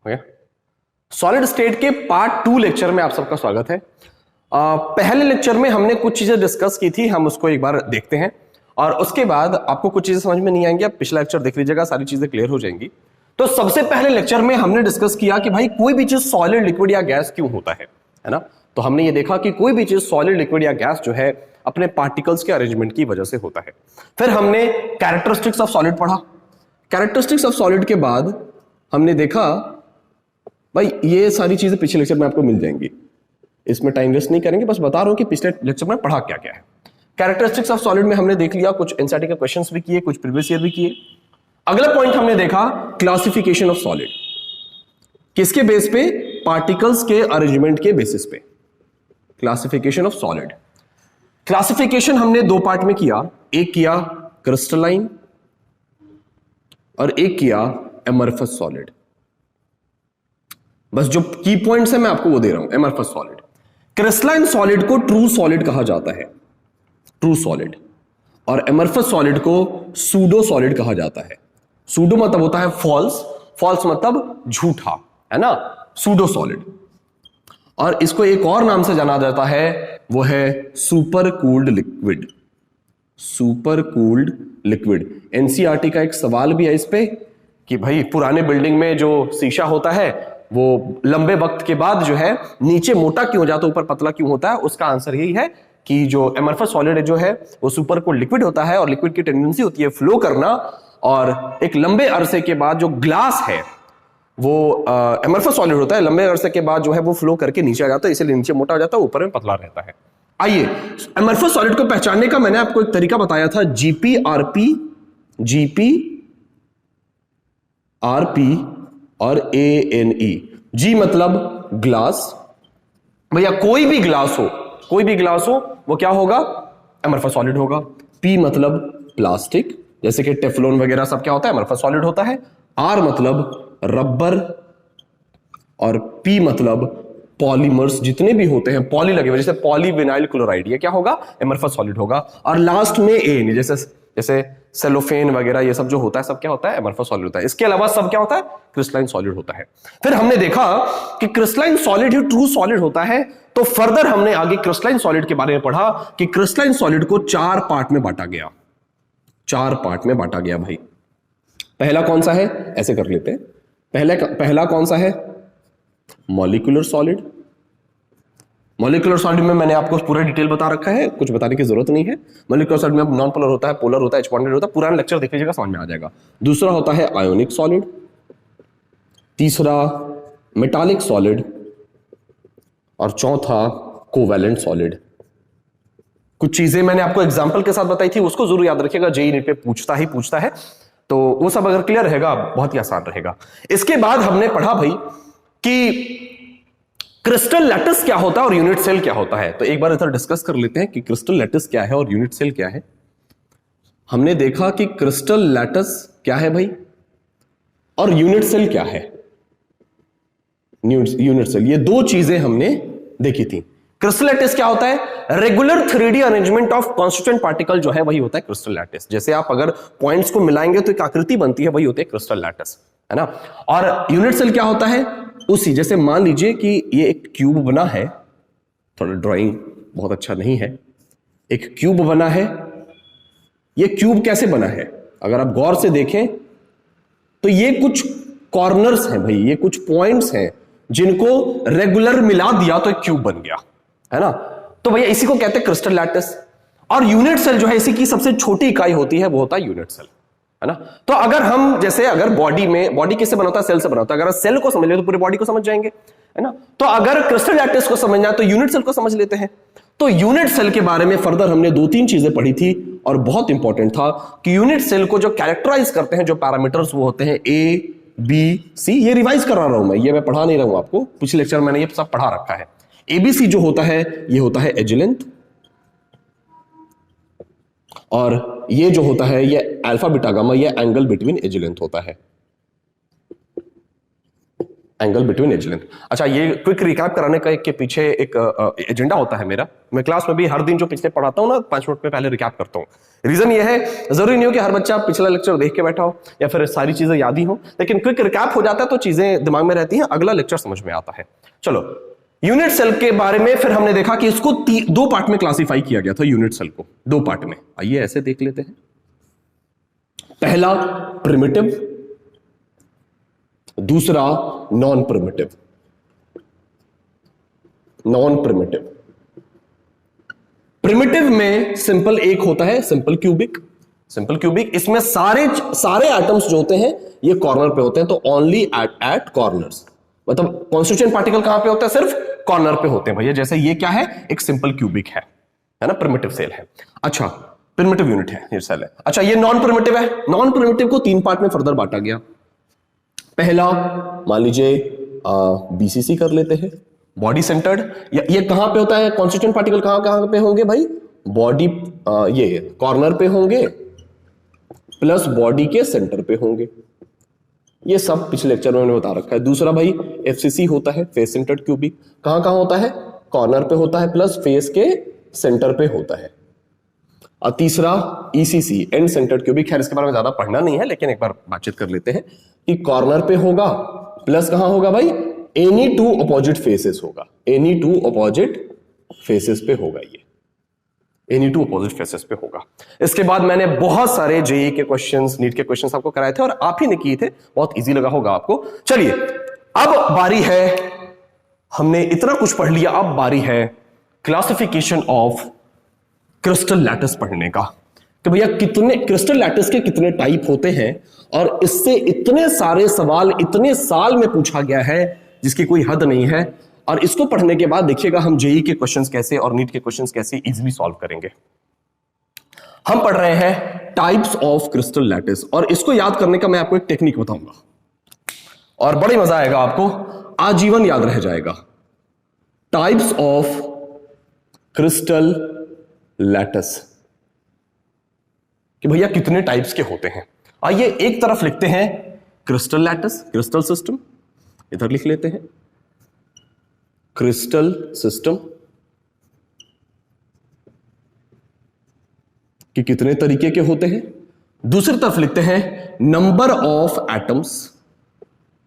Okay, solid state के part 2 lecture में आप सबका स्वागत है। पहले लेक्चर में हमने कुछ चीजें डिस्कस की थी, हम उसको एक बार देखते हैं और उसके बाद आपको कुछ चीजें समझ में नहीं आएंगी, आप पिछला लेक्चर देख लीजिएगा, सारी चीजें क्लियर हो जाएंगी। तो सबसे पहले लेक्चर में हमने डिस्कस किया कि भाई कोई भी चीज सॉलिड, लिक्विड या गैस क्यों होता है ना। तो हमने ये देखा कि कोई भी चीज सॉलिड, लिक्विड या गैस जो है अपने पार्टिकल्स के अरेंजमेंट की वजह से होता है। फिर हमने कैरेक्टरिस्टिक्स ऑफ सॉलिड पढ़ा। कैरेक्टरिस्टिक्स ऑफ सॉलिड के बाद हमने देखा भाई ये सारी चीजें पिछले लेक्चर में आपको मिल जाएंगी, इसमें टाइम वेस्ट नहीं करेंगे, बस बता रहा हूं कि पिछले लेक्चर में पढ़ा क्या क्या है। कैरेक्टरिस्टिक्स ऑफ सॉलिड में हमने देख लिया, कुछ एनसीईआरटी के क्वेश्चंस भी किए, कुछ प्रीवियस ईयर भी किए। अगला पॉइंट हमने देखा क्लासिफिकेशन ऑफ सॉलिड, किसके बेस पे? पार्टिकल्स के अरेंजमेंट के बेसिस पे। क्लासिफिकेशन ऑफ सॉलिड, क्लासिफिकेशन हमने दो पार्ट में किया, एक किया क्रिस्टलाइन और एक किया एमरफस सॉलिड। बस जो की पॉइंट्स है मैं आपको वो दे रहा हूं। एमरफस सॉलिड, क्रिस्टलाइन सॉलिड को ट्रू सॉलिड कहा जाता है, ट्रू सॉलिड, और एमरफस सॉलिड को सूडो सॉलिड कहा जाता है। सूडो मतलब होता है फॉल्स, फॉल्स मतलब झूठा, है ना, सूडो सॉलिड। और इसको एक और नाम से जाना जाता है, वो है super cooled liquid. Super cooled liquid. NCERT का एक सवाल भी है इस पे कि भाई पुराने बिल्डिंग में जो शीशा होता है वो लंबे वक्त के बाद जो है नीचे मोटा क्यों हो जाता है, ऊपर पतला क्यों होता है? उसका आंसर यही है कि जो एमरफस सॉलिड जो है वो सुपर कूल्ड लिक्विड होता है और लिक्विड की टेंडेंसी होती है फ्लो करना, और एक लंबे अरसे के बाद जो ग्लास है वो एमरफस सॉलिड होता है, लंबे अरसे के बाद जो है वो फ्लो करके नीचे आ जाता है, इसलिए नीचे मोटा हो जाता है, ऊपर में पतला रहता है। आइए, एमरफस सॉलिड को पहचानने का मैंने आपको एक तरीका बताया था, जीपीआरपी, जीपीआरपी और एएनई। जी मतलब ग्लास, भैया कोई भी ग्लास हो, कोई भी ग्लास हो वो क्या होगा? एमरफस सॉलिड होगा। पी मतलब प्लास्टिक, जैसे कि टेफ्लॉन वगैरह सब क्या होता है? एमरफस सॉलिड होता है। आर मतलब रबर और पी मतलब पॉलीमर्स जितने भी होते हैं, पॉली लगे हुए, जैसे पॉलीविनाइल क्लोराइड, ये क्या होगा? एमरफस सॉलिड होगा। और लास्ट में एन, जैसे सेलोफेन वगैरह ये सब जो होता है सब क्या होता है? एमरफस सॉलिड होता है। इसके अलावा सब क्या होता है? क्रिस्टलाइन सॉलिड होता है। फिर हमने देखा कि क्रिस्टलाइन सॉलिड ही ट्रू सॉलिड होता है, तो फर्दर हमने आगे क्रिस्टलाइन सॉलिड के बारे में पढ़ा कि क्रिस्टलाइन सॉलिड को 4 पार्ट में बांटा गया। 4 पार्ट में बांटा गया भाई। पहला कौन सा है? ऐसे कर लेते हैं। पहला कौन सा है? Molecular solid. मॉलिक्यूलर सॉलिड में मैंने आपको पूरा डिटेल बता रखा है, कुछ बताने की जरूरत नहीं है। मॉलिक्यूलर सॉलिड में नॉन पोलर होता है, पोलर होता है, एच बॉन्डेड होता है, पुराना लेक्चर देख लीजिएगा, समझ में आ जाएगा। दूसरा होता है आयोनिक सॉलिड, तीसरा मेटालिक सॉलिड, और चौथा कोवैलेंट सॉलिड। कुछ चीजें मैंने आपको एग्जांपल के साथ बताई थी, उसको जरूर याद रखिएगा, जेईई नीट पे पूछता है, तो वो सब अगर क्लियर रहेगा बहुत ही आसान रहेगा। इसके बाद हमने पढ़ा भाई कि क्रिस्टल लैटिस क्या होता है और यूनिट सेल क्या होता है। तो एक बार इधर डिस्कस कर लेते हैं कि क्रिस्टल लैटिस क्या है और यूनिट सेल क्या है। हमने देखा कि क्रिस्टल लैटिस क्या है भाई और यूनिट सेल क्या है। यूनिट सेल, ये दो चीजें हमने देखी थी। क्रिस्टल लैटिस क्या होता है? Regular 3D arrangement of constituent particle जो है वही होता है क्रिस्टल लैटिस। जैसे आप अगर पॉइंट्स को मिलाएंगे तो एक आकृति बनती है, वही होती है क्रिस्टल लैटिस, है ना। और यूनिट सेल क्या होता है? उसी, जैसे मान लीजिए कि ये एक क्यूब बना है, थोड़ा ड्राइंग बहुत अच्छा नहीं है, एक क्यूब बना है। ये क्यूब कैसे बना है? अगर आप गौर से देखें तो ये कुछ कॉर्नर्स हैं भाई, ये कुछ पॉइंट्स हैं जिनको रेगुलर मिला दिया तो एक क्यूब बन गया, है ना। तो भैया इसी को कहते हैं क्रिस्टल लैटिस। और यूनिट सेल जो है इसी की सबसे छोटी इकाई होती है, वो होता है यूनिट सेल, है ना। तो अगर हम जैसे अगर बॉडी किससे बना होता है? सेल से बना होता है। अगर सेल को समझ ले तो पूरी बॉडी को समझ जाएंगे, है ना। तो अगर क्रिस्टल लैटिस को समझना है तो यूनिट सेल को समझ लेते हैं। तो यूनिट सेल के बारे में फर्दर हमने 2-3 चीजें पढ़ी थी और बहुत इंपॉर्टेंट था कि यूनिट सेल को जो कैरेक्टराइज करते हैं, जो पैरामीटर्स, वो होते हैं ए, बी, सी। ये रिवाइज करा रहा हूं मैं, ये मैं पढ़ा नहीं रहा हूं आपको, पिछले लेक्चर मैंने ये सब पढ़ा रखा है। एबीसी जो होता है ये होता है एज लेंथ, और ये जो होता है ये अल्फा बीटा गामा, ये एंगल बिटवीन एज लेंथ होता है। Angle between edge length. अच्छा, ये क्विक रिकैप कराने का के पीछे एक एजेंडा होता है मेरा। मैं क्लास में भी हर दिन जो पिछले पढ़ाता हूं ना 5 मिनट में पहले रिकैप करता हूं। रीजन ये है, जरूरी नहीं हो कि हर बच्चा पिछला लेक्चर देख के बैठा हो या फिर सारी चीजें याद ही हो, लेकिन क्विक रिकैप हो जाता है तो चीजें दिमाग में रहती हैं, अगला लेक्चर समझ में आता है। चलो, यूनिट सेल के बारे में फिर हमने देखा कि इसको 2 पार्ट में क्लासिफाई किया गया था। यूनिट सेल को 2 पार्ट में, आइए ऐसे देख लेते हैं। पहला प्रिमिटिव, दूसरा non primitive. Non primitive, primitive में सिंपल एक होता है, सिंपल क्यूबिक। सिंपल क्यूबिक, इसमें सारे एटम्स जो होते हैं ये कॉर्नर पे होते हैं, तो ओनली एट कॉर्नर्स। मतलब कॉन्स्टिट्यूएंट पार्टिकल कहां पे होता है? सिर्फ कॉर्नर पे होते हैं भैया। जैसे ये क्या है? एक सिंपल क्यूबिक है ना, प्रिमिटिव सेल है। अच्छा, प्रिमिटिव यूनिट है, ये सेल है। अच्छा, ये नॉन प्रिमिटिव है। नॉन प्रिमिटिव को 3 पार्ट में फर्दर बांटा गया। पहला, मान लीजिए बीसीसी कर लेते हैं, बॉडी सेंटर्ड। ये कहां पे होता है? कॉन्स्टिट्यूएंट पार्टिकल कहां पे होंगे भाई? बॉडी, ये कॉर्नर पे होंगे प्लस बॉडी के सेंटर पे होंगे। ये सब पिछले लेक्चर में मैंने बता रखा है। दूसरा भाई एफसीसी होता है, फेस सेंटर्ड क्यूबिक। कहां होता है? कॉर्नर पे होता है प्लस फेस के सेंटर पे होता है। और तीसरा ईसीसी, एंड सेंटर्ड क्यूबिक। खैर इसके बारे में ज्यादा पढ़ना नहीं है, लेकिन एक बार बातचीत कर लेते हैं कि कॉर्नर पे होगा प्लस कहां होगा भाई? एनी 2 अपोजिट फेसेस होगा। एनी 2 अपोजिट फेसेस पे होगा, ये एनी 2 अपोजिट फेसेस पे होगा। इसके बाद मैंने बहुत सारे जेईई के क्वेश्चंस, नीट के क्वेश्चंस आपको कराए थे और आप ही ने किए थे, बहुत इजी लगा होगा आपको। चलिए, अब बारी है, हमने इतना कुछ पढ़ लिया, अब बारी है क्लासिफिकेशन ऑफ क्रिस्टल लैटिस पढ़ने का, कि भैया कितने क्रिस्टल लैटिस के कितने टाइप होते हैं। और इससे इतने सारे सवाल इतने साल में पूछा गया है जिसकी कोई हद नहीं है। और इसको पढ़ने के बाद देखिएगा हम जेईई के क्वेश्चंस कैसे और नीट के क्वेश्चंस कैसे इजीली सॉल्व करेंगे। हम पढ़ रहे हैं टाइप्स ऑफ क्रिस्टल लैटिस, और इसको याद करने का मैं आपको एक टेक्निक बताऊंगा और बड़ी मजा आएगा, आपको आजीवन याद रह जाएगा। टाइप्स ऑफ क्रिस्टल लैटिस, कि भैया कितने टाइप्स के होते हैं। आइए एक तरफ लिखते हैं क्रिस्टल लैटिस, क्रिस्टल सिस्टम, इधर लिख लेते हैं क्रिस्टल सिस्टम कि कितने तरीके के होते हैं। दूसरी तरफ लिखते हैं नंबर ऑफ एटम्स,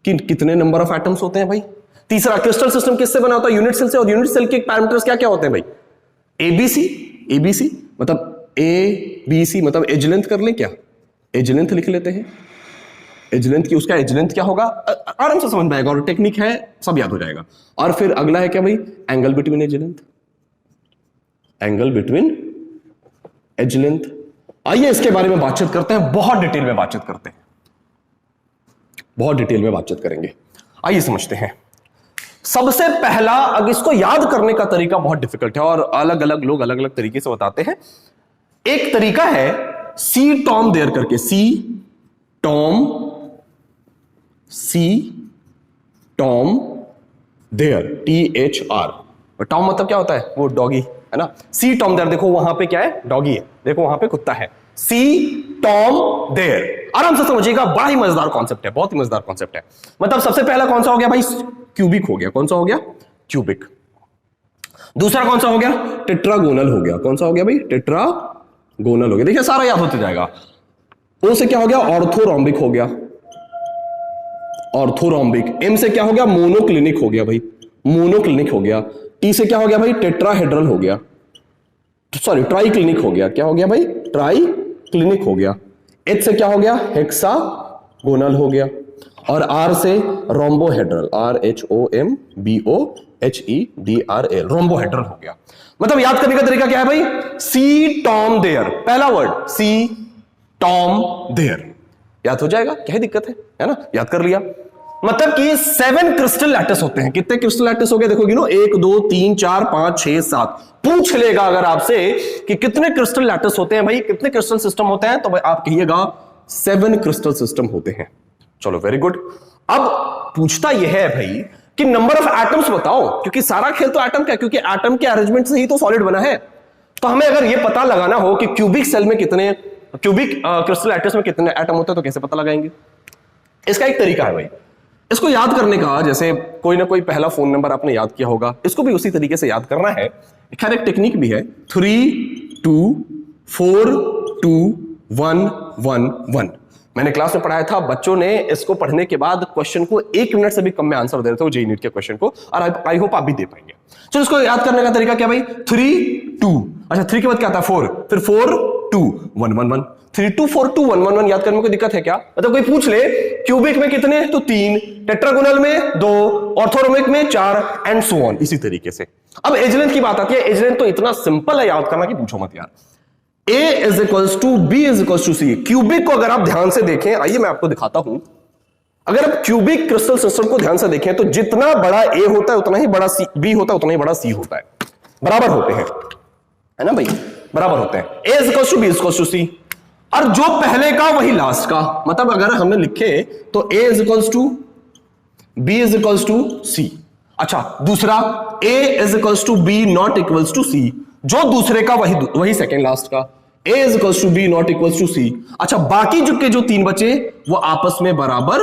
कि कितने नंबर ऑफ एटम्स होते हैं भाई। तीसरा, क्रिस्टल सिस्टम किससे बना होता है? यूनिट सेल से, और यूनिट सेल के पैरामीटर्स क्या क्या होते हैं भाई? एबीसी, एबीसी मतलब एबीसी मतलब एज लेंथ कर लें क्या? एज लेंथ लिख लेते हैं। एज लेंथ की, उसका एज लेंथ क्या होगा आराम से समझ में आएगा, और टेक्निक है सब याद हो जाएगा। और फिर अगला है क्या भाई? Angle between edge length, angle between edge length. आइए इसके बारे में बातचीत करते हैं, बहुत डिटेल में बातचीत करते हैं, बहुत डिटेल में बातचीत करेंगे। आइए समझते हैं। सबसे पहला, अगर इसको याद करने का तरीका बहुत डिफिकल्ट है और अलग अलग लोग अलग अलग तरीके से बताते हैं। एक तरीका है सी टॉम देयर करके, सी टॉम देयर, THR। टॉम मतलब क्या होता है? वो डॉगी है ना। सी टॉम देयर, देखो वहां पे क्या है? डॉगी है, देखो वहां पे कुत्ता है। सी टॉम देयर, आराम से समझिएगा, बड़ा ही मजेदार कॉन्सेप्ट है, बहुत ही मजेदार कॉन्सेप्ट है। मतलब सबसे पहला कौन सा हो गया भाई? क्यूबिक हो गया। कौन सा हो गया? क्यूबिक। दूसरा कौन सा हो गया? टेट्रागोनल हो गया। कौन सा हो गया भाई? टेट्रागोनल हो गया। देखिए सारा याद होते जाएगा। ओ से क्या हो गया? ऑर्थोरोम्बिक हो गया, ऑर्थोरोम्बिक। एम से क्या हो गया? मोनोक्लिनिक हो गया भाई, मोनोक्लिनिक हो गया। टी से क्या हो गया भाई? टेट्राहेड्रल हो गया, सॉरी ट्राइक्लिनिक हो गया। क्या हो गया भाई? ट्राइक्लिनिक हो गया। एच से क्या हो गया? हेक्सागोनल हो गया। और आर से रोम्बोहेड्रल, RHOMBOHEDRL, रोम्बोहेड्रल हो गया। मतलब याद करने का तरीका क्या है भाई? सी टॉम देयर, पहला वर्ड सी टॉम देयर, याद हो जाएगा, क्या ही दिक्कत है ना? याद कर लिया। मतलब कि 7 क्रिस्टल लैटिस होते हैं। कितने क्रिस्टल लैटिस हो गए? देखोगे नो, 1 2 3 4 5 6 7। पूछ लेगा अगर आपसे कि कितने क्रिस्टल लैटिस होते हैं भाई, कितने क्रिस्टल सिस्टम होते हैं, तो भाई आप कहिएगा 7 क्रिस्टल सिस्टम होते हैं। चलो वेरी गुड। अब पूछता यह है भाई कि नंबर ऑफ एटम्स बताओ, क्योंकि सारा खेल तो एटम का है, क्योंकि एटम के अरेंजमेंट से ही तो सॉलिड बना है। तो हमें अगर यह पता लगाना हो कि क्यूबिक सेल में कितने, क्यूबिक क्रिस्टल लैटिस में कितने एटम होते हैं, तो कैसे पता लगाएंगे? इसका एक तरीका है भाई, इसको याद करने का, जैसे कोई ना कोई पहला फोन नंबर आपने याद किया होगा, इसको भी उसी तरीके से याद करना है। खैर एक टेक्निक भी है, 3 2 4 2 1 1 1। मैंने क्लास में पढ़ाया था, बच्चों ने इसको पढ़ने के बाद क्वेश्चन को 1 मिनट से भी कम में आंसर दे रहे थे जेईई नीट के क्वेश्चन को, और आई होप आप भी दे पाएंगे। तो इसको याद करने का तरीका क्या भाई, 3 2, अच्छा 3 के बाद क्या आता है 4, फिर 4 2 1 1 1, 3 2 4 2 1 1 1 याद करने में कोई दिक्कत है क्या? मतलब कोई पूछ ले क्यूबिक में कितने, तो 3, टेट्रागोनल में 2, ऑर्थोरोमिक में 4 एंड सो ऑन, इसी तरीके से। अब एज लेंथ की बात आती है, एज लेंथ तो इतना सिंपल है याद करना कि पूछो मत यार। A is equals to B is equals to C. Cubic को अगर आप ध्यान से देखें, आइए मैं आपको दिखाता हूं। अगर आप क्यूबिक क्रिस्टल सिस्टम को ध्यान से देखें तो जितना बड़ा ए होता है उतना ही बड़ा बी होता है, उतना ही बड़ा सी होता है, बराबर होते हैं, है ना भाई, बराबर होते हैं। A is equals to B is equals to सी, और जो पहले का वही लास्ट का। मतलब अगर हमें लिखे तो a is equals to B is equals to c. अच्छा दूसरा, a is equals to B not equals to c, जो दूसरे का वही सेकेंड लास्ट का। A is equals to B not equals to c. अच्छा बाकी जो 3 बचे वो आपस में बराबर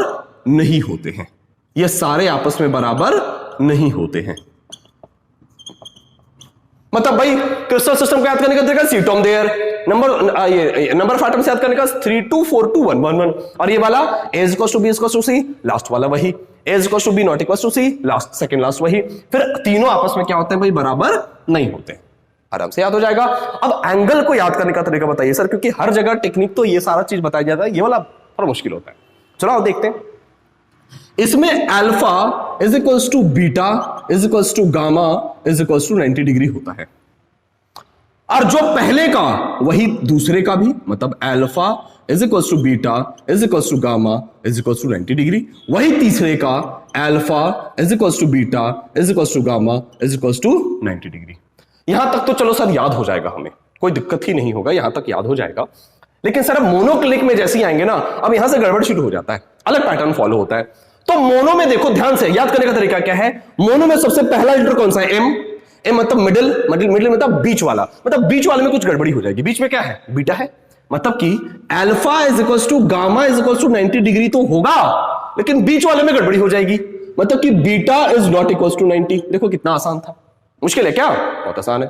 नहीं होते हैं, ये सारे आपस में बराबर नहीं होते हैं। मतलब भाई क्रिस्टल सिस्टम को याद करने का तरीका सी टॉम देयर, नंबर ऑफ एटम्स याद करने का 3 2 4 2 1 1 1, और ये वाला A is equals to B is equals to C, last वाला वही, A is equals to B not equals to C, last second last वही। फिर तीनों आपस में क्या होते हैं भाई, बराबर नहीं होते। आराम से याद हो जाएगा। अब एंगल को याद करने का तरीका बताइए सर, क्योंकि हर जगह टेक्निक तो ये सारा चीज बताया जाता है, ये वाला थोड़ा मुश्किल होता है। चलो आप देखते हैं। इसमें alpha is equals to beta is equals to gamma is equals to 90 degree होता है, और जो पहले का वही दूसरे का भी, मतलब alpha is equals to beta is equals to gamma is equals to 90 degree, वही तीसरे का alpha is equals to beta is equals to gamma is equals to 90 degree. यहां तक तो चलो सर याद हो जाएगा, हमें कोई दिक्कत ही नहीं होगा, यहां तक याद हो जाएगा। लेकिन सर अब मोनोक्लिक में जैसे ही आएंगे ना, अब यहां से गड़बड़ शुरू हो जाता है, अलग पैटर्न फॉलो होता है। तो मोनो में देखो ध्यान से, याद करने का तरीका क्या है। मोनो में सबसे पहला लेटर कौन सा है, एम। एम मतलब मिडिल मतलब बीच वाला, मतलब बीच वाले में कुछ गड़बड़ी हो जाएगी। बीच में क्या है, बीटा है, मतलब कि alpha is equals to gamma is equals to 90 degree तो होगा, लेकिन बीच वाले में गड़बड़ी हो जाएगी, मतलब कि beta is not equals to 90। देखो कितना आसान था, मुश्किल है क्या, बहुत आसान है।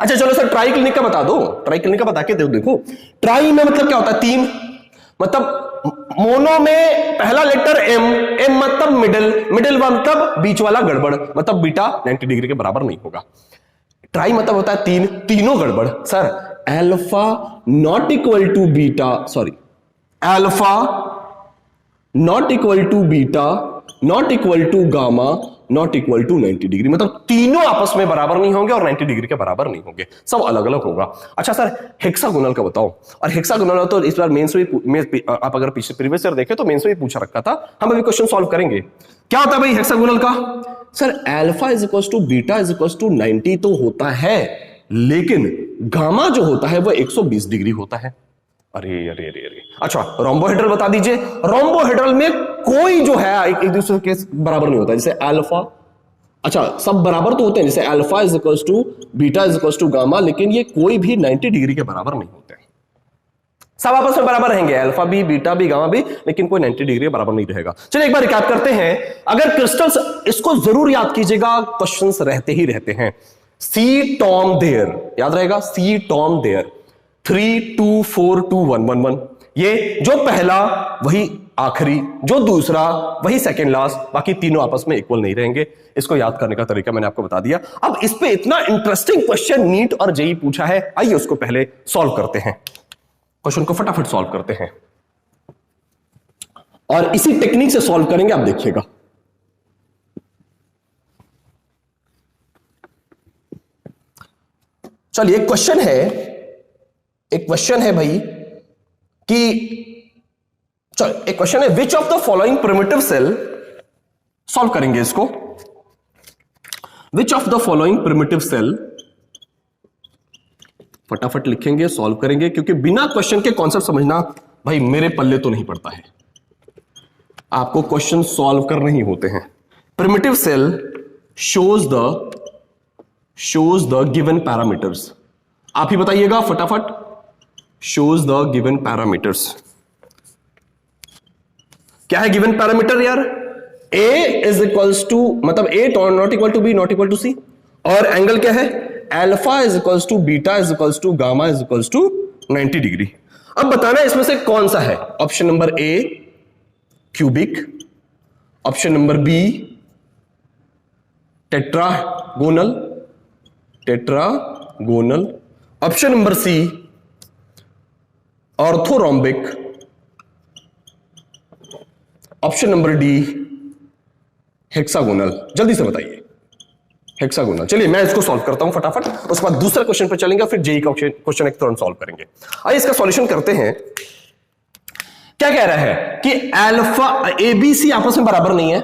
अच्छा चलो सर ट्राई क्लिनिक का बता दो, ट्राई क्लिनिक का बता के देखो। ट्राई में मतलब क्या होता है, 3, मतलब मोनो में पहला लेटर एम, एम मतलब मिडिल मतलब बीच वाला गड़बड़, मतलब बीटा 90 डिग्री के बराबर नहीं होगा। ट्राई मतलब होता है 3, तीनों गड़बड़। Sir alpha not equal to beta, sorry alpha not equal to beta not equal to gamma not equal to 90 degree, मतलब तीनों आपस में बराबर नहीं होंगे और 90 डिग्री के बराबर नहीं होंगे, सब अलग अलग होगा। अच्छा सर हेक्सागोनल का बताओ, और हेक्सागोनल तो इस बार मेंस में आप अगर पीछे प्रीवियस ईयर देखे तो मेंस में पूछा रखा था, हम अभी क्वेश्चन सॉल्व करेंगे। क्या होता है भाई हेक्सागोनल का, sir alpha is equal to beta is equal to 90 तो होता है, लेकिन गामा जो होता है वो 120 डिग्री होता है। अरे अरे अरे अरे, अच्छा रोम्बोहेड्रल बता दीजिए। रोम्बोहेड्रल में कोई जो है एक दूसरे के बराबर नहीं होता, जैसे अल्फा, अच्छा सब बराबर तो होते हैं, जैसे alpha is equals to beta is equals to gamma, लेकिन ये कोई भी 90 डिग्री के बराबर नहीं होते हैं। सब आपस में बराबर रहेंगे, अल्फा भी बीटा भी गामा भी, लेकिन कोई 90 डिग्री के बराबर नहीं रहेगा। चलिए एक बार रिकैप करते हैं। अगर क्रिस्टल्स, इसको जरूर याद कीजिएगा, क्वेश्चंस रहते ही रहते हैं। सी टॉम देयर, याद रहेगा, सी टॉम देयर, 3 2 4 2 1 1 1, ये जो पहला वही आखिरी, जो दूसरा वही सेकंड लास्ट, बाकी तीनों आपस में इक्वल नहीं रहेंगे। इसको याद करने का तरीका मैंने आपको बता दिया। अब इस पे इतना इंटरेस्टिंग क्वेश्चन नीट और जेईई पूछा है, आइए उसको पहले सॉल्व करते हैं, क्वेश्चन को फटाफट सॉल्व करते हैं, और इसी टेक्निक से सॉल्व करेंगे, आप देखिएगा। चलिए एक क्वेश्चन है भाई कि, चल एक क्वेश्चन है, which of the following primitive cell, solve करेंगे इसको। Which of the following primitive cell, फटाफट लिखेंगे, सॉल्व करेंगे, क्योंकि बिना क्वेश्चन के कॉन्सेप्ट समझना भाई मेरे पल्ले तो नहीं पड़ता है, आपको क्वेश्चन सॉल्व करने ही होते हैं। Primitive cell shows the given parameters, आप ही बताइएगा फटाफट। shows the given parameters, क्या है गिवन पैरामीटर यार, ए इज इक्वल्स टू मतलब a not equal to B not equal to सी, और एंगल क्या है alpha is equals to beta is equals to gamma is equals to 90 degree. अब बताना इसमें से कौन सा है। Option number a cubic, option number b tetragonal, option number c orthorhombic, option number d hexagonal. जल्दी से बताइए हेक्सागोनल। चलिए मैं इसको सॉल्व करता हूं फटाफट, उसके बाद दूसरे क्वेश्चन पर चलेंगे, फिर जेई का क्वेश्चन एक तुरंत सॉल्व करेंगे। आइए इसका सॉल्यूशन करते हैं। क्या कह रहा है कि अल्फा ए बी सी आपस में बराबर नहीं है,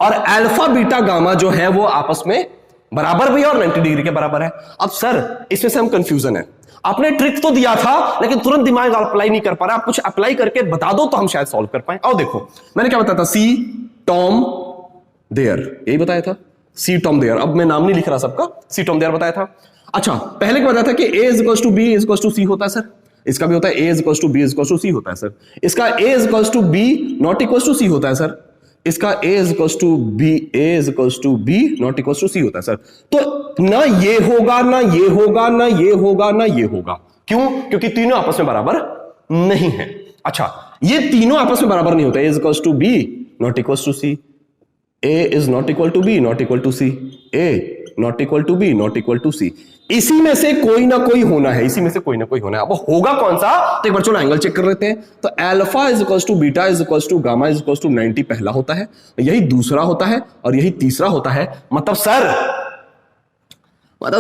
और अल्फा बीटा गामा जो है वो आपस में बराबर भी है और 90 डिग्री के बराबर है। अब सर इसमें से हम कंफ्यूजन है, आपने ट्रिक तो दिया था लेकिन तुरंत दिमाग अप्लाई नहीं कर पा रहा, आप कुछ अप्लाई करके बता दो तो हम शायद सॉल्व कर पाए। आओ देखो मैंने क्या बताया था, सी टॉम देयर, यही बताया था सी टॉम देयर। अब मैं नाम नहीं लिख रहा सबका, सी टॉम देयर बताया था। अच्छा पहले क्या बताया था कि a is equals to B is equals to c होता है सर, इसका भी होता है ए is equals to B is equals to c होता है सर, इसका a is equals to B not equals to c होता है सर, इसका a is equals to B not equals to c होता है सर। तो ना ये होगा ना ये होगा ना ये होगा ना ये होगा, क्यों? क्योंकि तीनों आपस में बराबर नहीं है। अच्छा ये तीनों आपस में बराबर नहीं होता, a is equals to B not equals to c, a is not equal to B not equal to c, a not equal to B not equal to c. इसी में से कोई ना कोई होना है, इसी में से कोई ना कोई होना है। अब होगा कौन सा, तो एक बार चलो एंगल चेक कर लेते हैं। तो alpha is equals to beta is equals to gamma is equals to 90 पहला होता है, यही दूसरा होता है और यही तीसरा होता है। मतलब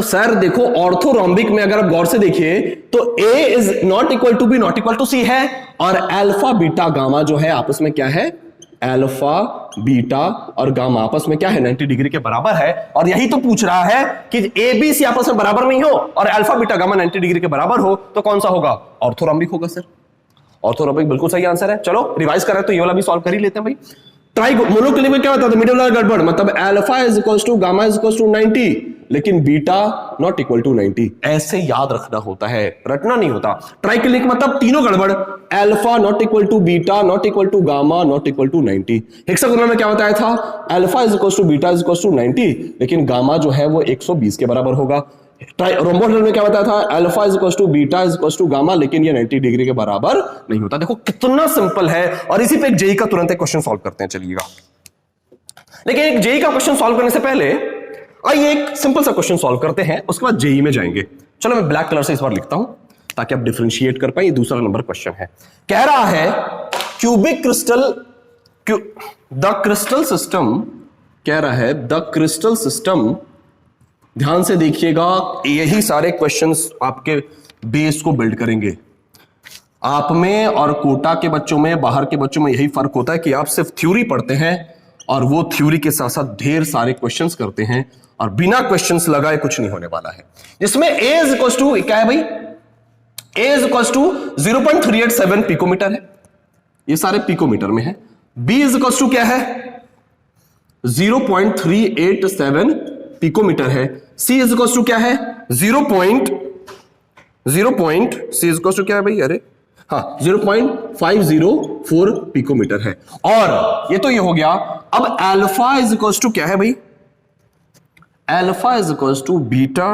सर देखो ऑर्थोरोम्बिक में अगर आप गौर से देखिए तो a is not equal to B not equal to सी है, और अल्फा बीटा गामा जो है आपस में क्या है, अल्फा बीटा और गामा आपस में क्या है 90 डिग्री के बराबर है। और यही तो पूछ रहा है कि ए बी सी आपस में बराबर नहीं हो और अल्फा बीटा गामा 90 डिग्री के बराबर हो तो कौन सा होगा, ऑर्थोरोम्बिक होगा सर। ऑर्थोरोम्बिक बिल्कुल सही आंसर है। चलो रिवाइज करें तो ये वाला भी सॉल्व कर ही लेते हैं भाई। ट्राई मोनोक्लिनिक में क्या होता था, मिडिल वाला गड़बड़, मतलब alpha is equals to gamma is equals to 90 लेकिन बीटा नॉट इक्वल टू 90, ऐसे याद रखना होता है, रटना नहीं होता। ट्राइक्लिनिक मतलब तीनों गड़बड़, alpha not equal to beta not equal to gamma not equal to 90। Hexagonal में क्या बताया था, alpha is equals to beta is equals to 90 लेकिन गामा जो है वो 120 के बराबर होगा। रोम्बोहेड्रल में क्या बताया था, alpha is equals to beta is equals to gamma लेकिन ये 90 डिग्री के बराबर नहीं होता। देखो कितना सिंपल है, और इसी पे एक जेई का तुरंत एक क्वेश्चन सॉल्व करते हैं। चलिएगा लेकिन एक जेई का क्वेश्चन सॉल्व करने से पहले आइए एक सिंपल सा क्वेश्चन सॉल्व करते हैं, उसके बाद जेई में जाएंगे। चलो मैं ब्लैक कलर से इस बार लिखता हूं ताकि आप डिफरेंशिएट कर पाए। दूसरा नंबर क्वेश्चन है, कह रहा है cubic crystal the crystal system, कह रहा है द क्रिस्टल सिस्टम, ध्यान से देखिएगा, यही सारे क्वेश्चंस आपके बेस को बिल्ड करेंगे। आप में और कोटा के बच्चों में, बाहर के बच्चों में यही फर्क होता है कि आप सिर्फ थ्योरी पढ़ते हैं और वो थ्योरी के साथ साथ ढेर सारे क्वेश्चंस करते हैं, और बिना क्वेश्चंस लगाए कुछ नहीं होने वाला है। जिसमें a इज इक्वल टू क्या है भाई, a is equal to 0.387 picometre है, ये सारे पिकोमीटर में है। b इज इक्वल टू क्या है 0.387 पिकोमीटर है। c इज इक्वल टू क्या है 0.504 पिकोमीटर है। और ये तो ये हो गया। अब अल्फा इज इक्वल टू क्या है भाई, alpha is equal to beta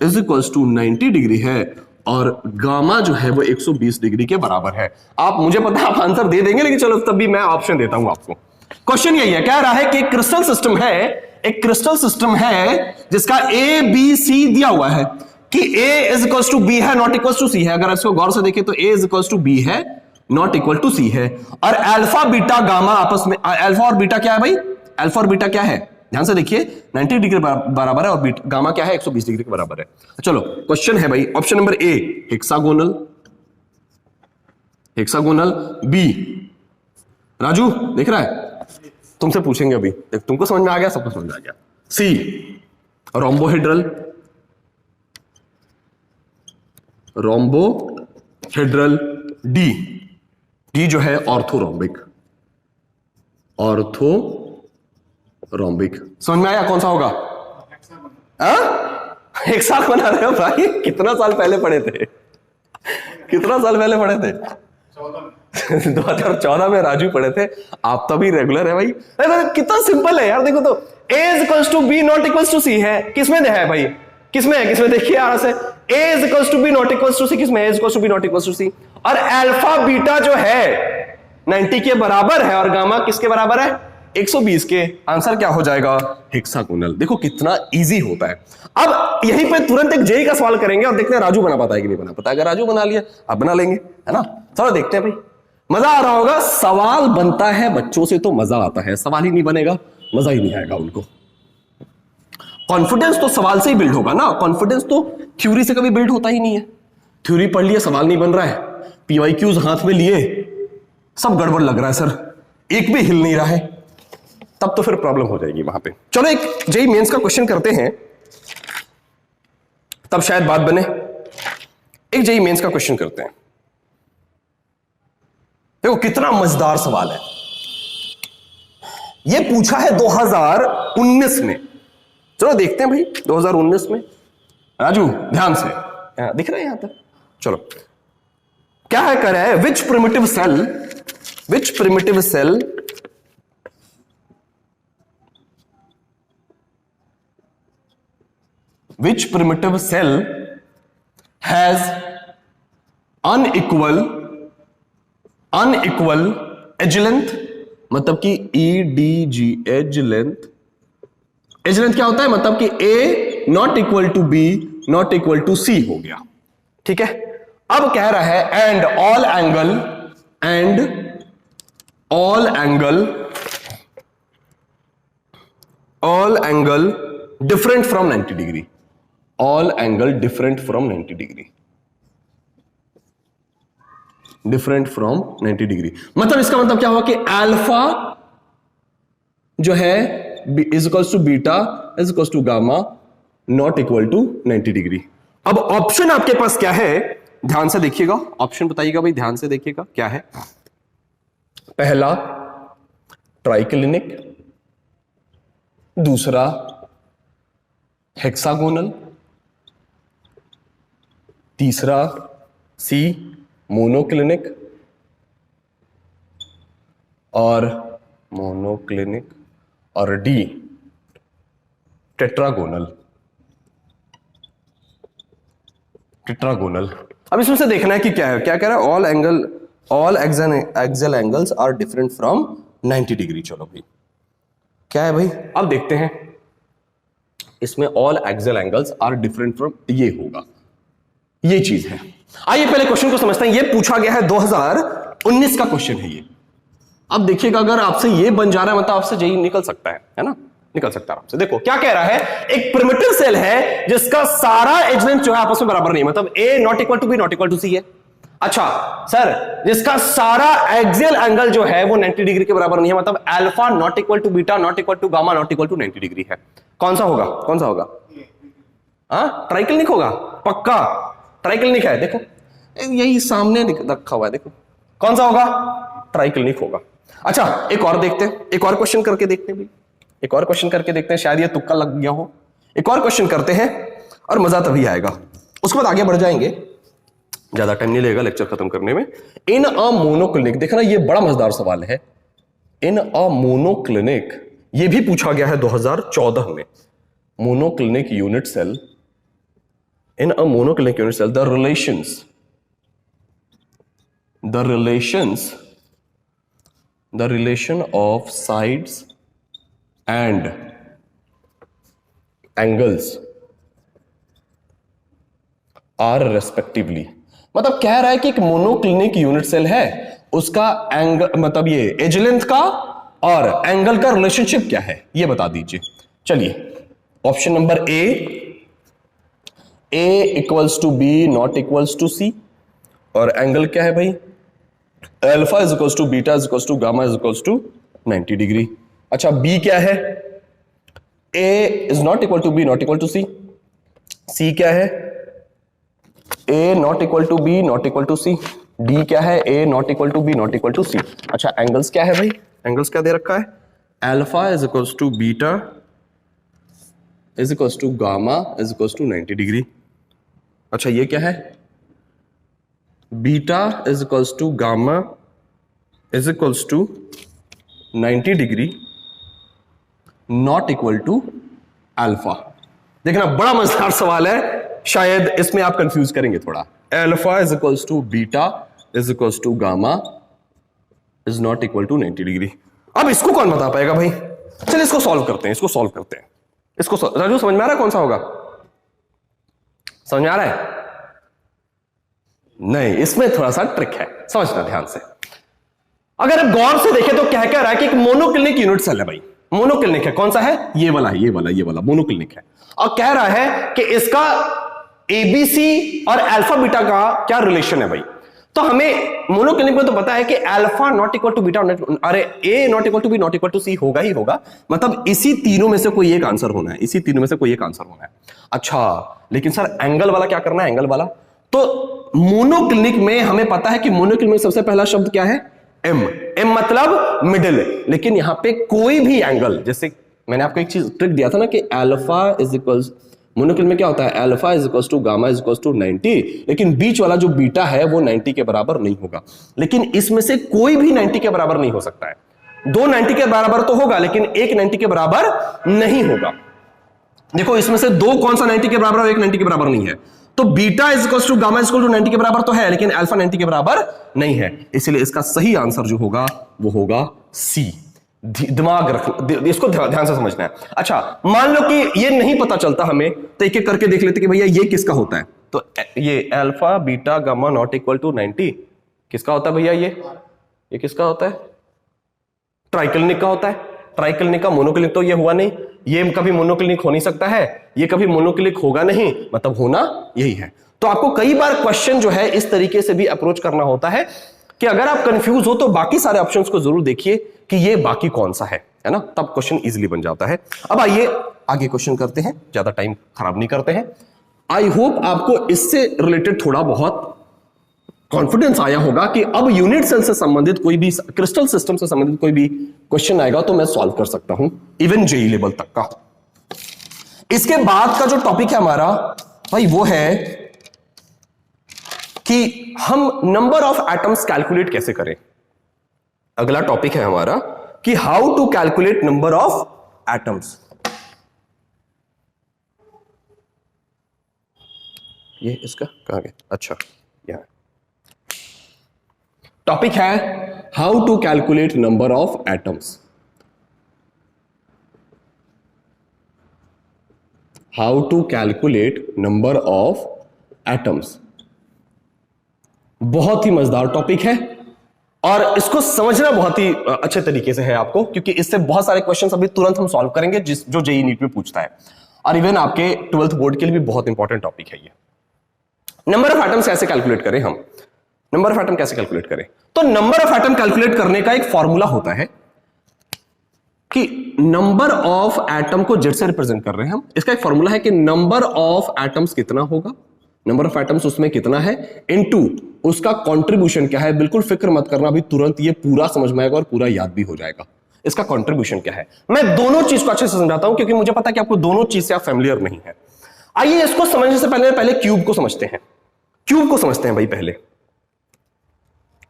is equal to 90 degree है, और गामा जो है वो 120 डिग्री के बराबर है। आप मुझे पता है आप आंसर दे देंगे, लेकिन चलो तब भी मैं ऑप्शन देता हूं आपको। क्वेश्चन यही है, कह रहा है कि एक क्रिस्टल सिस्टम है, एक क्रिस्टल सिस्टम है जिसका ए बी सी दिया हुआ है कि a is equal to B है नॉट इक्वल टू सी है। अगर इसको गौर से देखें तो a is equal to B है नॉट इक्वल टू सी है, और अल्फा बीटा गामा आपस में, अल्फा और बीटा क्या है भाई, अल्फा और बीटा क्या है, ध्यान से देखिए 90 डिग्री बराबर है, और गामा क्या है 120 डिग्री के बराबर है। चलो क्वेश्चन है भाई, option number A hexagonal, hexagonal, B Raju देख रहा है, तुमसे पूछेंगे अभी, देख तुमको समझ में आ गया, सबको समझ में आ गया। सी रोम्बोहेड्रल, रोम्बोहेड्रल, डी जो है ऑर्थोरोम्बिक, ऑर्थोरोम्बिक। समझ में आया कौन सा होगा, हेक्सागोनल बना रहे हो भाई, कितना साल पहले पढ़े थे, कितना साल पहले पढ़े थे, 2014 में राजू पढ़े थे, आप तो भी रेगुलर है भाई। अरे कितना सिंपल है यार, देखो तो a is equals to B not equals to सी है, किसमें है भाई, किसमें है, किसमें, देखिए यहां से a is equals to B not equals to c, किसमें, a is equals to B not equals to सी, और अल्फा बीटा जो है 90 के बराबर है और गामा किसके बराबर है, 120 के। आंसर क्या हो जाएगा, हेक्सागोनल। देखो कितना इजी होता है। अब यहीं पे तुरंत एक जेई का सवाल करेंगे और देखते हैं राजू बना पाता है कि नहीं बना पाता। अगर राजू बना लिया आप बना लेंगे, है ना। चलो देखते हैं भाई, मजा आ रहा होगा। सवाल बनता है बच्चों से तो मजा आता है, सवाल ही नहीं बनेगा मजा ही नहीं आएगा उनको। कॉन्फिडेंस तो सवाल से ही बिल्ड होगा ना, कॉन्फिडेंस तो थ्योरी से कभी बिल्ड होता ही नहीं है। थ्योरी पढ़ लिया, सवाल नहीं बन रहा है, पीवाईक्यूज हाथ में लिए, सब गड़बड़ लग रहा है सर, एक भी हिल नहीं रहा है, तब तो फिर प्रॉब्लम हो जाएगी वहां पे। चलो एक जेई मेंस का क्वेश्चन करते हैं, तब शायद बात बने। एक जेई मेंस का क्वेश्चन करते हैं। देखो कितना मजेदार सवाल है, ये पूछा है 2019 में। चलो देखते हैं भाई 2019 में। राजू ध्यान से, दिख रहा है यहां तक। चलो क्या है, कर रहा है, which primitive cell has unequal edge length, मतलब कि EDG एज लेंथ क्या होता है, मतलब कि A not equal to B not equal to C हो गया, ठीक है। अब कह रहा है and all angle different from 90 degree, all angle different from 90 degree, different from 90 degree. मतलब इसका मतलब क्या हुआ कि अल्फा जो है is equals to beta is equals to gamma not equal to 90 degree. अब ऑप्शन आपके पास क्या है, ध्यान से देखिएगा, ऑप्शन बताइएगा भाई, ध्यान से देखिएगा क्या है। पहला ट्राइक्लिनिक, दूसरा हेक्सागोनल, तीसरा सी मोनोक्लिनिक और डी टेट्रागोनल। अब इसमें से देखना है कि क्या है, क्या कह रहा है, all axial angles are different from 90 degree. चलो भाई क्या है भाई, अब देखते हैं इसमें all axial angles are different from, ये होगा, ये चीज है। आइए पहले क्वेश्चन को समझते हैं। ये पूछा गया है 2019 का क्वेश्चन है ये। अब देखिएगा अगर आपसे ये बन जा रहा है मतलब आपसे जेई निकल सकता है ना, निकल सकता है आराम से। देखो क्या कह रहा है, एक प्रिमिटिव सेल है जिसका सारा एज लेंथ जो है आपस में बराबर नहीं है, मतलब A not equal to B not equal to C है। अच्छा सर, जिसका सारा एक्सियल एंगल जो है वो 90 डिग्री के बराबर नहीं है, मतलब alpha not equal to beta not equal to gamma not equal to 90 degree है। कौन सा होगा, हाँ ट्राइक्लिनिक होगा, पक्का ट्राइक्लिनिक है। देखो यही सामने रखा हुआ है, देखो कौन सा होगा, ट्राइक्लिनिक होगा। अच्छा एक और देखते हैं, एक और क्वेश्चन करके देखते हैं भाई, एक और क्वेश्चन करके देखते हैं, शायद ये तुक्का लग गया हो। एक और क्वेश्चन करते हैं और मजा तभी आएगा, उसके बाद आगे बढ़ जाएंगे, ज्यादा टाइम नहीं लगेगा लेक्चर खत्म करने में। इन अ मोनोक्लिनिक, देखना ये बड़ा मजेदार सवाल है। इन अ मोनोक्लिनिक, ये भी पूछा गया है 2014 में। Monoclinic unit cell, in a monoclinic unit cell the relation of sides and angles are respectively, मतलब कह रहा है कि एक मोनोक्लिनिक यूनिट सेल है, उसका एंगल मतलब ये एज लेंथ का और एंगल का रिलेशनशिप क्या है ये बता दीजिए। चलिए option number A equals to B not equals to सी, और एंगल क्या है भाई, alpha is equals to beta is equals to gamma is equals to 90 degree. अच्छा बी क्या है, ए is not equal to B not equal to C, C क्या है, A not equal to B not equal to C, D क्या है, A not equal to B not equal to c. अच्छा angles क्या है भाई, एंगल्स क्या दे रखा है, alpha is equals to beta is equals to gamma is equals to 90 degree. अच्छा ये क्या है, beta is equals to gamma is equals to 90 degree not equal to alpha. देखना बड़ा मजेदार सवाल है, शायद इसमें आप कंफ्यूज करेंगे थोड़ा। Alpha is equals to beta is equals to gamma is not equal to 90 degree. अब इसको कौन बता पाएगा भाई? चलिए इसको सॉल्व करते हैं, इसको राजू समझ में आ रहा है कौन सा होगा? समझ में आ रहा है? नहीं, इसमें थोड़ा सा ट्रिक है, समझना ध्यान से। अगर आप गौर से देखें तो क्या कह रहा है कि एक मोनोक्लिनिक यूनिट सेल है भाई, मोनोक्लिनिक है। कौन सा है? ये वाला मोनोक्लिनिक है। और कह रहा है कि इसका एबीसी और अल्फा बीटा का क्या रिलेशन है भाई? तो हमें मोनोक्लिनिक में तो पता है कि alpha not equal to beta, अरे a not equal to B not equal to c होगा ही होगा। मतलब इसी तीनों में से कोई एक आंसर होना है, अच्छा लेकिन सर एंगल वाला क्या करना है? एंगल वाला तो मोनोक्लिनिक में हमें पता है कि मोनोक्लिनिक में सबसे पहला शब्द क्या है? एम मतलब मिडिल। लेकिन यहां पे कोई भी एंगल, जैसे मैंने आपको एक चीज ट्रिक दिया था ना कि अल्फा इज इक्वल्स, मोनोक्लिनिक में क्या होता है? Alpha is equals to gamma is equals to 90, लेकिन बीच वाला जो बीटा है वो 90 के बराबर नहीं होगा। लेकिन इसमें से कोई भी 90 के बराबर नहीं हो सकता है। दो 90 के बराबर तो होगा लेकिन एक 90 के बराबर नहीं होगा। देखो इसमें से दो कौन सा 90 के बराबर और एक 90 के बराबर नहीं है। तो beta is equals to gamma is equal to 90 के बराबर तो है, लेकिन अल्फा 90 के बराबर नहीं है। इसलिए इसका सही आंसर जो होगा वो होगा सी। दिमाग रख, इसको ध्यान से समझना है। अच्छा मान लो कि ये नहीं पता चलता हमें, तो एक एक करके देख लेते कि भैया ये किसका होता है। तो ये alpha beta gamma not equal to 90 किसका होता है भैया? ये किसका होता है? ट्राइक्लिनिक का होता है। ट्राइक्लिनिक का मोनोक्लिनिक तो ये हुआ नहीं, ये कभी मोनोक्लिनिक हो नहीं सकता है, ये कभी मोनोक्लिनिक होगा नहीं, मतलब होना यही है। तो आपको कई बार क्वेश्चन जो है इस तरीके से भी अप्रोच करना होता है कि अगर आप कंफ्यूज हो तो बाकी सारे ऑप्शंस को जरूर देखिए कि ये बाकी कौन सा है ना, तब क्वेश्चन इजीली बन जाता है। अब आइए आगे क्वेश्चन करते हैं, ज्यादा टाइम खराब नहीं करते हैं। आई होप आपको इससे रिलेटेड थोड़ा बहुत कॉन्फिडेंस आया होगा कि अब यूनिट सेल से संबंधित कोई भी, क्रिस्टल सिस्टम से संबंधित कोई भी क्वेश्चन आएगा तो मैं सॉल्व कर सकता हूं, इवन जेई लेवल तक का। इसके बाद का जो टॉपिक है हमारा भाई वो है कि हम नंबर ऑफ एटम्स कैलकुलेट कैसे करें। अगला टॉपिक है हमारा कि how to calculate number of atoms. ये इसका कहां गया? अच्छा यहां टॉपिक है how to calculate number of atoms. How to calculate number of atoms बहुत ही मजेदार टॉपिक है और इसको समझना बहुत ही अच्छे तरीके से है आपको, क्योंकि इससे बहुत सारे क्वेश्चंस अभी तुरंत हम सॉल्व करेंगे जो जेईई नीट में पूछता है, और इवन आपके 12th बोर्ड के लिए भी बहुत इंपॉर्टेंट टॉपिक है ये। नंबर ऑफ एटम्स कैसे कैलकुलेट करें हम? नंबर ऑफ एटम कैसे कैलकुलेट करें? तो नंबर ऑफ एटम कैलकुलेट करने का एक फॉर्मूला होता है कि नंबर ऑफ एटम को जेड से रिप्रेजेंट कर रहे हैं हम। इसका एक फॉर्मूला है कि नंबर ऑफ एटम्स कितना होगा, नंबर ऑफ एटम्स उसमें कितना है, इनटू उसका कंट्रीब्यूशन क्या है। बिल्कुल फिक्र मत करना, अभी तुरंत ये पूरा समझ में आएगा और पूरा याद भी हो जाएगा। इसका कंट्रीब्यूशन क्या है, मैं दोनों चीज को अच्छे से समझाता हूं क्योंकि मुझे पता है कि आपको दोनों चीज से आप फैमिलियर नहीं है। आइए इसको समझने से पहले क्यूब को समझते हैं। क्यूब को समझते हैं भाई, पहले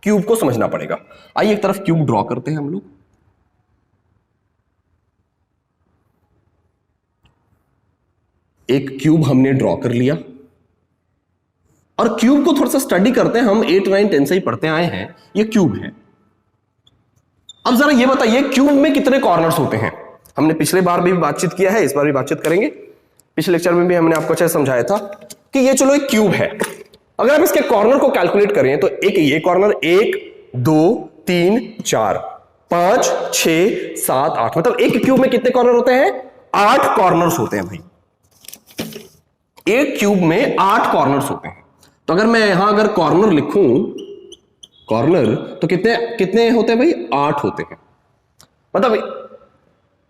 क्यूब को समझना पड़ेगा। आइए एक तरफ क्यूब ड्रॉ करते हैं हम लोग। एक क्यूब हमने ड्रॉ कर लिया और क्यूब को थोड़ा सा स्टडी करते हैं हम, 8, 9, 10 से ही पढ़ते आए हैं। ये क्यूब है। अब जरा ये बताइए क्यूब में कितने कॉर्नर्स होते हैं? हमने पिछले बार भी बातचीत किया है, इस बार भी बातचीत करेंगे। पिछले लेक्चर में भी हमने आपको अच्छे से समझाया था कि ये चलो एक क्यूब है, अगर आप इसके कॉर्नर को कैलकुलेट करें तो एक ये कॉर्नर 1 2 3 4 5 6 7 8, मतलब एक क्यूब में कितने कॉर्नर होते हैं? 8 कॉर्नर्स होते हैं भाई। एक क्यूब में 8 कॉर्नर्स होते हैं। तो अगर मैं यहां अगर कॉर्नर लिखूं, कॉर्नर तो कितने कितने होते हैं भाई? 8 होते हैं। मतलब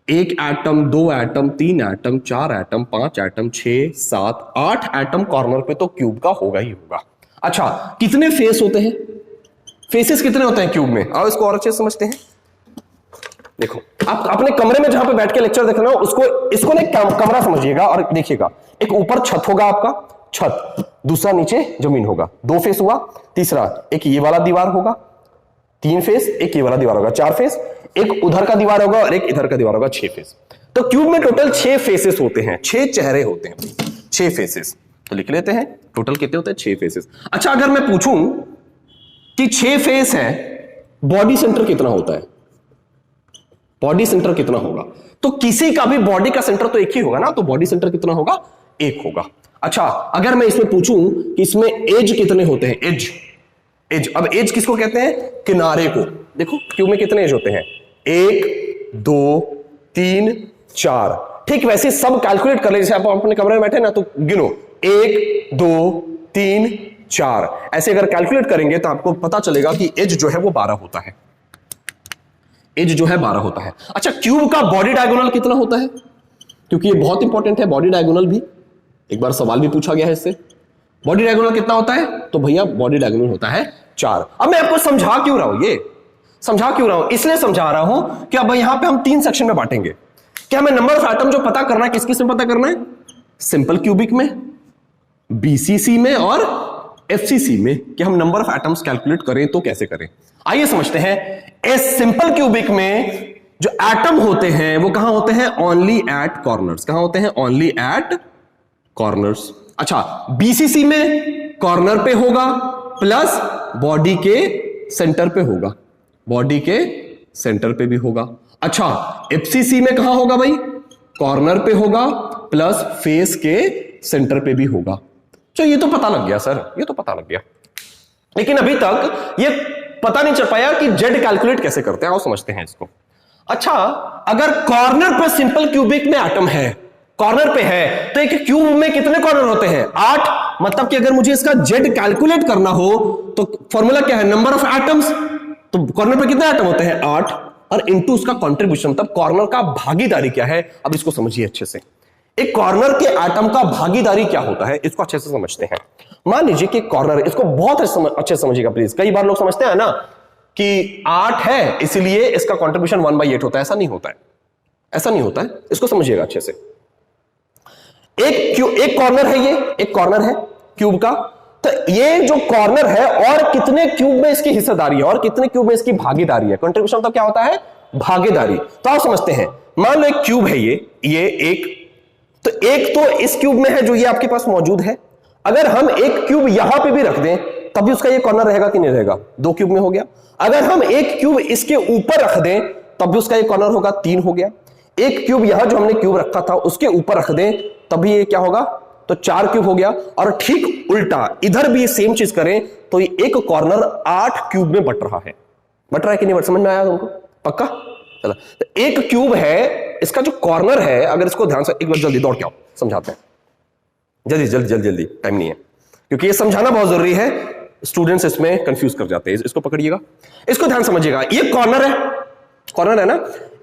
1 atom, 2 atom, 3 atom, 4 atom, 5 atom, 6 7 8 atom corner पे तो क्यूब का होगा ही होगा। अच्छा कितने फेस होते हैं? फेसेस कितने होते हैं क्यूब में? आओ इसको और अच्छे से समझते हैं। देखो आप अपने कमरे में जहां पे बैठ के लेक्चर देखना हो इसको ना कमरा समझिएगा और देखिएगा। एक ऊपर छत होगा आपका, छत, दूसरा नीचे जमीन होगा, 2 फेस हुआ। तीसरा एक ये वाला दीवार होगा, 3 फेस, एक ये वाला दीवार होगा 4 फेस, एक उधर का दीवार होगा और एक इधर का दीवार होगा 6 फेस। तो क्यूब में टोटल 6 फेसेस होते हैं, 6 चेहरे होते हैं, 6 फेसेस। तो लिख लेते हैं टोटल कितने होते हैं, 6 फेसेस। अच्छा अगर मैं पूछूं कि 6 फेस है, बॉडी सेंटर कितना होता है, बॉडी सेंटर कितना होगा? तो किसी का भी बॉडी का सेंटर तो एक ही होगा ना, तो बॉडी सेंटर कितना होगा, एक होगा। अच्छा अगर मैं इसमें पूछूं कि इसमें एज कितने होते हैं, एज, एज, अब एज किसको कहते हैं, किनारे को। देखो क्यूब में कितने एज होते हैं, 1 2 3 4। ठीक वैसे सब कैलकुलेट कर ले, जैसे आप अपने कमरे में बैठे ना तो गिनो 1 2 3 4, ऐसे अगर कैलकुलेट करेंगे तो आपको पता चलेगा कि एज जो है वो 12 होता है, एज जो है 12 होता है। अच्छा क्यूब का बॉडी डायगोनल कितना होता है, क्योंकि ये बहुत इंपॉर्टेंट है, बॉडी डायगोनल भी एक बार सवाल भी पूछा गया है इससे। बॉडी डायगोनल कितना होता है, तो भैया बॉडी डायगोनल होता है 4। अब मैं आपको समझा क्यों रहा हूं, ये समझा क्यों रहा हूं, इसलिए समझा रहा हूं कि अब यहां पे हम 3 सेक्शन में बांटेंगे। क्या हमें नंबर ऑफ एटम जो पता करना है किस किस में पता करना है, सिंपल क्यूबिक में, बीसीसी में और एफसीसी में, कि हम नंबर ऑफ एटम्स कैलकुलेट करें तो कैसे करें। आइए समझते हैं। इस सिंपल क्यूबिक में जो एटम होते हैं वो कहां होते हैं, ओनली एट कॉर्नर्स। कहां होते हैं, ओनली एट कॉर्नर्स। अच्छा बीसीसी में कॉर्नर पे होगा प्लस बॉडी के सेंटर पे होगा, बॉडी के सेंटर पे भी होगा। अच्छा एफसीसी में कहां होगा भाई, कॉर्नर पे होगा प्लस फेस के सेंटर पे भी होगा। तो ये तो पता लग गया सर, ये तो पता लग गया, लेकिन अभी तक ये पता नहीं चल पाया कि जेड कैलकुलेट कैसे करते हैं, आओ समझते हैं इसको। अच्छा अगर कॉर्नर पर सिंपल क्यूबिक में एटम है, कॉर्नर पे है, तो एक क्यूब में कितने कॉर्नर होते हैं, 8। मतलब कि अगर मुझे इसका जेड कैलकुलेट करना हो तो फॉर्मूला क्या है, नंबर ऑफ एटम्स, तो कॉर्नर पे कितने एटम होते हैं 8, और इनटू उसका कंट्रीब्यूशन, मतलब कॉर्नर का भागीदारी क्या है। अब इसको समझिए अच्छे से, एक कॉर्नर के एटम का भागीदारी क्या होता है, इसको अच्छे से समझते हैं। मान लीजिए कि कॉर्नर, इसको बहुत अच्छे से समझिएगा प्लीज। कई बार लोग समझते हैं ना कि 8 है इसलिए इसका कंट्रीब्यूशन 1/8 होता है, ऐसा नहीं होता है, ऐसा नहीं होता है, इसको समझिएगा अच्छे से। एक कॉर्नर है, ये एक कॉर्नर है क्यूब का, तो ये जो कॉर्नर है और कितने क्यूब में इसकी हिस्सेदारी है और कितने क्यूब में इसकी भागीदारी है। कंट्रीब्यूशन तो क्या होता है, भागीदारी। तो आप समझते हैं, मान लो एक क्यूब है, ये एक, तो एक तो इस क्यूब में है जो ये आपके पास मौजूद है। अगर हम एक क्यूब यहां पे भी रख दें तब भी उसका ये कॉर्नर रहेगा कि नहीं रहेगा, 2 क्यूब में हो गया। अगर हम एक क्यूब इसके ऊपर रख दें तब भी उसका ये कॉर्नर होगा, 3 हो गया। एक क्यूब यहां जो हमने क्यूब रखा था उसके ऊपर रख दें तभी ये क्या होगा, तो 4 क्यूब हो गया। और ठीक उल्टा इधर भी सेम चीज करें तो ये एक कॉर्नर 8 क्यूब में बट रहा है, बट रहा है कि नहीं, समझ में आया तुमको, पक्का? चलो तो एक क्यूब है, इसका जो कॉर्नर है, अगर इसको ध्यान से एक बार जल्दी दौड़ के आओ, समझाते हैं, जल्दी जल्दी जल्दी जल्दी, टाइम नहीं है, क्योंकि ये समझाना बहुत जरूरी है, स्टूडेंट्स इसमें कंफ्यूज कर जाते हैं। इसको पकड़िएगा, इसको ध्यान समझिएगा। ये कॉर्नर है, कॉर्नर है ना,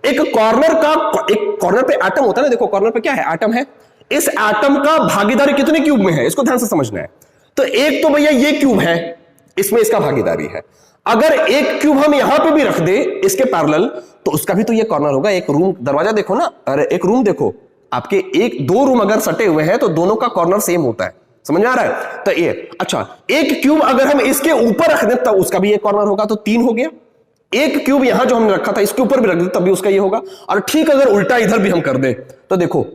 एक कॉर्नर का, एक कॉर्नर पे एटम होता है ना, देखो कॉर्नर पे क्या है, एटम है। इस एटम का भागीदारी कितने क्यूब में है, इसको ध्यान से समझना है। तो एक तो भैया ये क्यूब है, इसमें इसका भागीदारी है। अगर एक क्यूब हम यहां पे भी रख दे इसके पैरेलल तो उसका भी तो ये कॉर्नर होगा। एक रूम, दरवाजा देखो ना, अरे एक रूम देखो, आपके 1-2 रूम अगर सटे हुए हैं तो दोनों का कॉर्नर सेम होता है, समझ में आ रहा है? तो ये, अच्छा एक क्यूब अगर हम इसके ऊपर रख दें तब उसका भी ये कॉर्नर होगा, तो 3 हो गया। एक क्यूब यहां जो हमने रखा था इसके ऊपर भी रख दे तब भी उसका ये होगा। और ठीक अगर उल्टा इधर भी हम कर दे तो देखो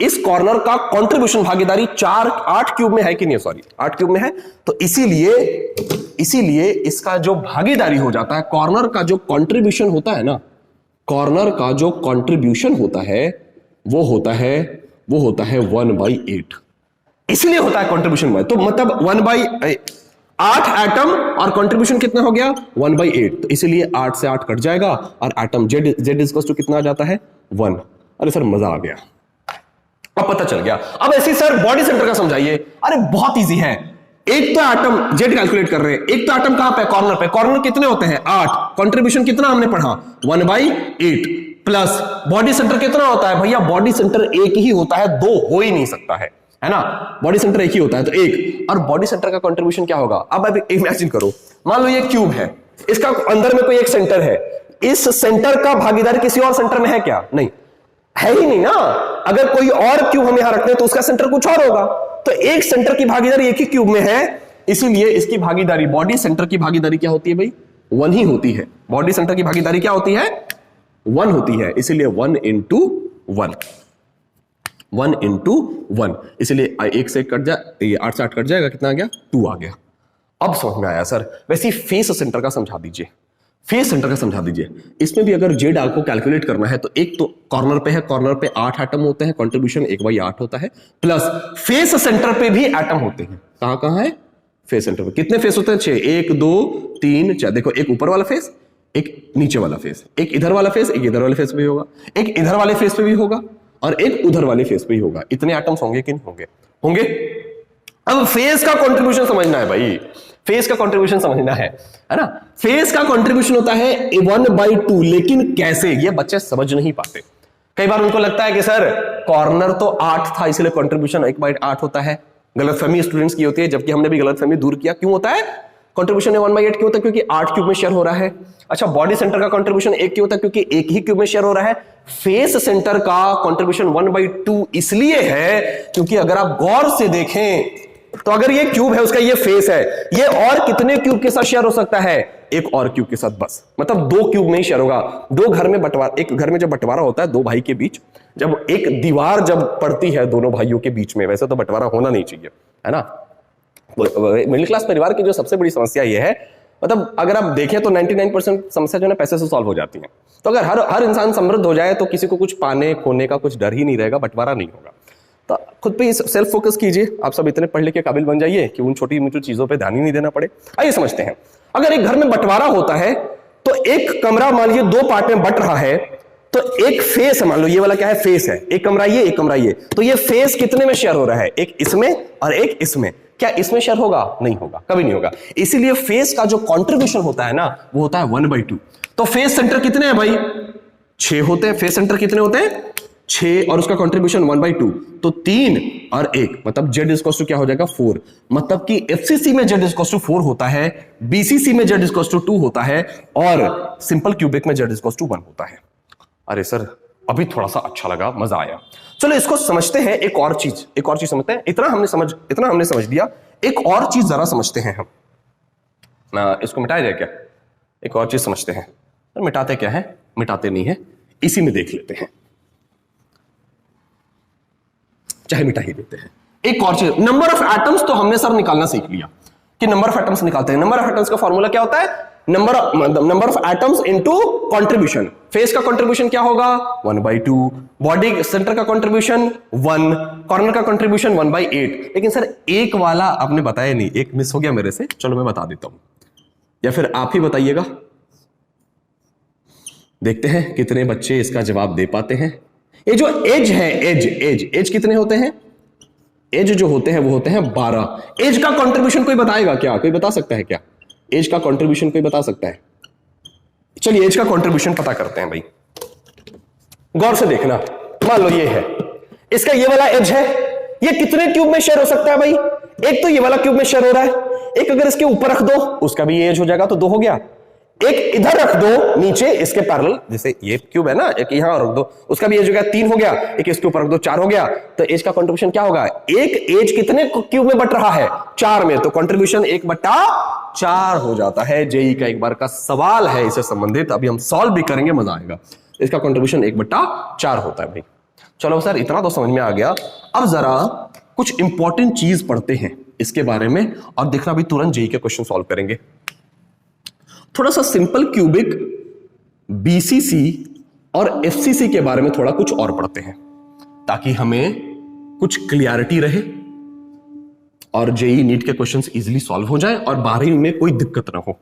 इस कॉर्नर का कंट्रीब्यूशन भागीदारी 8 क्यूब में है कि नहीं, सॉरी 8 क्यूब में है। तो इसीलिए इसका जो भागीदारी हो जाता है, कॉर्नर का जो कंट्रीब्यूशन होता है ना, कॉर्नर का जो कंट्रीब्यूशन होता है वो होता है 1/8। इसलिए होता है कंट्रीब्यूशन में, तो मतलब 1/8 एटम और कंट्रीब्यूशन कितना हो गया 1/8। तो इसीलिए 8 से 8 कट जाएगा और एटम Z इक्वल्स टू कितना आ जाता है 1। अरे सर मजा आ गया, अब पता चल गया। अब ऐसे सर बॉडी सेंटर का समझाइए। अरे बहुत इजी है, एक तो एटम जेड कैलकुलेट कर रहे हैं, एक तो एटम कहां पे, कॉर्नर पे। कॉर्नर कितने होते हैं 8, कंट्रीब्यूशन कितना हमने पढ़ा 1/8 प्लस बॉडी सेंटर कितना होता है भैया, बॉडी सेंटर एक ही होता है, 2 हो ही नहीं सकता है ना, बॉडी सेंटर एक ही होता है तो 1। और बॉडी सेंटर का कंट्रीब्यूशन क्या होगा, अब इमेजिन करो, मान लो ये क्यूब है, इसका अंदर में कोई एक सेंटर है, इस सेंटर का भागीदार किसी और सेंटर में है क्या, नहीं है ही नहीं ना। अगर कोई और क्यूब हम यहां रखते हैं तो उसका सेंटर कुछ और होगा। तो एक सेंटर की भागीदारी एक ही क्यूब में है, इसीलिए इसकी भागीदारी, बॉडी सेंटर की भागीदारी क्या होती है भाई 1 ही होती है। बॉडी सेंटर की भागीदारी क्या होती है? 1 होती है, इसीलिए 1 इंटू 1, 1 इंटू 1, इसलिए 1 से कट जाए, ये 8 से 8 कट जाएगा, कितना आ गया? 2 आ गया। अब समझ में आया सर। वैसे फेस सेंटर का समझा दीजिए, फेस सेंटर का समझा दीजिए। इसमें भी अगर जेड को कैलकुलेट करना है तो एक तो कॉर्नर पे है, कॉर्नर पे 8 एटम होते हैं, कंट्रीब्यूशन 1/8 होता है, प्लस फेस सेंटर पे भी एटम होते हैं। कहां कहां है? फेस सेंटर पे। कितने फेस होते हैं? 6, 1 2 3 4। देखो, एक ऊपर वाला फेस, एक नीचे वाला फेस, एक इधर वाला फेस, एक इधर वाले फेस पे भी होगा, एक इधर वाले फेस पे भी होगा और एक उधर वाले फेस पे ही होगा। इतने एटम्स होंगे कि नहीं होंगे? होंगे। अब फेस का कंट्रीब्यूशन समझना है भाई, फेस का कंट्रीब्यूशन समझना है ना। फेस का कंट्रीब्यूशन होता है 1/2, लेकिन कैसे? ये बच्चे समझ नहीं पाते। कई बार उनको लगता है कि सर कॉर्नर तो 8 था इसलिए कंट्रीब्यूशन 1/8 होता है। गलतफहमी स्टूडेंट्स की होती है, जबकि हमने भी गलतफहमी दूर किया। क्यों होता है कंट्रीब्यूशन 1/8? क्यों होता है? क्योंकि 8 क्यूब में शेयर हो रहा है। अच्छा, बॉडी सेंटर का कंट्रीब्यूशन 1 क्यों होता है? क्योंकि 1 ही क्यूब में शेयर हो रहा है। फेस सेंटर का कंट्रीब्यूशन 1/2 इसलिए है क्योंकि अगर आप गौर से देखें तो अगर ये क्यूब है, उसका ये फेस है, ये और कितने क्यूब के साथ शेयर हो सकता है? एक और क्यूब के साथ, बस। मतलब 2 क्यूब में ही शेयर होगा। दो घर में बंटवारा, एक घर में जब बंटवारा होता है 2 भाई के बीच, जब एक दीवार जब पड़ती है दोनों भाइयों के बीच में, वैसे तो बंटवारा होना नहीं चाहिए, है ना। मिडिल क्लास परिवार की जो सबसे बड़ी समस्या ये है, मतलब अगर आप देखें तो 99% समस्या जो है पैसे से सॉल्व हो जाती है। तो अगर हर इंसान समृद्ध हो जाए तो किसी को कुछ पाने खोने का कुछ डर ही नहीं रहेगा, बंटवारा नहीं होगा। तो खुद पे सेल्फ फोकस कीजिए, आप सब इतने पढ़ लिख के काबिल बन जाइए कि उन छोटी मोटी चीजों पे ध्यान ही नहीं देना पड़े। आइए समझते हैं। अगर एक घर में बंटवारा होता है तो एक कमरा मान लीजिए 2 पार्ट में बंट रहा है, तो एक फेस, मान लो ये वाला क्या है? फेस है। एक कमरा ये, एक कमरा ये, तो ये फेस कितने में शेयर हो रहा है? एक इसमें और एक इसमें। क्या इसमें शेयर होगा? नहीं होगा, कभी नहीं होगा। इसीलिए फेस का जो कंट्रीब्यूशन होता है ना, वो होता है 1/2। तो फेस सेंटर कितने हैं भाई? 6 होते हैं। फेस सेंटर कितने होते हैं? 6, और उसका कंट्रीब्यूशन 1/2, तो 3 और 1, मतलब z इक्वल्स टू क्या हो जाएगा? 4। मतलब कि एफसीसी में z इक्वल्स टू 4 होता है, बीसीसी में z इक्वल्स टू 2 होता है, और सिंपल क्यूबिक में z इक्वल्स टू 1 होता है। अरे सर अभी थोड़ा सा अच्छा लगा, मजा आया। चलो इसको समझते हैं। एक और चीज समझते हैं। इतना हमने समझ लिया। एक और चीज जरा समझते हैं हम। इसको मिटाया जाए क्या? एक और चीज समझते हैं। तो मिटाते क्या है? मिटाते नहीं है, इसी में देख लेते हैं, चाहे मिटा ही देते हैं। एक और चीज, नंबर ऑफ एटम्स तो हमने सर निकालना सीख लिया कि नंबर ऑफ एटम्स निकालते हैं। नंबर ऑफ एटम्स का फॉर्मूला क्या होता है? Number of atoms into contribution. Face का कंट्रीब्यूशन क्या होगा? 1/2। बॉडी सेंटर का कंट्रीब्यूशन 1, कॉर्नर का कंट्रीब्यूशन 1/8। लेकिन सर एक वाला आपने बताया नहीं, एक मिस हो गया मेरे से। चलो मैं बता देता हूं, या फिर आप ही बताइएगा। देखते हैं कितने बच्चे इसका जवाब दे पाते हैं। ये जो एज है, एज कितने होते हैं? एज जो होते हैं वो होते हैं 12। एज का कंट्रीब्यूशन कोई बताएगा क्या? कोई बता सकता है क्या? एज का कंट्रीब्यूशन कोई बता सकता है? चलिए एज का कंट्रीब्यूशन पता करते हैं भाई। गौर से देखना, मान लो ये है, इसका ये वाला एज है, ये कितने क्यूब में शेयर हो सकता है भाई? एक तो ये वाला क्यूब में शेयर हो रहा है, एक अगर इसके ऊपर रख दो उसका भी एज हो जाएगा, तो 2 हो गया। एक इधर रख दो नीचे इसके पैरेलल, जैसे ये क्यूब है ना, एक यहां रख दो, उसका भी एज हो गया, 3 हो गया। एक इसके ऊपर रख दो, 4 हो गया। तो एज का कंट्रीब्यूशन क्या होगा? एक एज कितने क्यूब में बट रहा है? 4 में, तो कंट्रीब्यूशन 1/4 हो जाता है। जेई का एक बार का सवाल है इससे संबंधित, अभी हम सॉल्व भी करेंगे, मजा आएगा। इसका कंट्रीब्यूशन 1/4 होता है भाई। चलो सर इतना तो समझ में आ गया। अब जरा कुछ इंपॉर्टेंट चीज पढ़ते हैं इसके बारे में, और देखना भी तुरंत जेई के क्वेश्चन सॉल्व करेंगे। थोड़ा सा सिंपल क्यूबिक, बीसीसी और एफसीसी के बारे में थोड़ा कुछ और पढ़ते हैं, ताकि हमें कुछ क्लियरिटी रहे और जेई नीट के क्वेश्चंस इजीली सॉल्व हो जाए और 12वीं में कोई दिक्कत ना हो।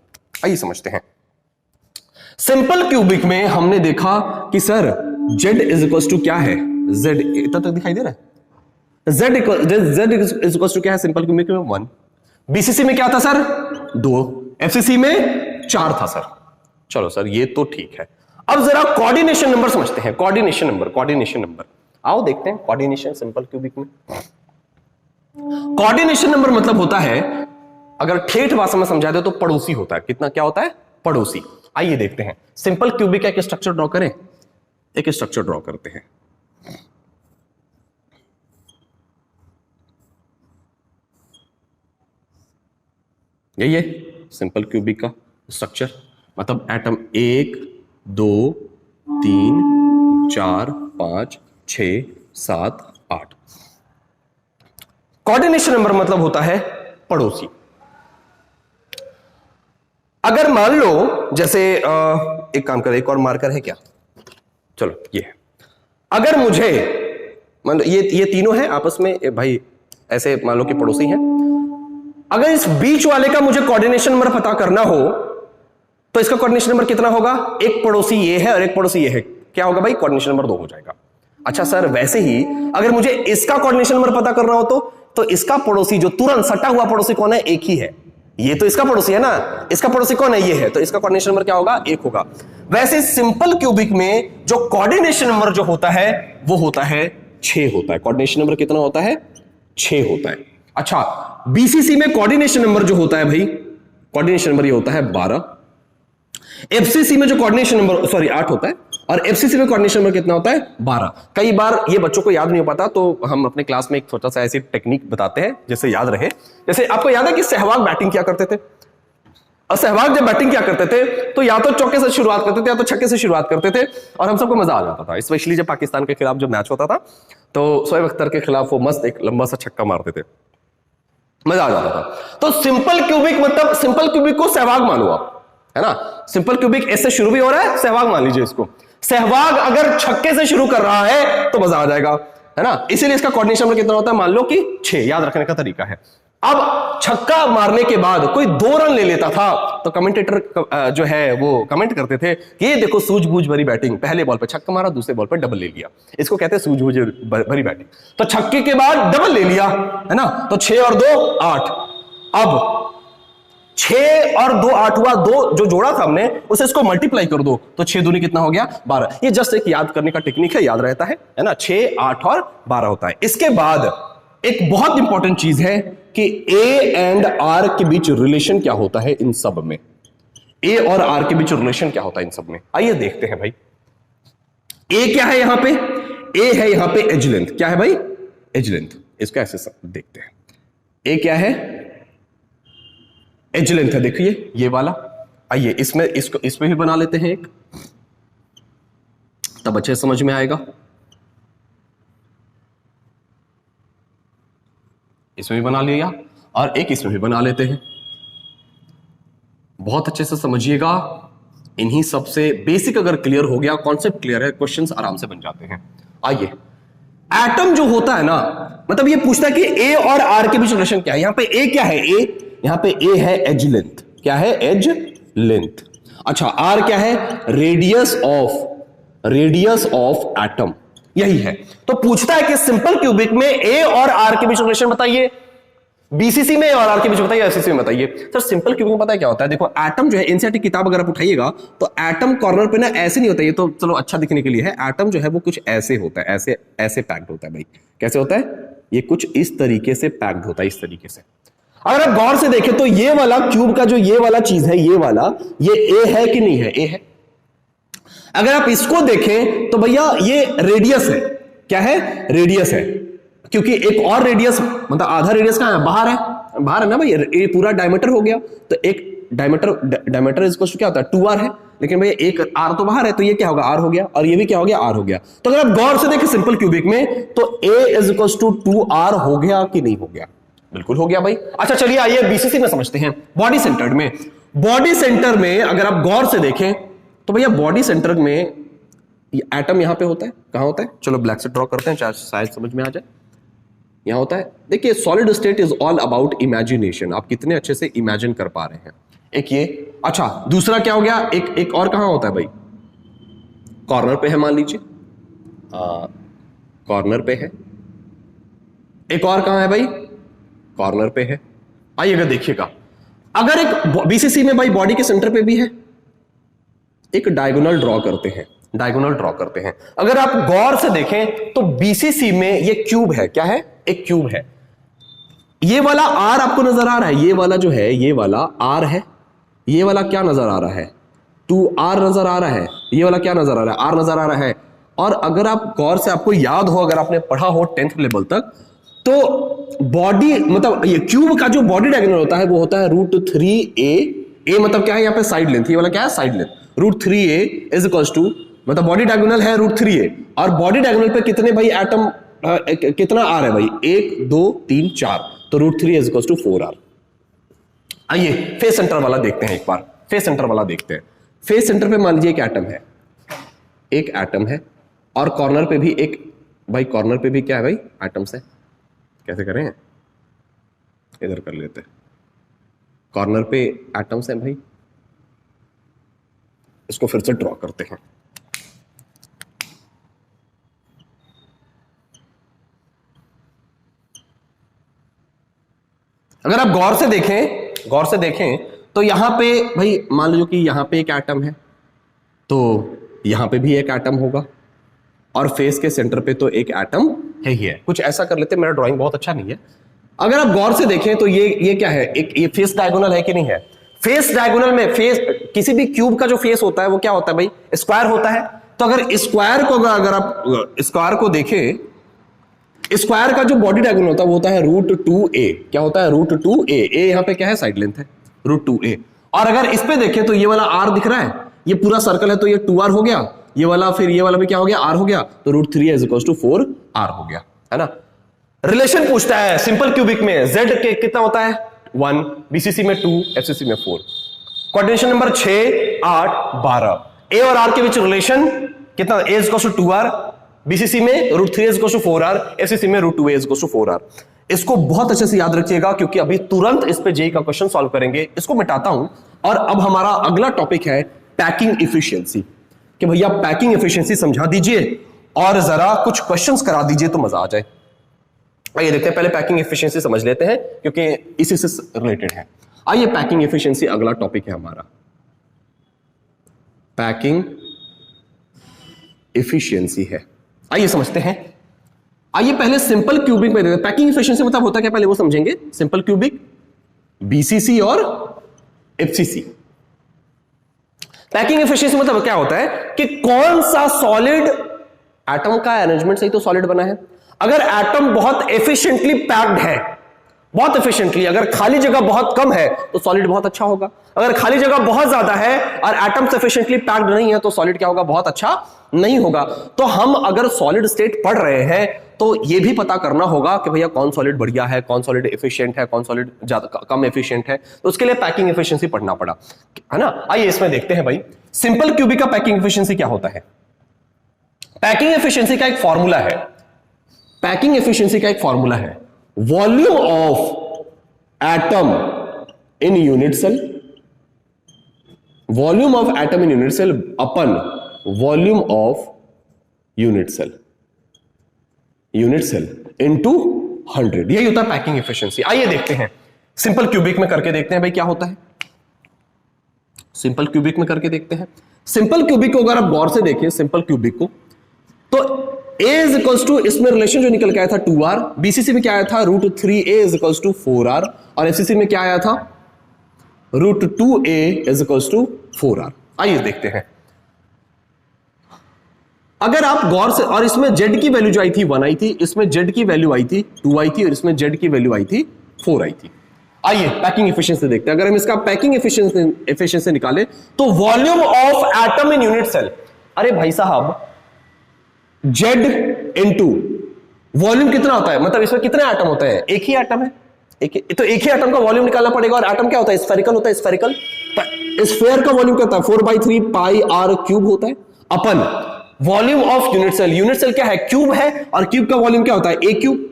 आइए समझते हैं। सिंपल क्यूबिक में हमने देखा कि sir z is equal to क्या है? z इतना तक दिखाई दे रहा है? z इज इक्वल टू क्या है सिंपल क्यूबिक में? 1। बीसीसी में क्या था सर? 2। एफसीसी में 4 था सर। चलो सर ये तो ठीक है। अब जरा कोऑर्डिनेशन नंबर समझते हैं। कोऑर्डिनेशन नंबर आओ देखते हैं। कोऑर्डिनेशन सिंपल क्यूबिक में कोऑर्डिनेशन नंबर मतलब होता है, अगर ठेठ भाषा में समझा दे तो पड़ोसी होता है। कितना क्या होता है? पड़ोसी। आइए देखते हैं। सिंपल क्यूबिक का एक स्ट्रक्चर ड्रॉ करें। एक स्ट्रक्चर ड्रॉ करते हैं। यही है सिंपल क्यूबिक का स्ट्रक्चर। मतलब एटम 1 2 3 4 5 6 7 8। कोऑर्डिनेशन नंबर मतलब होता है पड़ोसी। अगर मान लो जैसे एक काम करें, एक और मार्कर है क्या, चलो ये है। अगर मुझे मान लो ये तीनों है आपस में भाई, ऐसे मान लो कि पड़ोसी हैं। अगर इस बीच वाले का मुझे कोऑर्डिनेशन नंबर पता करना हो तो इसका कोऑर्डिनेशन नंबर कितना होगा? एक पड़ोसी ये है और एक पड़ोसी ये है, क्या होगा भाई? कोऑर्डिनेशन नंबर 2 हो जाएगा। अच्छा सर, वैसे ही अगर मुझे इसका कोऑर्डिनेशन नंबर पता करना हो तो इसका पड़ोसी जो तुरंत सटा हुआ पड़ोसी कौन है? एक ही है। ये तो इसका पड़ोसी है ना, इसका पड़ोसी कौन है? ये है, तो इसका कोऑर्डिनेशन नंबर क्या होगा? 1 होगा। वैसे सिंपल क्यूबिक में जो कोऑर्डिनेशन नंबर जो होता है वो होता है 6 होता है। कोऑर्डिनेशन नंबर कितना होता है? 6 होता है। अच्छा, बीसीसी में कोऑर्डिनेशन नंबर जो होता है भाई, कोऑर्डिनेशन नंबर ये होता है 12। एफसीसी में जो कोऑर्डिनेशन नंबर 8 होता है, और एफसीसी में कोऑर्डिनेशन नंबर कितना होता है? 12। कई बार ये बच्चों को याद नहीं हो पाता, तो हम अपने क्लास में एक छोटा सा ऐसी टेक्निक बताते हैं जिससे याद रहे। जैसे आपको याद है कि सहवाग बैटिंग क्या करते थे? और सहवाग जब बैटिंग क्या करते थे तो या तो चौके से शुरुआत करते थे या तो छक्के से शुरुआत करते थे, और हम सबको मजा आ जाता था। स्पेशली जब पाकिस्तान के खिलाफ जब मैच होता था तो शोएब अख्तर के खिलाफ वो मस्त एक लंबा सा छक्का मारते थे, मजा आ जाता था। तो सिंपल क्यूबिक मतलब सिंपल क्यूबिक को सहवाग मानो आप, है ना। सिंपल क्यूबिक ऐसे शुरू भी हो रहा है, सहवाग मान लीजिए इसको। सहवाग अगर छक्के से शुरू कर रहा है तो मजा आ जाएगा, है ना। इसीलिए इसका कोऑर्डिनेशन नंबर कितना होता है? मान लो कि 6। याद रखने का तरीका है। अब छक्का मारने के बाद कोई 2 रन ले लेता था तो कमेंटेटर जो है वो कमेंट करते थे कि ये देखो सूझबूझ भरी बैटिंग, पहले बॉल पे छक्का मारा, दूसरे बॉल पे डबल ले लिया, इसको कहते हैं सूझबूझ भरी बैटिंग। तो छक्के के बाद डबल ले लिया, है ना, तो 6 और 2 8। अब 6 और 2 8 हुआ, 2 जो जोड़ा था हमने उसे इसको मल्टीप्लाई कर दो तो 6 दूनी कितना हो गया? 12। ये जस्ट एक याद करने का टेक्निक है, याद रहता है ना। 6 8 और 12 होता है। इसके बाद एक बहुत इंपॉर्टेंट चीज है कि ए एंड आर के बीच रिलेशन क्या होता है इन सब में। ए और आर के बीच रिलेशन क्या होता है इन सब में, आइए देखते हैं भाई। ए क्या है यहां पे? ए है यहां पे एज लेंथ। क्या है भाई? Edge length. इसको ऐसे देखते हैं। ए क्या है? एज लेंथ है, देखिए ये वाला। आइए इसमें भी बना लेते हैं एक, तब अच्छे समझ में आएगा। इसमें भी बना लिया और एक इसमें भी बना लेते हैं। बहुत अच्छे से समझिएगा। इन्हीं सबसे बेसिक अगर क्लियर हो गया, कॉन्सेप्ट क्लियर है, क्वेश्चंस आराम से बन जाते हैं। आइए, एटम जो होता है ना, मतलब ये पूछता है कि ए और आर के बीच रिलेशन क्या है। यहां पे ए क्या है? ए यहां पे ए है एज लेंथ। क्या है? As length. अच्छा, आर क्या है? रेडियस ऑफ एटम, यही है। तो पूछता है कि सिंपल क्यूबिक में ए और आर के बीच रिलेशन बताइए, बीसीसी में ए और आर के बीच बताइए, एफसीसी में बताइए। सर सिंपल क्यूबिक में पता है क्या होता है? देखो, एटम जो है, एनसीईआरटी किताब अगर आप उठाइएगा तो एटम कॉर्नर पे ना ऐसे नहीं होता, ये तो चलो अच्छा दिखने के लिए है। एटम जो है वो कुछ ऐसे होता है, ऐसे पैक्ड होता है भाई। कैसे होता है? ये कुछ इस तरीके से पैक्ड होता है, इस तरीके से। अगर आप गौर से देखें तो ये वाला क्यूब का जो ये वाला चीज है, ये वाला, ये ए है कि नहीं है? ए है। अगर आप इसको देखें तो भैया ये रेडियस है। क्या है? रेडियस है, क्योंकि एक और रेडियस, मतलब आधा रेडियस कहां है? बाहर है, बाहर है ना भाई। ये पूरा डायमीटर हो गया, तो एक डायमीटर इसको क्या होता है? 2r है, लेकिन भैया एक r तो बाहर है, तो ये क्या होगा? r हो गया, और ये भी क्या हो गया? r हो गया। तो अगर आप गौर से देखें सिंपल क्यूबिक में तो a = 2r हो गया कि नहीं हो गया? बिल्कुल हो गया भाई। अच्छा चलिए आइए बीसीसी में समझते हैं। बॉडी सेंटर्ड में, बॉडी सेंटर में अगर आप गौर से देखें तो भैया बॉडी सेंटर में एटम यहां पे होता है। कहां होता है? चलो ब्लैक से ड्रॉ करते हैं, शायद समझ में आ जाए। यहां होता है। देखिए, solid state is all about imagination. आप कितने अच्छे से इमेजिन कर पा रहे हैं। एक ये। अच्छा, दूसरा क्या हो गया? एक और कहां होता है भाई? कॉर्नर पे है, मान लीजिए कॉर्नर पे है। एक और कहां है भाई? कॉर्नर पे है। आइएगा देखिएगा, अगर एक बीसीसी में भाई बॉडी के सेंटर पे भी है, एक डायगोनल ड्रॉ करते हैं, डायगोनल ड्रॉ करते हैं। अगर आप गौर से देखें तो बीसीसी में ये क्यूब है। क्या है? एक क्यूब है। ये वाला आर आपको नजर आ रहा है, ये वाला जो है, ये वाला आर है। ये वाला क्या नजर आ रहा है? 2r नजर आ रहा है। ये वाला क्या नजर आ रहा है? r नजर आ रहा है। और अगर आप गौर से, आपको याद हो, अगर आपने पढ़ा हो 10th लेवल तक, तो बॉडी मतलब ये क्यूब का जो बॉडी डायगोनल होता है वो होता है √3a ए मतलब क्या है यहाँ पे साइड लेंथ, ये वाला क्या है side length, √3a is equals to, मतलब बॉडी डायगोनल है √3a और बॉडी डायगोनल पे कितने भाई एटम कितना आर है भाई 1 2 3 4, तो √3 इज इक्वल्स टू 4r। आइए फेस सेंटर वाला देखते हैं, एक बार फेस सेंटर वाला देखते हैं। फेस सेंटर पे मान लीजिए एक एटम है और कॉर्नर पे भी एक, भाई कॉर्नर पे भी क्या है भाई एटम्स है, कैसे करें, इधर कर लेते हैं, कॉर्नर पे एटम्स हैं भाई, इसको फिर से ड्रॉ करते हैं। अगर आप गौर से देखें तो यहां पे भाई मान लीजिए कि यहां पे एक एटम है, तो यहां पे भी एक एटम होगा और फेस के सेंटर पे तो एक एटम है ही है। कुछ ऐसा कर लेते हैं, मेरा ड्राइंग बहुत अच्छा नहीं है। अगर आप गौर से देखें तो ये क्या है, एक ये फेस डायगोनल है कि नहीं है। फेस डायगोनल में फेस, किसी भी क्यूब का जो फेस होता है वो क्या होता है भाई स्क्वायर होता है। तो अगर स्क्वायर को, अगर आप स्क्वायर को देखें, स्क्वायर का जो बॉडी डायगोनल होता है वो होता है √2a, क्या होता है √2a, a यहां पे क्या है साइड लेंथ है √2a। और अगर इस पे देखें तो ये वाला r दिख रहा है, ये पूरा सर्कल है तो ये 2r हो गया, ये वाला फिर ये वाला भी क्या हो गया r हो गया, तो √3 इज इक्वल टू 4r हो गया, है ना। रिलेशन पूछता है सिंपल क्यूबिक में z के कितना होता है 1, BCC में 2, FCC में 4। कोऑर्डिनेशन नंबर 6 8 12, a और r के बीच रिलेशन कितना, a is equal to 2r, BCC में √3 is equal to 4r, FCC में √2a is equal to 4r। इसको बहुत अच्छे से याद रखिएगा क्योंकि अभी तुरंत इस पे जेई का क्वेश्चन सॉल्व करेंगे। इसको मिटाता हूं और अब हमारा अगला टॉपिक है पैकिंग इफिशियंसी, कि भैया पैकिंग इफिशियंसी समझा दीजिए और जरा कुछ क्वेश्चंस करा दीजिए तो मजा आ जाए। आइए देखते हैं, पहले पैकिंग एफिशिएंसी समझ लेते हैं क्योंकि इसी से रिलेटेड है। आइए पैकिंग एफिशिएंसी अगला टॉपिक है हमारा, पैकिंग एफिशिएंसी है। आइए समझते हैं। आइए पहले सिंपल क्यूबिक में देखते हैं पैकिंग एफिशिएंसी मतलब होता क्या, पहले वो समझेंगे। सिंपल क्यूबिक, बीसीसी और एफसीसी। पैकिंग एफिशिएंसी मतलब क्या होता है कि कौन सा सॉलिड, एटम का अरेंजमेंट से ही तो सॉलिड बना है। अगर एटम बहुत एफिशिएंटली पैक्ड है, बहुत एफिशिएंटली, अगर खाली जगह बहुत कम है तो सॉलिड बहुत अच्छा होगा। अगर खाली जगह बहुत ज्यादा है और एटम एफिशिएंटली पैक्ड नहीं है तो सॉलिड क्या होगा, बहुत अच्छा नहीं होगा। तो हम अगर सॉलिड स्टेट पढ़ रहे हैं तो यह भी पता करना होगा कि भैया कौन सॉलिड बढ़िया है, कौन सॉलिड एफिशिएंट है, कौन सॉलिड ज्यादा कम एफिशिएंट है। तो उसके लिए पैकिंग एफिशिएंसी पढ़ना पड़ा, है ना। आइए इसमें देखते हैं भाई सिंपल क्यूबिक का पैकिंग एफिशिएंसी क्या होता है। पैकिंग एफिशिएंसी का एक फॉर्मूला है, पैकिंग एफिशिएंसी का एक फॉर्मूला है, volume of atom in unit cell, volume of atom in unit cell अपन volume of unit cell, unit cell into 100, यही होता है पैकिंग एफिशिएंसी। आइए देखते हैं सिंपल क्यूबिक में करके देखते हैं भाई क्या होता है। सिंपल क्यूबिक में करके देखते हैं। सिंपल क्यूबिक को अगर आप गौर से देखें, सिंपल क्यूबिक को, तो a इज इक्वल्स टू, इसमें रिलेशन जो निकल के आया था 2r, बीसीसी में क्या आया था √3a is equals to 4r और एफसीसी में क्या आया था √2a is equals to 4r। आइए देखते हैं। अगर आप गौर से, और इसमें z की वैल्यू जो आई थी 1 आई थी, इसमें z की वैल्यू आई थी 2 आई थी और इसमें z की वैल्यू आई थी 4 आई थी। आइए पैकिंग एफिशिएंसी देखते हैं। अगर हम इसका पैकिंग एफिशिएंसी निकालें तो volume of atom in unit cell, अरे भाई साहब Z इंटू वॉल्यूम कितना होता है, मतलब इसमें कितने एटम होते हैं, एक ही एटम है, तो एक ही एटम का वॉल्यूम निकालना पड़ेगा। और एटम क्या होता है, स्फेरिकल होता है, स्फेरिकल। स्फेयर का वॉल्यूम क्या होता है 4/3 पाई r क्यूब होता है अपन volume of unit cell. Unit cell क्या है, क्यूब है, और क्यूब का वॉल्यूम क्या होता है a क्यूब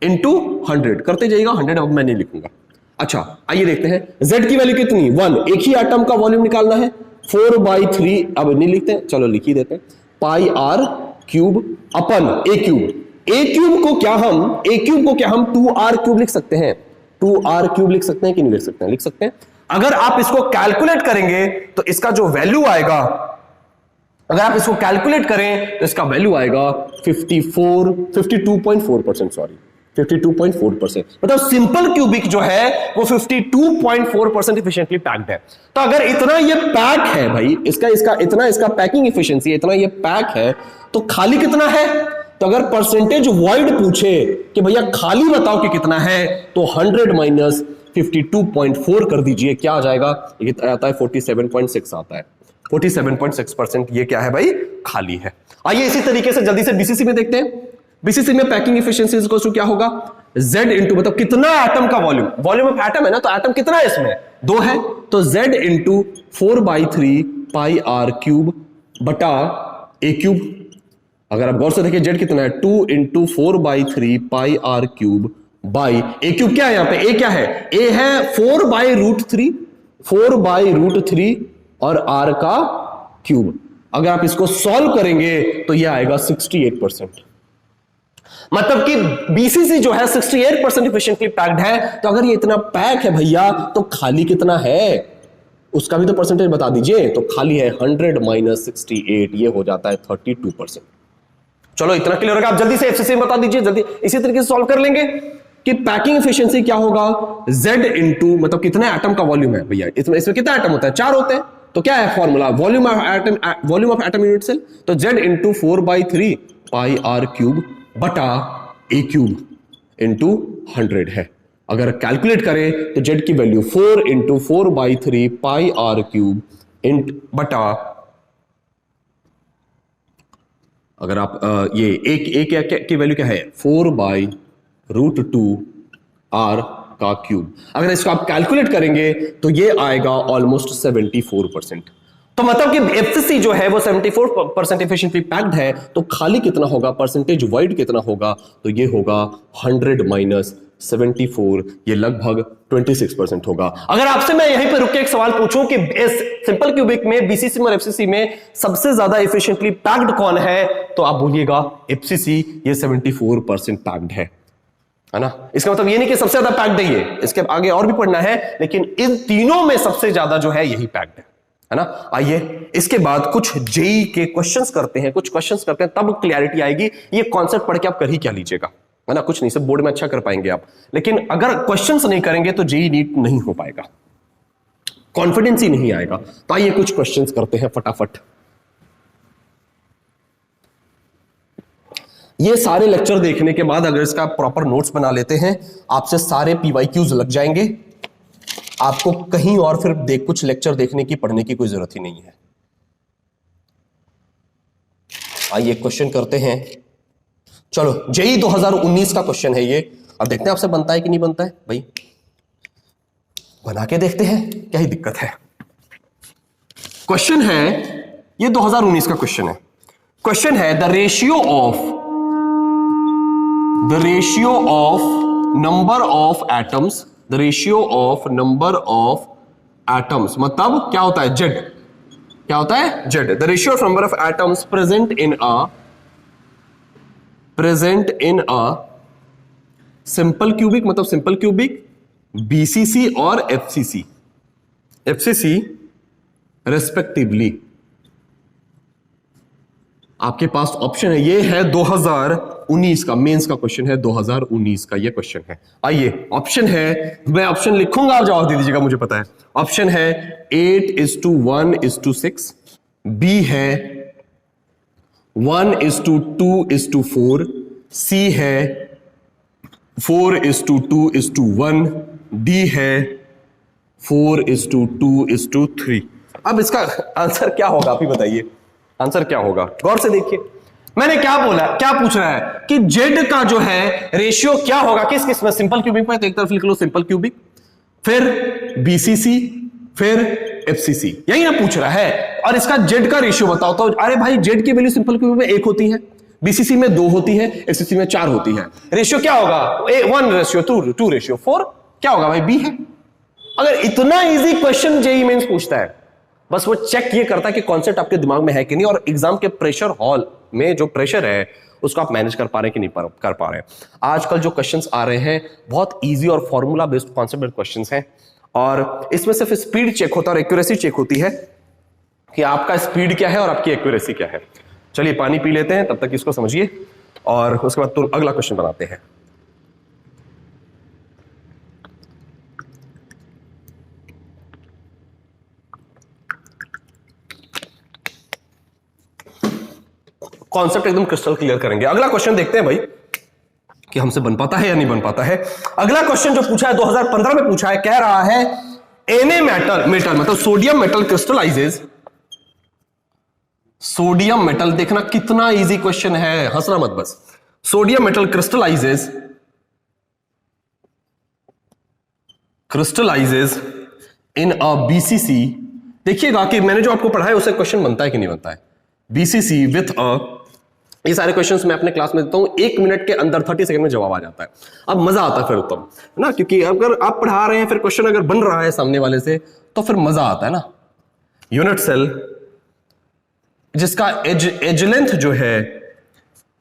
इंटू 100। करते जाइएगा, 100 अब मैं नहीं लिखूंगा। अच्छा आइए देखते हैं z की वैल्यू कितनी 1, एक ही एटम का वॉल्यूम निकालना है 4/3, अब नहीं लिखते हैं, चलो लिख ही देते हैं, पाई r cube upon a cube. a cube को क्या हम 2r क्यूब लिख सकते हैं, 2r क्यूब लिख सकते हैं कि नहीं लिख सकते हैं, लिख सकते हैं। अगर आप इसको कैलकुलेट करेंगे तो इसका जो वैल्यू आएगा, अगर आप इसको कैलकुलेट करें तो इसका वैल्यू आएगा 52.4%, सॉरी 52.4%। मतलब सिंपल क्यूबिक जो है वो 52.4% एफिशिएंटली पैक्ड है। तो अगर इतना ये पैक है भाई, इसका पैकिंग एफिशिएंसी इतना ये पैक है, तो खाली कितना है। तो अगर परसेंटेज वॉइड पूछे कि भैया खाली बताओ कि कितना है, तो 100 माइनस 52.4 कर दीजिए, क्या आ जाएगा? ये आता है 47.6 आता है। 47.6% ये क्या है भाई? खाली है। आइए इसी तरीके से जल्दी से बीसीसी में देखते हैं। बीसीसी में packing efficiency is equal to क्या होगा? Z इंटू मतलब कितना एटम का वॉल्यूम, वॉल्यूम ऑफ एटम है ना, तो एटम कितना है इसमें? 2 है, तो Z into 4/3 pi r cube बटा ए क्यूब। अगर आप गौर से देखिए Z कितना है? 2 into 4/3 pi r cube by a cube. क्या है यहां पे? ए क्या है? ए है 4/√3, 4/√3 और आर का क्यूब। अगर आप इसको सॉल्व करेंगे तो यह आएगा 68%। मतलब कि बीसीसी जो है 68% इफिशिएंटली पैक्ड है। तो अगर ये इतना पैक है भैया, तो खाली कितना है उसका भी तो परसेंटेज बता दीजिए। तो खाली है 100 माइनस 68, ये हो जाता है 32%। चलो इतना क्लियर होगा। आप जल्दी से एफसीसी बता दीजिए, जल्दी इसी तरीके से सॉल्व कर लेंगे कि पैकिंग एफिशिएंसी क्या होगा? Z इंटू मतलब कितने एटम का वॉल्यूम है भैया, इसमें कितना एटम होता है? 4 होते हैं। तो क्या है formula? Volume of atom unit cell. तो Z into 4/3 pi r cube बटा ए क्यूब इंटू 100 है। अगर कैलकुलेट करें तो Z की value 4 into 4/3 pi r cube इंट बटा, अगर आप ये एक की वैल्यू क्या है? 4/√2 आर का क्यूब। अगर इसको आप कैलकुलेट करेंगे तो ये आएगा ऑलमोस्ट 74%। तो मतलब कि एफसीसी जो है वो 74% एफिशिएंटली पैक्ड है। तो खाली कितना होगा? परसेंटेज वाइड कितना होगा? तो ये होगा 100 माइनस 74, ये लगभग 26% होगा। अगर आपसे मैं यहीं पर रुक के एक सवाल पूछूं कि इस सिंपल क्यूबिक में, बीसीसी और एफसीसी में सबसे ज्यादा एफिशिएंटली पैक्ड कौन है, तो आप बोलिएगा एफसीसी, ये 74% पैक्ड है ना। इसका मतलब ये नहीं कि सबसे ज्यादा पैक्ड है ये, इसके आगे और भी पढ़ना है, लेकिन इन तीनों में सबसे ज्यादा जो है यही पैक्ड है ना। आइए इसके बाद कुछ जेई के क्वेश्चंस करते हैं, कुछ क्वेश्चंस करते हैं, तब क्लैरिटी आएगी। ये कॉन्सेप्ट पढ़ के आप कर ही क्या लीजिएगा, है ना। कुछ नहीं, सब बोर्ड में अच्छा कर पाएंगे आप, लेकिन अगर क्वेश्चंस नहीं करेंगे तो जेई नीट नहीं हो पाएगा, कॉन्फिडेंस ही नहीं आएगा। तो आइए कुछ क्वेश्चंस करते हैं फटाफट। ये सारे लेक्चर देखने के बाद अगर इसका प्रॉपर नोट्स बना लेते हैं, आपसे सारे पीवाईक्यूज लग जाएंगे। आपको कहीं और फिर कुछ लेक्चर देखने की, पढ़ने की कोई जरूरत ही नहीं है। आइए क्वेश्चन करते हैं। चलो जेई 2019 का क्वेश्चन है ये। अब देखते हैं आपसे बनता है कि नहीं बनता है भाई, बना के देखते हैं, क्या ही दिक्कत है। क्वेश्चन है ये 2019 का क्वेश्चन है। क्वेश्चन है the ratio of number of atoms, the ratio of number of atoms मतलब क्या होता है? जेड। क्या होता है? Z. The ratio of number of atoms present in a simple cubic, मतलब सिंपल क्यूबिक, बीसीसी और एफसीसी रेस्पेक्टिवली। आपके पास ऑप्शन है, ये है 2019 का मेंस का क्वेश्चन है, 2019 का ये क्वेश्चन है। आइए ऑप्शन है, मैं ऑप्शन लिखूंगा, आप जवाब दे दीजिएगा, मुझे पता है। ऑप्शन है 8:1:6, बी है 1:2:4, सी है 4:2:1, डी है 4:2:3। अब इसका आंसर क्या होगा, आप ही बताइए, आंसर क्या होगा? गौर से देखिए, मैंने क्या बोला, क्या पूछ रहा है कि जेड का जो है रेशियो क्या होगा, किस किस में? सिंपल क्यूबिक में तो एक तरफ लिख लो सिंपल क्यूबिक, फिर बीसीसी, फिर एफसीसी, यही ना पूछ रहा है। और इसका जेड का रेशियो बताओ तो, अरे भाई जेड की वैल्यू सिंपल क्यूबिक में 1 होती है, बीसीसी में 2 होती है, एफसीसी में 4 होती है। रेशियो क्या होगा? 1:2:4। क्या होगा भाई? बी है। अगर इतना इजी क्वेश्चन जेईई मेंस पूछता है, बस वो चेक ये करता है कि कॉन्सेप्ट आपके दिमाग में है कि नहीं, और एग्जाम के प्रेशर हॉल में जो प्रेशर है उसको आप मैनेज कर पा रहे हैं कि नहीं कर पा रहे हैं। आजकल जो क्वेश्चंस आ रहे हैं बहुत इजी और formula based concept based questions हैं, और इसमें सिर्फ स्पीड चेक होता है और एक्यूरेसी चेक होती है कि आपका स्पीड क्या है और आपकी एक्यूरेसी क्या है। चलिए पानी पी लेते हैं, तब तक इसको समझिए, और उसके बाद तो अगला क्वेश्चन बनाते हैं। कॉन्सेप्ट एकदम क्रिस्टल क्लियर करेंगे। अगला क्वेश्चन देखते हैं भाई कि हमसे बन पाता है या नहीं बन पाता है। अगला क्वेश्चन जो पूछा है 2015 में पूछा है, कह रहा है Na मेटल मतलब sodium metal crystallises, sodium metal, देखना कितना इजी क्वेश्चन है, हंसना मत बस। सोडियम मेटल क्रिस्टलाइजेज इन अ बीसीसी। देखिएगा कि मैंने जो आपको पढ़ा है उससे क्वेश्चन बनता है कि नहीं बनता है। बीसीसी विथ अ, ये सारे क्वेश्चंस मैं अपने क्लास में देता हूं, 1 मिनट के अंदर 30 सेकंड में जवाब आ जाता है। अब मजा आता है फिर तब, है ना, क्योंकि अगर आप पढ़ा रहे हैं फिर क्वेश्चन अगर बन रहा है सामने वाले से तो फिर मजा आता है ना। यूनिट सेल जिसका एज लेंथ जो है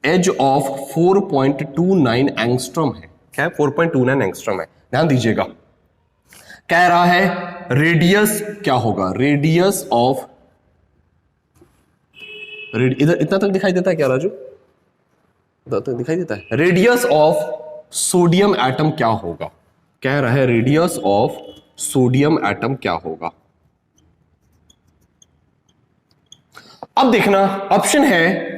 एज ऑफ 4.29 एंगस्ट्रॉम है। क्या है? 4.29 एंगस्ट्रॉम है। ध्यान दीजिएगा, कह रहा है रेडियस क्या होगा, रेडियस ऑफ, इधर इतना तक दिखाई देता है क्या राजू? इतना तक दिखाई देता है। रेडियस ऑफ सोडियम एटम क्या होगा, कह रहा है रेडियस ऑफ सोडियम एटम क्या होगा। अब देखना, ऑप्शन है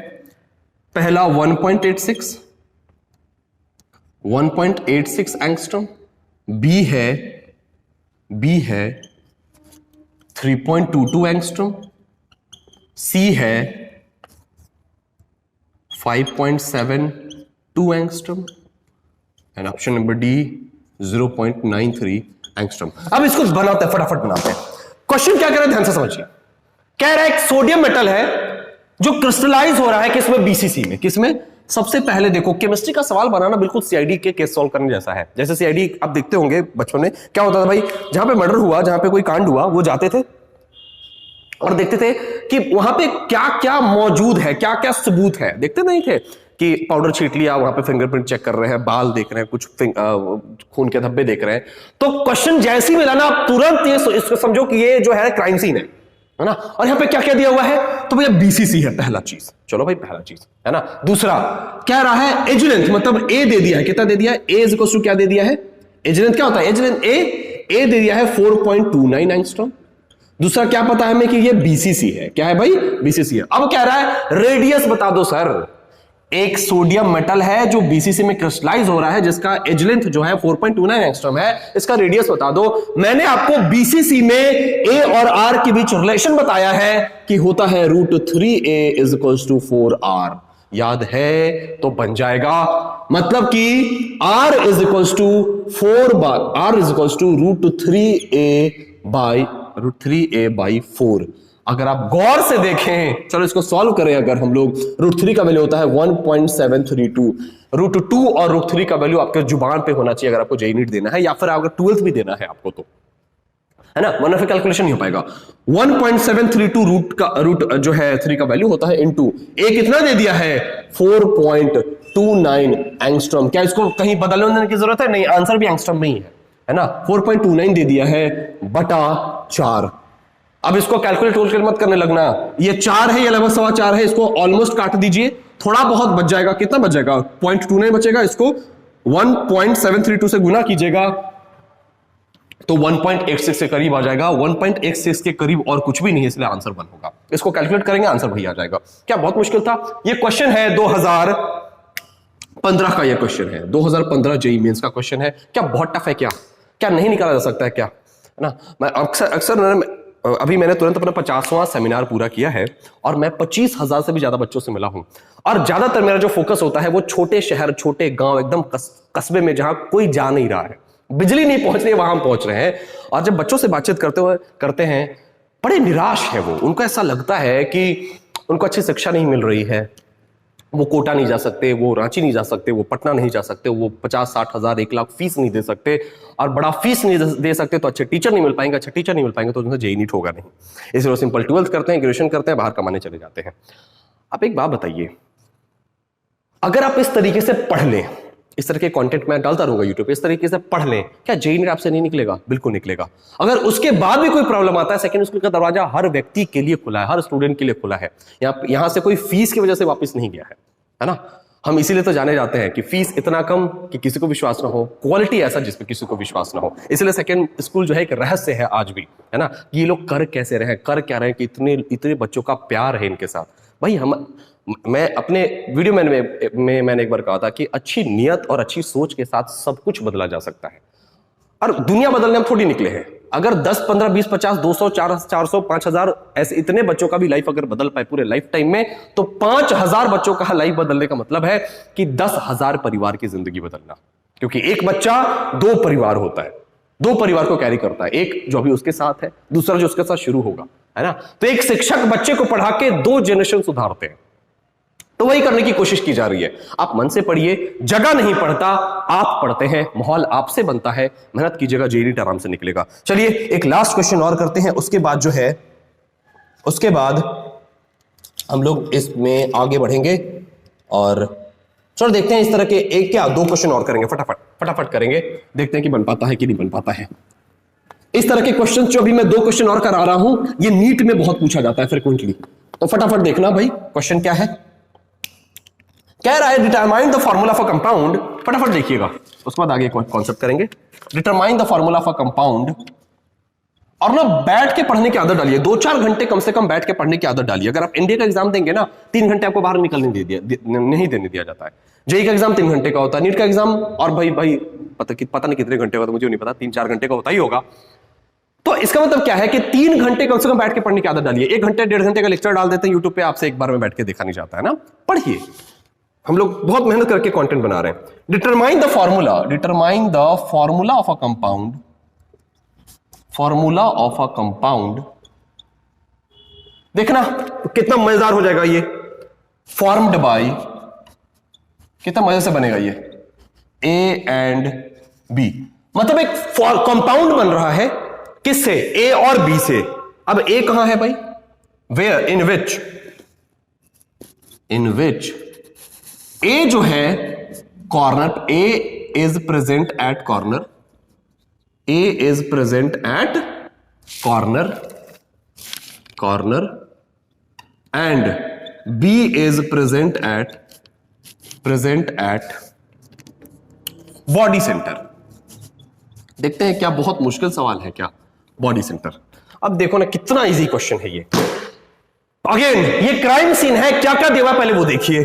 पहला 1.86 एंगस्ट्रॉम, बी है 3.22 एंगस्ट्रॉम, सी है 5.72 angstrom and option number D 0.93 angstrom. अब इसको बनाते हैं, फटाफट बनाते हैं। क्वेश्चन क्या कह रहा है, ध्यान से समझिए। कह रहा है एक सोडियम मेटल है जो क्रिस्टलाइज हो रहा है किसमें, बीसीसी में। किसमें? सबसे पहले देखो, केमिस्ट्री का सवाल बनाना बिल्कुल सीआईडी के केस सॉल्व करने जैसा है। जैसे सीआईडी आप देखते होंगे बचपन में, क्या होता था भाई, जहां पे मर्डर हुआ, जहां पे कोई कांड हुआ, वो जाते थे और देखते थे कि वहां पे क्या क्या मौजूद है, क्या क्या सबूत है। देखते नहीं थे कि पाउडर छीट लिया, वहां पे फिंगरप्रिंट चेक कर रहे हैं, बाल देख रहे हैं, कुछ खून के धब्बे देख रहे हैं। तो क्वेश्चन जैसे ही मिला ना, आप तुरंत ये इसको समझो कि ये जो है क्राइम सीन है ना। और यहां पे क्या क्या दिया हुआ है, तो भैया बीसीसी है पहला चीज। चलो भाई, पहला चीज है ना। दूसरा क्या रहा है, एज लेंथ, मतलब ए दे दिया है। कितना दे दिया है? ए इज इक्वल टू क्या दे दिया है, एज लेंथ क्या होता है, एज लेंथ ए दे दिया है 4.29 एंगस्ट्रॉम। दूसरा क्या पता है हमें कि ये बीसीसी है। क्या है भाई? बीसीसी है। अब कह रहा है रेडियस बता दो सर। एक सोडियम मेटल है जो बीसीसी में क्रिस्टलाइज हो रहा है, जिसका एज लेंथ जो है 4.29 एंगस्ट्रॉम है, इसका रेडियस बता दो। मैंने आपको बीसीसी में ए और आर के बीच रिलेशन बताया है कि होता है √3a is equals to 4r। याद है तो बन जाएगा, मतलब कि r is equals to 4 r is equals to √3a by 4। अगर आप गौर से देखें, चलो इसको सॉल्व करें, अगर हम लोग √3 का वैल्यू होता है 1.732, √2 और √3 का वैल्यू आपके जुबान पे होना चाहिए अगर आपको जेईई नीट देना है, या फिर अगर 12th भी देना है आपको तो, है ना, वरना फिर कैलकुलेशन नहीं हो पाएगा। 1.732 रूट जो है 3 का वैल्यू होता है इनटू ए कितना दे दिया है 4.29 एंगस्ट्रॉम। क्या इसको कहीं बदलने की जरूरत है? नहीं, आंसर भी एंगस्ट्रॉम में ही है ना। 4.29 दे दिया है बटा 4। अब इसको कैलकुलेट मत करने लगना, ये 4 है, ये लगभग 4.25 है, इसको ऑलमोस्ट काट दीजिए, थोड़ा बहुत बच जाएगा। कितना बच जाएगा? 0.29 बचेगा। इसको 1.732 से गुना कीजिएगा तो 1.86 के करीब आ जाएगा। 1.86 के करीब और कुछ भी नहीं है, इसलिए आंसर 1 होगा। इसको कैलकुलेट करेंगे, आंसर वही आ जाएगा। क्या बहुत मुश्किल था? ये क्वेश्चन है 2015 का, ये क्वेश्चन है 2015 जेईई मेंस का क्वेश्चन है। क्या बहुत टफ है? क्या नहीं निकाला जा सकता है क्या, है ना। मैं अक्सर अभी मैंने तुरंत अपना 50वां सेमिनार पूरा किया है और मैं 25,000 से भी ज्यादा बच्चों से मिला हूं, और ज्यादातर मेरा जो फोकस होता है वो छोटे शहर, छोटे गांव, एकदम कस्बे में जहां कोई जा नहीं रहा है, बिजली नहीं पहुंच रही है, वहां हम पहुंच रहे हैं। और जब बच्चों से बातचीत करते हैं, बड़े निराश है वो। उनको ऐसा लगता है कि उनको अच्छी शिक्षा नहीं मिल रही है, वो कोटा नहीं जा सकते, वो रांची नहीं जा सकते, वो पटना नहीं जा सकते, वो 50-60 हजार 1 लाख फीस नहीं दे सकते, और बड़ा फीस नहीं दे सकते तो अच्छे टीचर नहीं मिल पाएंगे, अच्छे टीचर नहीं मिल पाएंगे तो उनसे जेईई नीट होगा नहीं। इसलिए वो सिंपल 12th करते हैं, ग्रेजुएशन करते हैं, बाहर कमाने चले जाते हैं। आप एक बात बताइए, अगर आप इस तरीके से पढ़ लें, इस तरह के कंटेंट मैं डालता रहूंगा यूट्यूब पे, इस तरीके से पढ़ लें, क्या जेईई नीट आपसे नहीं निकलेगा? बिल्कुल निकलेगा। अगर उसके बाद भी कोई प्रॉब्लम आता है, सेकंड स्कूल का दरवाजा हर व्यक्ति के लिए खुला है, हर स्टूडेंट के लिए खुला है। यहां से कोई फीस की वजह से वापस नहीं गया है ना। हम इसीलिए तो जाने जाते हैं कि फीस इतना कम कि किसी को विश्वास ना हो, क्वालिटी ऐसा जिसपे किसी को विश्वास ना हो। इसलिए सेकंड स्कूल जो है एक रहस्य है आज भी, है ना। ये लोग कर कैसे रहे, कर क्या रहे कि इतने बच्चों का प्यार है इनके साथ। भाई हम मैं अपने वीडियो में मैंने एक बार कहा था कि अच्छी नियत और अच्छी सोच के साथ सब कुछ बदला जा सकता है, और दुनिया बदलने हम थोड़ी निकले हैं। अगर 10, 15, 20, 50, 200, 400, 5000 ऐसे इतने बच्चों का भी लाइफ अगर बदल पाए पूरे लाइफ टाइम में, तो 5000 बच्चों का लाइफ बदलने का मतलब है कि 10,000 परिवार की जिंदगी बदलना। क्योंकि एक बच्चा 2 परिवार होता है, 2 परिवार को कैरी करता है, एक जो अभी उसके साथ है, दूसरा जो उसके साथ शुरू होगा, है ना। तो एक शिक्षक बच्चे को पढ़ा के 2 जनरेशन सुधारते हैं, तो वही करने की कोशिश की जा रही है। आप मन से पढ़िए, जगह नहीं पढ़ता, आप पढ़ते हैं, माहौल आपसे बनता है, मेहनत कीजिएगा, जेई नीट आराम से निकलेगा। चलिए एक लास्ट क्वेश्चन और करते हैं, उसके बाद जो है, उसके बाद हम लोग इसमें आगे बढ़ेंगे और चलो देखते हैं इस तरह के एक क्या 2 क्वेश्चन और करेंगे, फटाफट करेंगे, देखते हैं कि बन पाता है कि नहीं बन पाता है। इस तरह के क्वेश्चन जो अभी मैं 2 क्वेश्चन और करा रहा हूं, ये नीट में बहुत पूछा जाता है फ्रिक्वेंटली, तो फटाफट देखना भाई क्वेश्चन क्या है। कह रहा है determine the formula for compound, फटाफट देखिएगा, उसके बाद आगे कॉन्सेप्ट करेंगे। Determine the formula for compound, और ना बैठ के पढ़ने की आदत डालिए, 2-4 घंटे कम से कम बैठ के पढ़ने की आदत डालिए। अगर आप इंडिया का एग्जाम देंगे ना, 3 घंटे आपको बाहर निकलने नहीं देने दिया जाता है। जेई का एग्जाम 3 घंटे का होता है, नीट का एग्जाम और भाई पता नहीं कितने घंटे का, तो मुझे नहीं पता, 3-4 घंटे का होता ही होगा। तो इसका मतलब क्या है कि 3 घंटे कम से कम बैठ के पढ़ने की आदत डालिए। 1 घंटे 1.5 घंटे का लेक्चर डाल देते हैं यूट्यूब पे, आपसे एक बार में बैठ के देखा नहीं जाता है ना। पढ़िए, हम लोग बहुत मेहनत करके कंटेंट बना रहे हैं। Determine the formula of a compound, formula of a compound, देखना तो कितना मजेदार हो जाएगा ये। फॉर्म्ड बाय, कितना मजे से बनेगा ये, ए एंड बी, मतलब एक कंपाउंड बन रहा है किससे, ए और बी से। अब ए कहां है भाई, वेयर, इन विच ए जो है corner, A is present at corner, A is present at corner and B is present at body center. देखते हैं क्या बहुत मुश्किल सवाल है क्या, बॉडी सेंटर। अब देखो ना कितना इजी क्वेश्चन है ये। अगेन ये क्राइम सीन है, क्या क्या देवा पहले वो देखिए,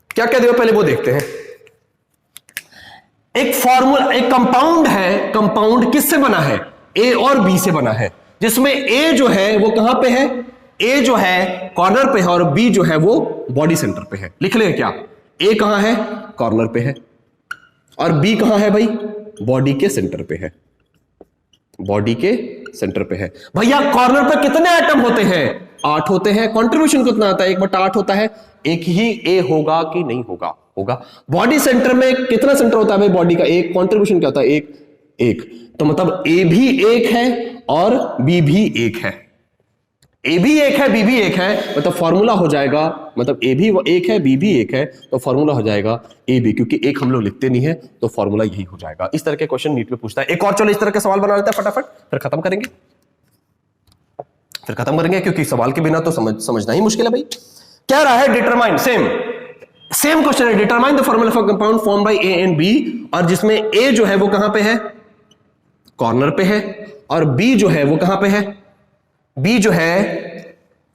क्या क्या देवा पहले वो देखते हैं। एक फॉर्मूला, एक कंपाउंड है, कंपाउंड किससे बना है, ए और बी से बना है, जिसमें ए जो है वो कहां पे है, ए जो है कॉर्नर पे है और बी जो है वो बॉडी सेंटर पे है। लिख ले क्या, ए कहां है, कॉर्नर पे है, और बी कहां है भाई, बॉडी के सेंटर पे है, बॉडी के सेंटर पे है। भैया कॉर्नर पे कितने एटम होते हैं, 8 होते हैं। कंट्रीब्यूशन कितना आता है, 1/8 होता है। एक ही ए होगा कि नहीं होगा, होगा। बॉडी सेंटर में कितना सेंटर होता है भाई बॉडी का, एक। कंट्रीब्यूशन क्या होता है, एक। तो मतलब ए भी 1 है और बी भी 1 है, ए भी 1 है, बी भी 1 है, मतलब फॉर्मूला हो जाएगा, मतलब ए भी 1 है, बी भी 1 है, तो फॉर्मूला हो जाएगा ए बी, क्योंकि 1 हम लोग लिखते नहीं है, तो फॉर्मूला यही हो जाएगा। इस तरह के क्वेश्चन नीट में पूछता है। एक और चलो इस तरह के सवाल बना लेते हैं फटाफट, फिर खत्म करेंगे, क्योंकि सवाल के बिना तो समझना ही मुश्किल है भाई। क्या रहा है, डिटरमाइन, सेम क्वेश्चन है, determine the formula for compound form by A and B, और जिसमें ए जो है वो कहां पे है, कॉर्नर पे है, और बी जो है वो कहां पे है, बी जो है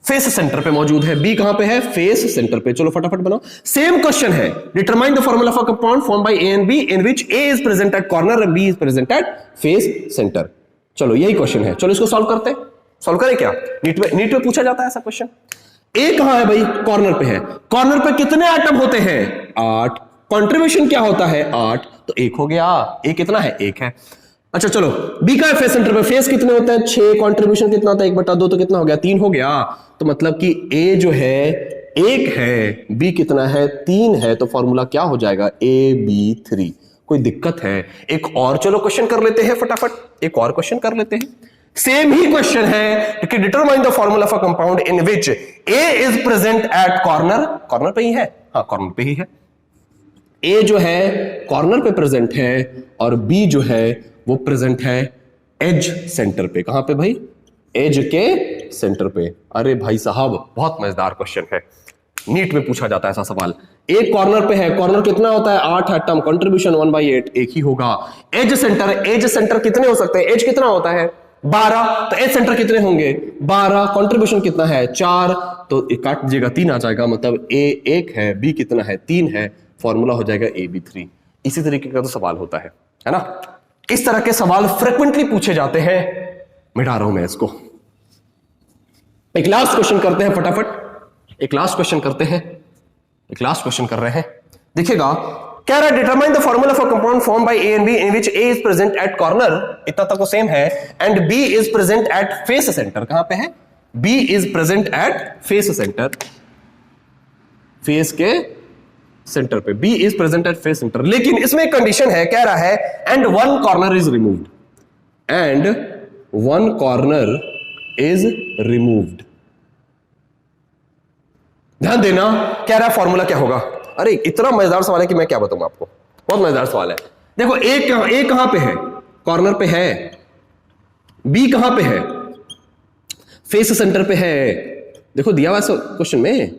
फेस सेंटर पे मौजूद है। बी कहां पे है, फेस सेंटर पे। चलो फटाफट बनाओ, सेम क्वेश्चन है, determine the formula for compound form by A and B in which A is present at corner and B is present at face center. चलो यही क्वेश्चन है, चलो इसको सॉल्व करते हैं। सॉल्व करें क्या, नीट में पूछा जाता है ऐसा क्वेश्चन। ए कहां है भाई, कॉर्नर पे है। कॉर्नर पे कितने एटम होते हैं, 8। कंट्रीब्यूशन क्या होता है, 8, तो 1 हो गया। ए कितना है, 1 है। अच्छा चलो, बी का फेस सेंटर पे, फेस कितने होते हैं, 6। कंट्रीब्यूशन कितना होता है, 1/2, तो कितना हो गया, 3 हो गया। तो मतलब कि ए जो है 1 है, बी कितना है, 3 है, तो फॉर्मूला क्या हो जाएगा, AB3। कोई दिक्कत है, एक और चलो क्वेश्चन कर लेते हैं फटाफट, एक और क्वेश्चन कर लेते हैं। सेम ही क्वेश्चन है कि determine the formula for compound in which A is present at corner पे ही है, हाँ कॉर्नर पे ही है। ए जो है कॉर्नर पे प्रेजेंट है और बी जो है वो प्रेजेंट है एज सेंटर पे। कहां पे भाई, एज के सेंटर पे। अरे भाई साहब बहुत मजेदार क्वेश्चन है, नीट में पूछा जाता है ऐसा सवाल। एक कॉर्नर पे है, कॉर्नर कितना होता है, 8 एटम, कंट्रीब्यूशन 1/8, एक ही होगा। एज सेंटर कितने हो सकते हैं, एज कितना होता है, 12, तो एच सेंटर कितने होंगे 12, कंट्रीब्यूशन कितना है 4, तो काट दीजिएगा 3 आ जाएगा, मतलब ए 1 है, बी कितना है 3 है, फॉर्मूला हो जाएगा ए बी 3। इसी तरीके का तो सवाल होता है ना। इस तरह के सवाल फ्रिक्वेंटली पूछे जाते हैं। मिटा रहा हूं मैं इसको। एक लास्ट क्वेश्चन करते हैं फटाफट, एक लास्ट क्वेश्चन करते हैं, एक लास्ट क्वेश्चन कर रहे हैं। देखिएगा, कह रहा है determine the formula for compound form by A and B in which A is present at corner, इतना तक वो सेम है, and B is present at face center. कहां पे है, B is present at face center, face के center पे B is present at face center. लेकिन इसमें एक कंडीशन है, कह रहा है and one corner is removed, and one corner is removed. ध्यान देना, कह रहा है फॉर्मूला क्या होगा। अरे इतना मजेदार सवाल है कि मैं क्या बताऊं आपको, बहुत मजेदार सवाल है। देखो ए कहां पे है, कॉर्नर पे है, बी कहां पे है, फेस सेंटर पे है। देखो दिया हुआ क्वेश्चन में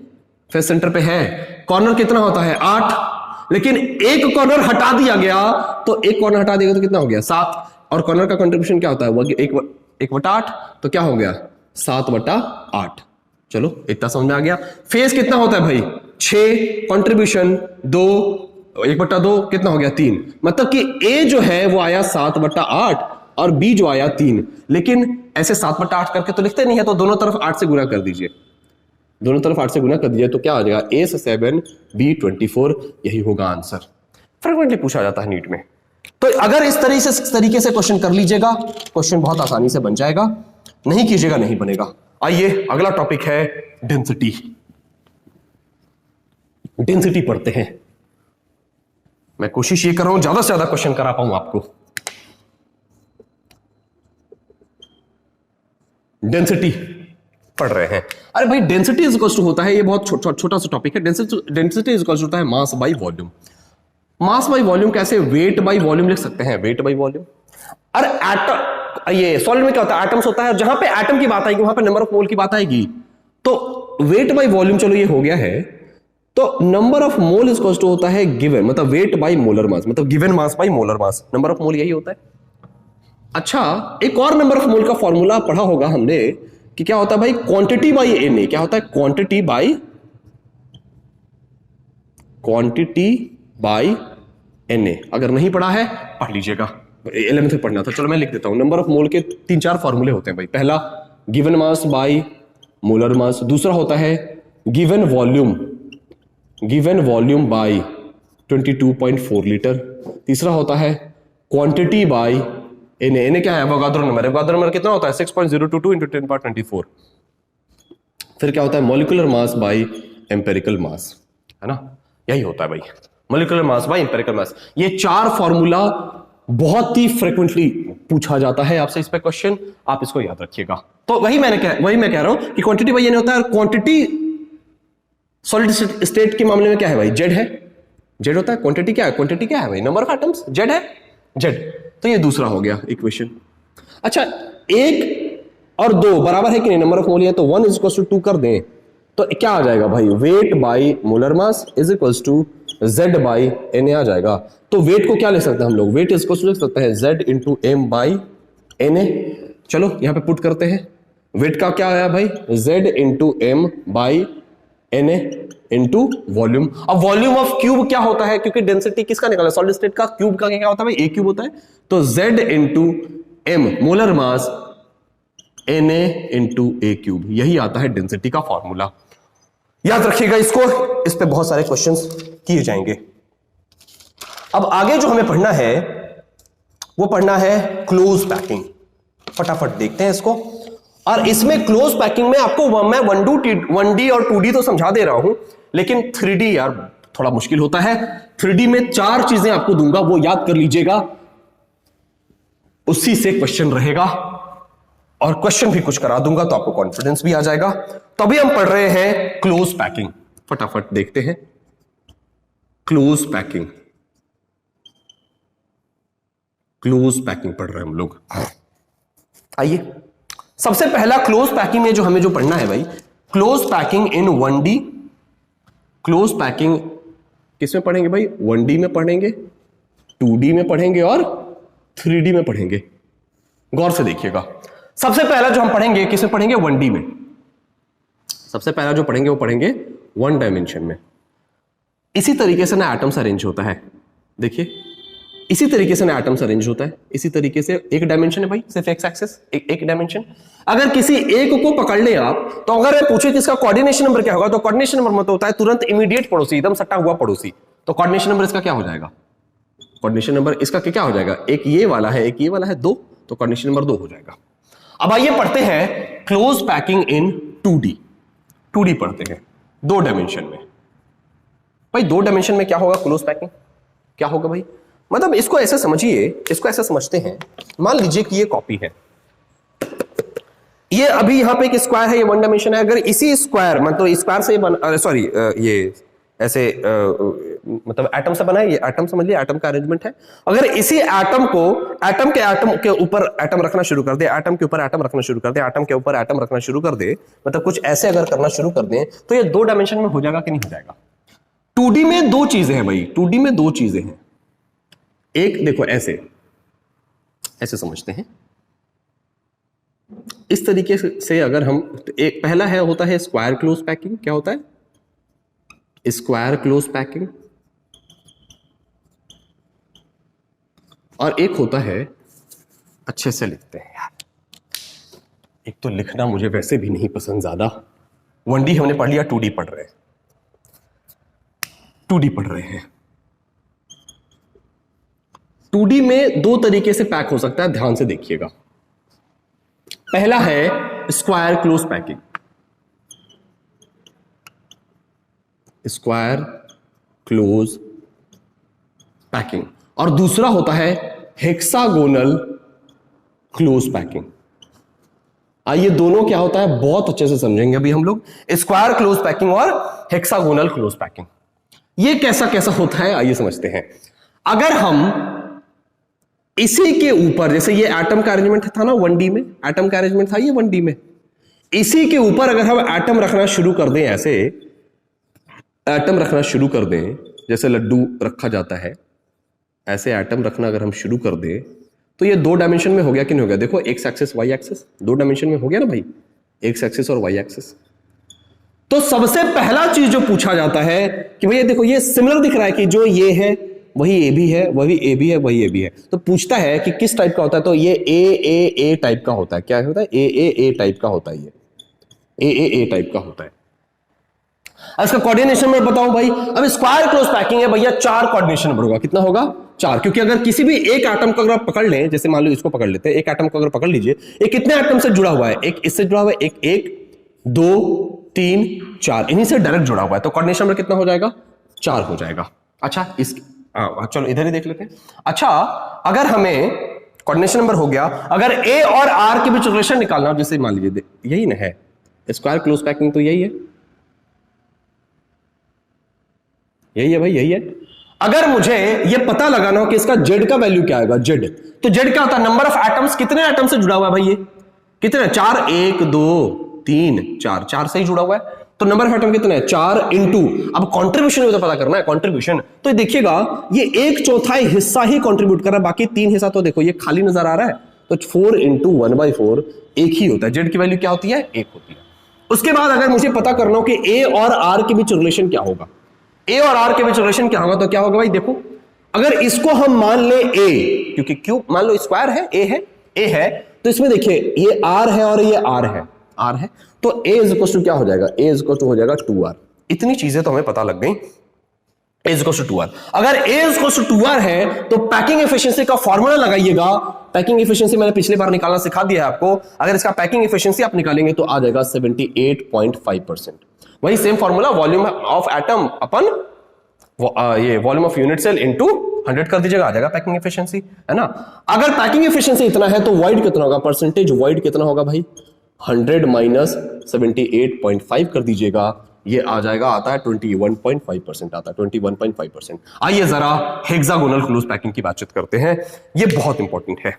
फेस सेंटर पे है, कॉर्नर कितना होता है 8, लेकिन एक कॉर्नर हटा दिया गया, तो एक कॉर्नर हटा दिया तो कितना हो गया 7, और कॉर्नर का कंट्रीब्यूशन क्या होता है 1/8, तो क्या हो गया 7/8। चलो इतना समझ में आ गया। फेस कितना होता है भाई 6, कंट्रीब्यूशन 2, 1/2 कितना हो गया 3, मतलब कि ए जो है वो आया 7/8 और बी जो आया 3, लेकिन ऐसे 7/8 करके तो लिखते नहीं है, तो दोनों तरफ 8 से गुना कर दीजिए, दोनों तरफ 8 से गुना कर दीजिए, तो क्या आ जाएगा ए 7 बी 24, यही होगा आंसर। फ्रीक्वेंटली पूछा जाता है नीट में, तो अगर इस तरीके से क्वेश्चन कर लीजिएगा, क्वेश्चन बहुत आसानी से बन जाएगा, नहीं कीजिएगा नहीं बनेगा। आइए अगला टॉपिक है डेंसिटी। डेंसिटी पढ़ते हैं। मैं कोशिश ये कर रहा हूं ज्यादा से ज्यादा क्वेश्चन करा पाऊं आपको। डेंसिटी पढ़ रहे हैं। अरे भाई डेंसिटी इज इक्वल टू होता है, ये बहुत छोटा सा टॉपिक है। डेंसिटी इज इक्वल टू होता है mass by volume. Mass by volume कैसे, वेट बाई वॉल्यूम लिख सकते हैं, वेट बाई वॉल्यूम। अरे एटम, ये सॉलिड में क्या होता है एटम्स होता है, और जहां पे एटम की बात आएगी वहां पे नंबर ऑफ मोल की बात आएगी, तो वेट बाई वॉल्यूम चलो ये हो गया है, तो number of mole is equal to होता है गिवन, मतलब वेट बाई मोलर मास, मतलब given mass by molar mass, number of mole यही होता है। अच्छा, एक और नंबर ऑफ मोल का फॉर्मूला पढ़ा होगा हमने कि क्या होता है भाई क्वांटिटी बाई एन, क्या होता है क्वांटिटी बाई एन। अगर नहीं पढ़ा है पढ़ लीजिएगा, 11th में पढ़ना था। चलो मैं लिख देता हूं, नंबर ऑफ मोल के 3-4 फॉर्मूले होते हैं भाई। पहला गिवन मास बाई मोलर मास, दूसरा होता है गिवन वॉल्यूम बाई 22.4 लीटर, तीसरा होता है क्वांटिटी बाई एन। एन क्या है एवोगाद्रो नंबर, एवोगाद्रो नंबर कितना होता है 6.022 × 10^24। फिर क्या होता है मॉलिक्यूलर मास बाई एम्पेरिकल मास, है ना, यही होता है भाई मॉलिक्यूलर मास बाई एम्पेरिकल मास। ये 4 फॉर्मूला बहुत ही फ्रीक्वेंटली पूछा जाता है आपसे इस पे क्वेश्चन, आप इसको याद रखिएगा। तो वही मैं कह रहा हूं कि क्वांटिटी बाई एन होता है, और क्वांटिटी सॉलिड स्टेट के मामले में क्या है भाई जेड है, जेड होता है। क्वांटिटी क्या है, क्वांटिटी क्या है भाई नंबर ऑफ एटम्स, जेड है, जेड। तो ये दूसरा हो गया इक्वेशन। अच्छा, 1 और 2 बराबर है कि नहीं, नंबर ऑफ मोल है, तो 1 इज इक्वल टू 2 कर दें तो क्या आ जाएगा भाई weight by molar mass is equal to Z by n आ जाएगा। तो वेट को क्या ले सकते हैं हम लोग, वेट इसको लिख सकते हैं Z into M by N. चलो यहां पे पुट करते हैं, वेट का क्या आया भाई Z into M by N into volume. अब वॉल्यूम ऑफ क्यूब क्या होता है, क्योंकि डेंसिटी किसका निकाला सॉलिड स्टेट का, क्यूब का क्या होता है भाई ए क्यूब होता है, तो Z into m molar mass n into a cube, यही आता है डेंसिटी का फॉर्मूला। याद रखिएगा इसको, इस पे बहुत सारे क्वेश्चंस किए जाएंगे। अब आगे जो हमें पढ़ना है वो पढ़ना है क्लोज पैकिंग। फटाफट देखते हैं इसको। और इसमें क्लोज पैकिंग में आपको मैं 1D और 2D तो समझा दे रहा हूं, लेकिन 3D यार थोड़ा मुश्किल होता है। 3D में 4 चीजें आपको दूंगा, वो याद कर लीजिएगा, उसी से क्वेश्चन रहेगा, और क्वेश्चन भी कुछ करा दूंगा तो आपको कॉन्फिडेंस भी आ जाएगा। तो अभी हम पढ़ रहे हैं क्लोज पैकिंग। फटाफट देखते हैं क्लोज पैकिंग। क्लोज पैकिंग पढ़ रहे हैं हम लोग। आइए, सबसे पहला क्लोज पैकिंग में जो हमें जो पढ़ना है भाई, close packing in 1D। Close packing किसमें पढ़ेंगे भाई, 1D में पढ़ेंगे, 2D में पढ़ेंगे और 3D में पढ़ेंगे। गौर से देखिएगा। सबसे पहला जो हम पढ़ेंगे किसमें पढ़ेंगे? 1D में। सबसे पहला जो पढ़ेंगे वो पढ़ेंगे 1 डायमेंशन में। इसी तरीके से ना एटम्स अरेंज होता है, देखिए इसी तरीके से ना एटम्स अरेंज होता है, इसी तरीके से। एक डायमेंशन है भाई, सिर्फ एक्स एक्सिस, एक डायमेंशन। अगर किसी एक को पकड़ ले आप, तो अगर पूछे कि इसका कोऑर्डिनेशन नंबर क्या होगा, तो कोऑर्डिनेशन नंबर मतलब होता है तुरंत इमीडिएट पड़ोसी, एकदम सट्टा हुआ पड़ोसी। तो कोऑर्डिनेशन नंबर इसका क्या हो जाएगा? कोऑर्डिनेशन नंबर इसका क्या हो जाएगा? एक ये वाला है, एक ये वाला है, 2, तो कोऑर्डिनेशन नंबर 2 हो जाएगा। अब आइए पढ़ते हैं close packing in 2D। 2D पढ़ते हैं 2 डायमेंशन में। भाई 2 डायमेंशन में क्या होगा? क्लोज पैकिंग क्या होगा भाई? मतलब इसको ऐसे समझिए, इसको ऐसे समझते हैं, मान लीजिए कि ये कॉपी है, ये अभी यहां पे एक स्क्वायर है, ये 1 डायमेंशन है। अगर इसी स्क्वायर मतलब स्क्वायर से सॉरी ये ऐसे मतलब एटम से बना है, ये एटम समझ लिया, एटम का अरेंजमेंट है। अगर इसी एटम को एटम के ऊपर एटम रखना शुरू कर दे, एटम के ऊपर एटम रखना शुरू कर दे, एटम के ऊपर एटम रखना शुरू कर दे, मतलब कुछ ऐसे अगर करना शुरू कर दें, तो ये 2 डायमेंशन में हो जाएगा कि नहीं हो जाएगा? 2D में 2 चीजें हैं भाई, 2D में 2 चीजें हैं। एक देखो ऐसे ऐसे समझते हैं, इस तरीके से अगर हम, एक पहला है होता है स्क्वायर क्लोज पैकिंग। क्या होता है? Square close packing. और एक होता है, अच्छे से लिखते हैं यार, एक तो लिखना मुझे वैसे भी नहीं पसंद ज्यादा। 1D हमने पढ़ लिया, 2D पढ़ रहे हैं, 2D पढ़ रहे हैं। 2D में 2 तरीके से पैक हो सकता है, ध्यान से देखिएगा। पहला है square close packing, square close packing, और दूसरा होता है हेक्सागोनल क्लोज पैकिंग। आइए दोनों क्या होता है बहुत अच्छे से समझेंगे अभी हम लोग, स्क्वायर क्लोज पैकिंग और हेक्सागोनल क्लोज पैकिंग। ये कैसा कैसा होता है आइए समझते हैं। अगर हम इसी के ऊपर, जैसे ये एटम का अरेंजमेंट था ना 1D में, एटम का अरेंजमेंट था ये 1D में, इसी के ऊपर अगर हम एटम रखना शुरू कर दें, ऐसे एटम रखना शुरू कर दें, जैसे लड्डू रखा जाता है, ऐसे एटम रखना अगर हम शुरू कर दें, तो ये 2 डायमेंशन में हो गया कि नहीं हो गया? देखो X axis Y axis 2 dimension में हो गया ना भाई, एक्स एक्सिस और वाई एक्सिस। तो सबसे पहला चीज जो पूछा जाता है कि भैया देखो ये सिमिलर दिख रहा है कि जो ये है वही ए भी है, वही ए भी है, वही ए भी है। तो पूछता है कि किस टाइप का होता है, तो ये ए टाइप का होता है। क्या होता है? ए टाइप का होता है, ये ए टाइप का होता है। इसका कोऑर्डिनेशन में बताऊं भाई, अब स्क्वायर क्लोज पैकिंग है भैया, 4 कोऑर्डिनेशन नंबर होगा। कितना होगा? 4, क्योंकि अगर किसी भी एक एटम को अगर आप पकड़ लें, जैसे मान लो इसको पकड़ लेते हैं, एक एटम को अगर पकड़ लीजिए, ये कितने एटम से जुड़ा हुआ है? एक इससे जुड़ा हुआ है, एक 2 3 4, इन्हीं से डायरेक्ट जुड़ा हुआ है, तो कोऑर्डिनेशन नंबर कितना हो जाएगा? 4 हो जाएगा। अच्छा चलो इधर ही देख लेते हैं। अच्छा अगर हमें कोऑर्डिनेशन नंबर हो गया, अगर ए और आर के बीच रिलेशन निकालना, जैसे मान लीजिए यही ना है स्क्वायर क्लोज पैकिंग, तो यही है, यही है भाई, यही है। अगर मुझे ये पता लगाना हो कि इसका जेड का वैल्यू क्या आएगा, जेड, तो जेड क्या होता है? नंबर ऑफ एटम्स, कितने एटम से जुड़ा हुआ है भाई, ये कितने? 4, 1 2 3 4, 4 से ही जुड़ा हुआ है, तो नंबर ऑफ एटम कितने हैं? 4 इंटू, अब कंट्रीब्यूशन भी तो पता करना है, कंट्रीब्यूशन। तो देखिएगा ये 1/4 हिस्सा ही कंट्रीब्यूट कर रहा है, बाकी 3 हिस्सा तो देखो ये खाली नजर आ रहा है, तो 4 इंटू 1/4 एक ही होता है। जेड की वैल्यू क्या होती है? 1 होती है। उसके बाद अगर मुझे पता करना हो कि ए और आर के बीच रिलेशन क्या होगा, ए और आर के बीच रिलेशन क्या होगा, तो क्या होगा भाई? देखो अगर इसको हम मान ले ए, क्योंकि क्यों मान लो स्क्वायर है, ए है, तो इसमें देखिए ये आर है और ये आर है, तो a इज इक्वल टू क्या हो जाएगा? a इज इक्वल टू हो जाएगा 2r। इतनी चीजें तो हमें पता लग गई, a is equal to 2r। अगर a is equal to 2r है तो पैकिंग एफिशिएंसी का फॉर्मूला लगाइएगा। पैकिंग एफिशिएंसी मैंने पिछली बार निकालना सिखा दिया है आपको। अगर इसका पैकिंग एफिशिएंसी आप निकालेंगे तो आ जाएगा 78.5%। वही same formula, volume of atom अपन ये volume of unit cell into 100 कर दीजिएगा, आ जाएगा पैकिंग एफिशिएंसी, है ना। अगर पैकिंग एफिशिएंसी इतना है तो वॉइड कितना होगा? परसेंटेज वॉइड कितना होगा भाई? 100 माइनस 78.5 कर दीजिएगा, ये आ जाएगा, आता है 21.5% आता है, 21.5%। आइए जरा हेक्सागोनल क्लोज पैकिंग की बातचीत करते हैं, ये बहुत इंपॉर्टेंट है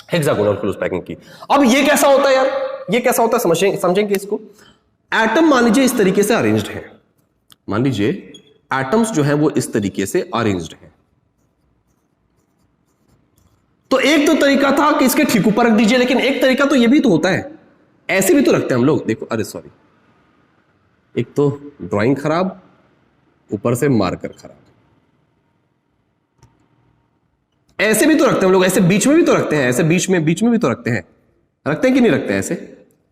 हेक्सागोनल क्लोज पैकिंग की। अब ये कैसा होता है यार, ये कैसा होता है समझेंगे इसको। एटम मान लीजिए इस तरीके से अरेंज्ड है, मान लीजिए एटम्स जो है वो इस तरीके से अरेंज्ड है, तो एक तो तरीका था कि इसके ठीक ऊपर रख दीजिए, लेकिन एक तरीका तो ये भी तो होता है, ऐसे भी तो रखते हैं हम लोग। देखो, अरे सॉरी, एक तो ड्राइंग खराब, ऊपर से मार्कर खराब, ऐसे भी तो रखते हैं हम लोग, ऐसे बीच में भी तो रखते हैं, ऐसे बीच में भी तो रखते हैं कि नहीं रखते हैं? ऐसे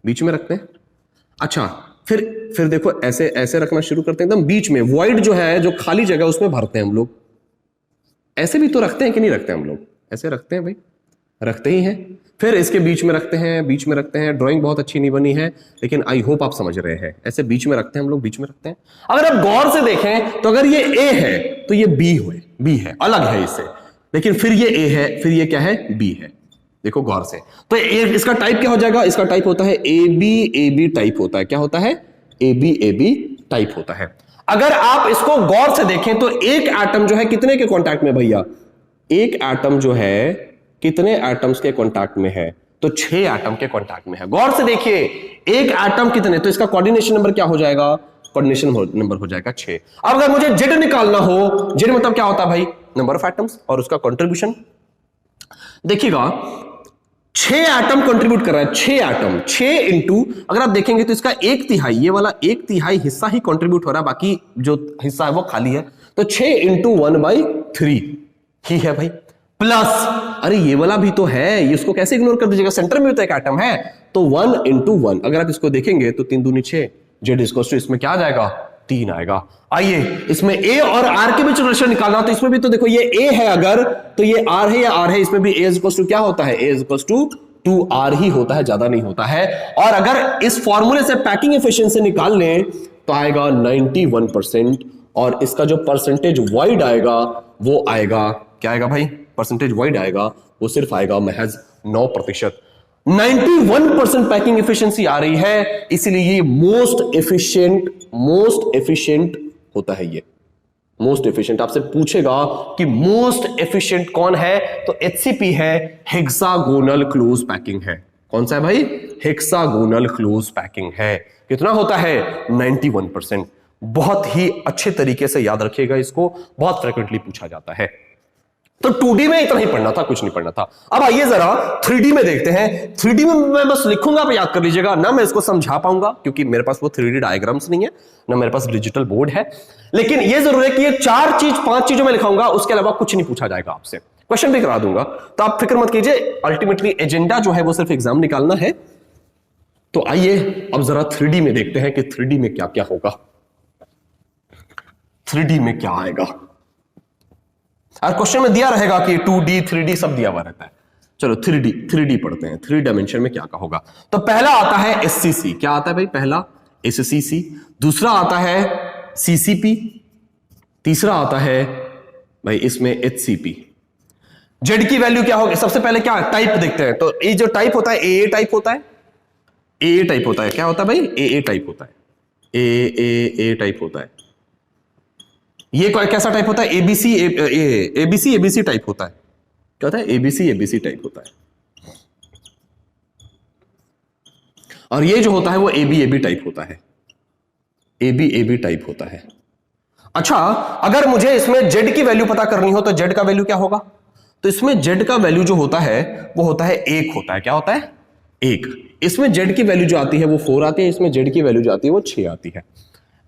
बीच में रखते हैं। अच्छा, फिर देखो, ऐसे ऐसे रखना शुरू करते हैं एकदम बीच में, वॉइड जो है, जो खाली जगह उसमें भरते हैं हम लोग। ऐसे भी तो रखते हैं कि नहीं रखते हैं हम लोग? ऐसे रखते हैं भाई, रखते ही हैं। फिर इसके बीच में रखते हैं, ड्राइंग बहुत अच्छी नहीं बनी है, लेकिन आई होप आप समझ रहे हैं। ऐसे बीच में रखते हैं हम लोग, बीच में रखते हैं। अगर आप गौर से देखें तो अगर ये ए है तो ये बी है, अलग है इससे, लेकिन फिर ये ए है, फिर ये क्या है? बी है। देखो गौर से, तो इसका टाइप क्या हो जाएगा? इसका टाइप होता है ए बी टाइप होता है। क्या होता है? ए बी टाइप होता है। अगर आप इसको गौर से देखें तो एक एटम जो है कितने के कांटेक्ट में भैया? एक एटम जो है कितने एटम्स के कांटेक्ट में है? तो 6 एटम के कांटेक्ट में है। गौर से देखिए, एक एटम कितने, तो इसका कोऑर्डिनेशन नंबर क्या हो जाएगा? कोऑर्डिनेशन नंबर हो जाएगा 6। अब अगर मुझे जेड निकालना हो, जेड मतलब क्या होता है भाई? नंबर ऑफ एटम्स और उसका कंट्रीब्यूशन। देखिएगा, 6 एटम कंट्रीब्यूट कर रहा है, 6 एटम, 6 इंटू, अगर आप देखेंगे तो इसका 1/3, ये वाला 1/3 हिस्सा ही कंट्रीब्यूट हो रहा है, बाकी जो हिस्सा है वो खाली है। तो 6 इंटू 1/3 ही है भाई, प्लस, अरे ये वाला भी तो है, इसको कैसे इग्नोर कर दीजिएगा? सेंटर में तो एक एटम है, तो 1 इंटू 1। अगर आप इसको देखेंगे तो 3 दूनी 6, जेड इक्वल्स टू इसमें क्या आ जाएगा? 3 आएगा। आइए, इसमें ए और आर के बीच रिलेशन निकालना, तो इसमें भी तो देखो, ये ए है अगर, तो ये आर है या आर है, इसमें भी ए इक्वल्स टू क्या होता है? ए इक्वल्स टू 2r ही होता है, ज्यादा नहीं होता है। और अगर इस फॉर्मूले से पैकिंग एफिशिएंसी निकाल लें तो आएगा 91%, और इसका जो परसेंटेज वाइड आएगा वो आएगा, क्या आएगा भाई? परसेंटेज वाइड आएगा, वो सिर्फ आएगा महज 9%। 91% पैकिंग एफिशिएंसी आ रही है, इसलिए ये मोस्ट एफिशिएंट होता है। ये मोस्ट एफिशिएंट आपसे पूछेगा कि मोस्ट एफिशिएंट कौन है, तो HCP है, हेक्सागोनल क्लोज पैकिंग है। कौन सा है भाई? हेक्सागोनल क्लोज पैकिंग है। कितना होता है? 91%। बहुत ही अच्छे तरीके से याद रखिएगा इसको, बहुत फ्रिक्वेंटली पूछा जाता है। तो 2D में इतना ही पढ़ना था, कुछ नहीं पढ़ना था। अब आइए जरा 3D में देखते हैं। 3D में मैं बस लिखूंगा, आप याद कर लीजिएगा ना, मैं इसको समझा पाऊंगा क्योंकि मेरे पास वो 3D डायग्राम्स नहीं है, ना मेरे पास डिजिटल बोर्ड है। लेकिन ये जरूर है कि ये 5 चीजों में लिखाऊंगा, उसके अलावा कुछ नहीं पूछा जाएगा आपसे, क्वेश्चन भी करा दूंगा, तो आप फिक्र मत कीजिए। अल्टीमेटली एजेंडा जो है वो सिर्फ एग्जाम निकालना है। तो आइए अब जरा 3D में देखते हैं कि 3D में क्या क्या होगा, 3D में क्या आएगा। और क्वेश्चन में दिया रहेगा कि 2D 3D सब दिया हुआ रहता है। चलो 3D पढ़ते हैं, 3 डायमेंशन में क्या क्या होगा। तो पहला आता है SCC। क्या आता है भाई? पहला SCC, दूसरा आता है CCP, तीसरा आता है भाई इसमें HCP। जेड की वैल्यू क्या होगी? सबसे पहले क्या टाइप देखते हैं। तो ये जो टाइप होता है AA टाइप होता है, AA टाइप होता है। क्या होता है भाई? AA टाइप होता है, AA टाइप होता है। ये कैसा टाइप होता है? ABC टाइप होता है। क्या होता है? ABC टाइप होता है। और ये जो होता है वो AB टाइप होता है, AB टाइप होता है। अच्छा, अगर मुझे इसमें जेड की वैल्यू पता करनी हो तो जेड का वैल्यू क्या होगा? तो इसमें जेड का वैल्यू जो होता है वो होता है 1 होता है। क्या होता है? 1। इसमें जेड की वैल्यू जो आती है वो 4 आती है, इसमें जेड की वैल्यू जो आती है वो 6 आती है।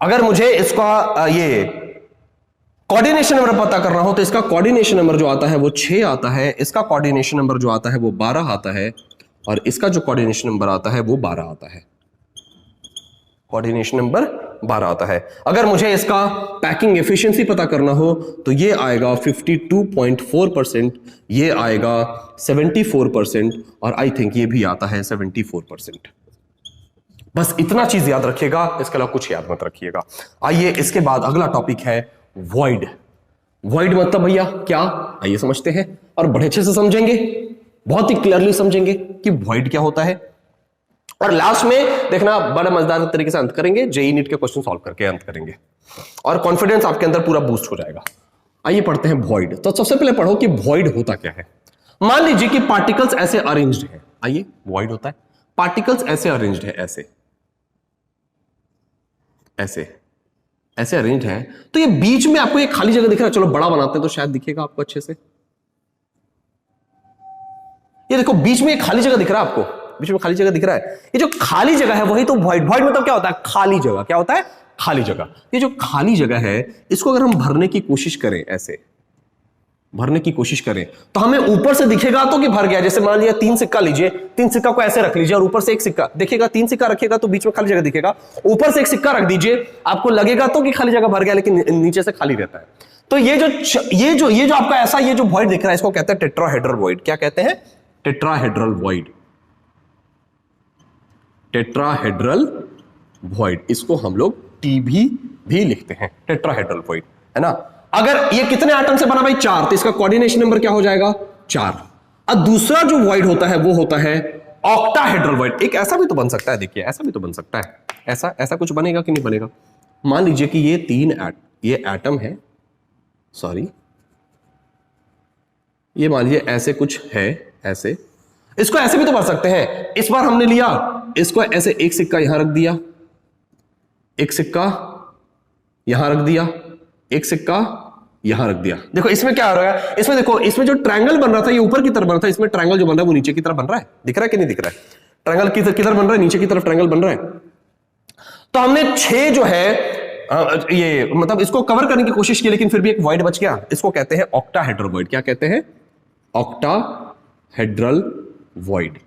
अगर मुझे इसका ये कोऑर्डिनेशन नंबर पता करना हो तो इसका कोऑर्डिनेशन नंबर जो आता है वो 6 आता है, इसका कोऑर्डिनेशन नंबर जो आता है वो 12 आता है, और इसका जो कोऑर्डिनेशन नंबर आता है वो 12 आता है। कोऑर्डिनेशन नंबर 12 आता है। अगर मुझे इसका पैकिंग एफिशिएंसी पता करना हो तो ये आएगा 52.4%, ये आएगा 74%, और आई थिंक ये भी आता है 74%। बस इतना चीज याद रखिएगा, इसके अलावा कुछ याद मत रखिएगा। आइए इसके बाद अगला टॉपिक है वॉइड। वॉइड मतलब भैया क्या? आइए समझते हैं, और बड़े अच्छे से समझेंगे, बहुत ही क्लियरली समझेंगे कि वॉइड क्या होता है। और लास्ट में देखना, बड़ा मजेदार तरीके से अंत करेंगे, जेईई नीट के क्वेश्चन सॉल्व करके अंत करेंगे, और कॉन्फिडेंस आपके अंदर पूरा बूस्ट हो जाएगा। आइए पढ़ते हैं वॉइड। तो सबसे पहले पढ़ो कि वॉइड होता क्या है। मान लीजिए कि पार्टिकल्स ऐसे अरेंज्ड है। आइए, वॉइड होता है पार्टिकल्स ऐसे अरेंज्ड है, ऐसे ऐसे ऐसे अरेंज है। तो ये बीच में आपको एक खाली जगह दिख रहा है, चलो बड़ा बनाते हैं तो शायद दिखेगा आपको अच्छे से। ये देखो बीच में एक खाली जगह दिख रहा है आपको, बीच में खाली जगह दिख रहा है, ये जो खाली जगह है वही तो वॉइड। वॉइड मतलब क्या होता है? खाली जगह। क्या होता है? खाली जगह। ये जो खाली जगह है इसको अगर हम भरने की कोशिश करें, ऐसे भरने की कोशिश करें तो हमें ऊपर से दिखेगा तो कि भर गया। जैसे मान लिया 3 सिक्का लीजिए, 3 सिक्का को ऐसे रख लीजिए और ऊपर से एक सिक्का देखिएगा, 3 सिक्का रखिएगा तो बीच में खाली जगह दिखेगा, ऊपर से एक सिक्का रख दीजिए आपको लगेगा तो कि खाली जगह भर गया, लेकिन नीचे से खाली रहता है। तो ये जो आपका ऐसा ये जो वॉइड दिख रहा है इसको कहते हैं टेट्राहेड्रल वॉइड। क्या कहते हैं? Tetrahedral void. टेट्राहेड्रल वॉइड, इसको हम लोग टीबी भी लिखते हैं, टेट्राहेड्रल वॉइड, है ना। अगर ये कितने एटम से बना भाई? 4, तो इसका कोऑर्डिनेशन नंबर क्या हो जाएगा? 4। अब दूसरा जो वॉइड होता है वो होता है ऑक्टाहेड्रल वॉइड। एक ऐसा भी तो बन सकता है, देखिए ऐसा भी तो बन सकता है, ऐसा कुछ बनेगा कि नहीं बनेगा? मान लीजिए कि ये 3 ये एटम है, सॉरी ये मान लीजिए ऐसे कुछ है, ऐसे इसको ऐसे भी तो भर सकते हैं। इस बार हमने लिया इसको ऐसे, एक सिक्का यहां रख दिया, एक सिक्का यहां रख दिया, एक सिक्का यहां रख दिया। देखो इसमें क्या हो रहा है? इसमें देखो, इसमें जो ट्रायंगल बन रहा था ये ऊपर की तरफ बन रहा था, इसमें ट्रायंगल जो बन रहा है वो नीचे की तरफ बन रहा है। दिख रहा है कि नहीं दिख रहा है? ट्रायंगल किधर बन रहा है? नीचे की तरफ ट्रायंगल बन रहा है। तो हमने 6 जो है ये मतलब इसको कवर करने की कोशिश की, लेकिन फिर भी एक वॉइड बच गया। इसको कहते हैं ऑक्टाहेड्रल वॉइड। क्या कहते हैं? Octahedral void.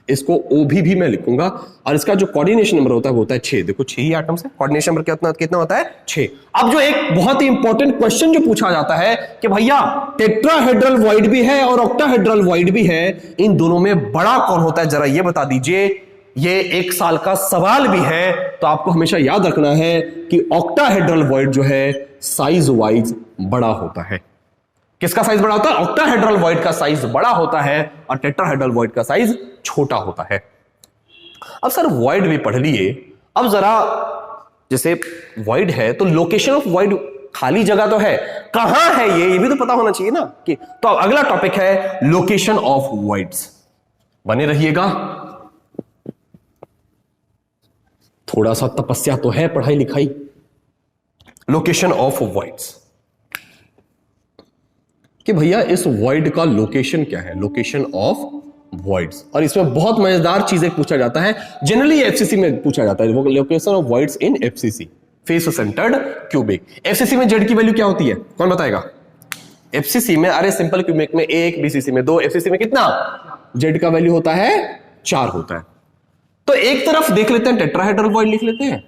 इसको ओभी भी मैं लिखूंगा और इसका जो कोऑर्डिनेशन नंबर होता है वो होता है 6। देखो 6 ही एटम्स है, कोऑर्डिनेशन नंबर कितना होता है? 6। अब जो एक बहुत ही इंपॉर्टेंट क्वेश्चन जो पूछा जाता है कि भैया टेट्राहेड्रल वॉइड भी है और ऑक्टाहेड्रल वॉइड भी है, इन दोनों में बड़ा कौन होता है जरा ये बता दीजिए। ये 1 साल का सवाल भी है, तो आपको हमेशा याद रखना है कि ऑक्टाहेड्रल वॉइड जो है साइज वाइज बड़ा होता है। किसका साइज बड़ा होता है? ऑक्टाहेड्रल वॉइड का साइज बड़ा होता है और टेट्राहेड्रल वॉइड का साइज छोटा होता है। अब सर वॉइड भी पढ़ लिए, अब जरा जैसे वॉइड है तो लोकेशन ऑफ वॉइड, खाली जगह तो है, कहां है ये भी तो पता होना चाहिए ना कि। तो अगला टॉपिक है लोकेशन ऑफ वॉइड्स। बने रहिएगा, थोड़ा सा तपस्या तो है पढ़ाई लिखाई। लोकेशन ऑफ वॉइड्स कि भैया इस वॉइड का लोकेशन क्या है? Location of voids. और इसमें बहुत मजेदार चीजें पूछा जाता है, जनरली एफसीसी में पूछा जाता है, वो location of voids in FCC, face centred cubic. FCC में जेड की वैल्यू क्या होती है? कौन बताएगा? एफसीसी में, अरे सिंपल क्यूबिक में 1, बीसीसी में 2, एफसीसी में कितना? जेड का वैल्यू होता है 4 होता है। तो एक तरफ देख लेते हैं टेट्राहेड्रल वॉइड लिख लेते हैं।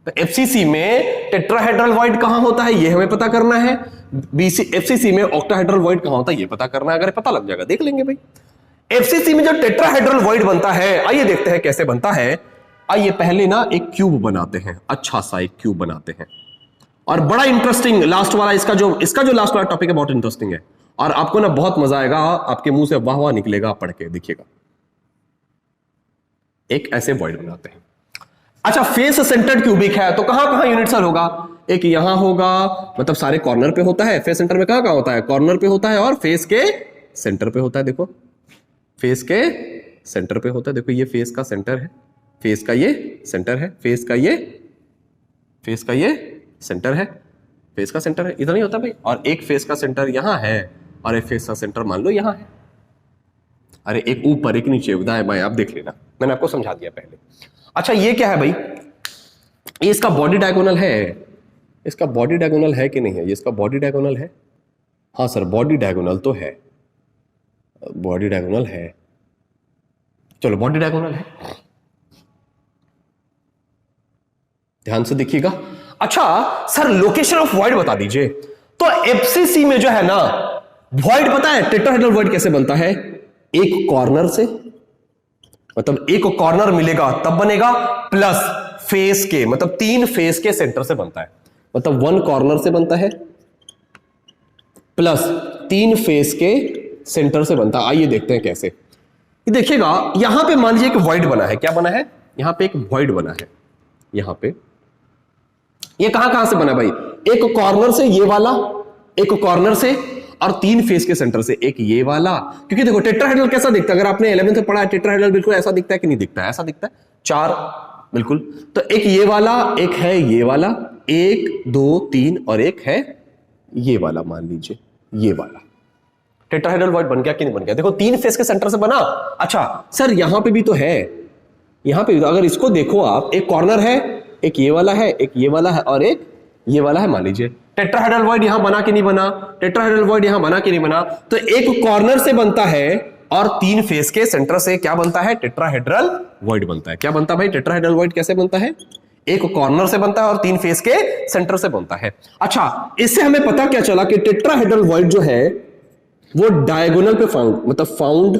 तो एफसीसी में टेट्राहेड्रल वॉइड कहां होता है ये हमें पता करना है। एफसीसी में ऑक्टाहेड्रल वॉइड कहां होता है ये पता करना है। अगर पता लग जाएगा देख लेंगे भाई। एफसीसी में जो टेट्राहेड्रल वॉइड बनता है, आइए देखते हैं कैसे बनता है। आइए पहले ना एक क्यूब बनाते हैं, अच्छा सा एक क्यूब बनाते हैं। और बड़ा इंटरेस्टिंग लास्ट वाला इसका जो लास्ट वाला टॉपिक है बहुत इंटरेस्टिंग है और आपको ना बहुत मजा आएगा, आपके मुंह से वाह वाह निकलेगा पढ़ के, देखिएगा। एक ऐसे वॉइड बनाते हैं। अच्छा फेस सेंटर्ड क्यूबिक है तो कहां कहां यूनिट सेल होगा? एक यहां होगा, मतलब सारे कॉर्नर पे होता है। फेस सेंटर में कहां कहां होता है? कॉर्नर पे होता है और फेस के सेंटर पे होता है। देखो फेस के सेंटर पे होता है। देखो ये फेस का सेंटर है, फेस का ये सेंटर है, फेस का ये सेंटर है, फेस का सेंटर है। इधर नहीं होता भाई। और एक फेस का सेंटर यहां है और एक फेस का सेंटर मान लो यहां है। अरे एक ऊपर एक नीचे, दाएं बाएं, आप देख लेना, मैंने आपको समझा दिया पहले। अच्छा ये क्या है भाई? ये इसका बॉडी डायगोनल है। इसका बॉडी डायगोनल है कि नहीं है? ये इसका बॉडी डायगोनल है। हाँ सर बॉडी डायगोनल तो है, बॉडी डायगोनल है। चलो बॉडी डायगोनल है, ध्यान से देखिएगा। अच्छा सर लोकेशन ऑफ वॉइड बता दीजिए। तो एफसीसी में जो है ना वॉइड पता है टेट्राहेड्रल वॉइड कैसे बनता है? एक कॉर्नर से, मतलब एक कॉर्नर मिलेगा तब बनेगा, प्लस फेस के, मतलब 3 फेस के सेंटर से बनता है। मतलब 1 कॉर्नर से बनता है प्लस 3 फेस के सेंटर से बनता है। आइए देखते हैं कैसे। ये देखिएगा यहां पे मान लीजिए एक वॉइड बना है। क्या बना है? यहां पे एक वॉइड बना है। यहां पे ये कहां कहां से बना भाई? एक कॉर्नर से ये वाला, एक कॉर्नर से और 3 फेस के सेंटर से एक ये वाला। क्योंकि देखो टेट्राहेड्रल कैसा दिखता है? अगर आपने 11th में पढ़ा है टेट्राहेड्रल बिल्कुल ऐसा दिखता है कि नहीं दिखता है? ऐसा दिखता है, 4 बिल्कुल। तो एक ये वाला, एक है ये वाला, 1 2 3 और एक है ये वाला, मान लीजिए ये वाला। टेट्राहेड्रल वॉइड बन गया कि नहीं बन गया? देखो 3 फेस के सेंटर से बना। अच्छा सर यहां पे भी तो है, यहां पे भी तो, अगर इसको देखो आप, एक कॉर्नर है, एक ये वाला है, एक ये वाला है और एक ये वाला है, मान लीजिए टेट्राहेड्रल वॉइड यहां बना कि नहीं बना? टेट्राहेड्रल वॉइड यहां बना कि नहीं बना? तो एक कॉर्नर से बनता है और 3 फेस के सेंटर से क्या बनता है? टेट्राहेड्रल वॉइड बनता है। क्या बनता है भाई? टेट्राहेड्रल वॉइड कैसे बनता है? एक कॉर्नर से बनता है और 3 फेस के सेंटर से बनता है। अच्छा इससे हमें पता क्या चला कि टेट्राहेड्रल वॉइड जो है वो डायगोनल पे फाउंड, मतलब found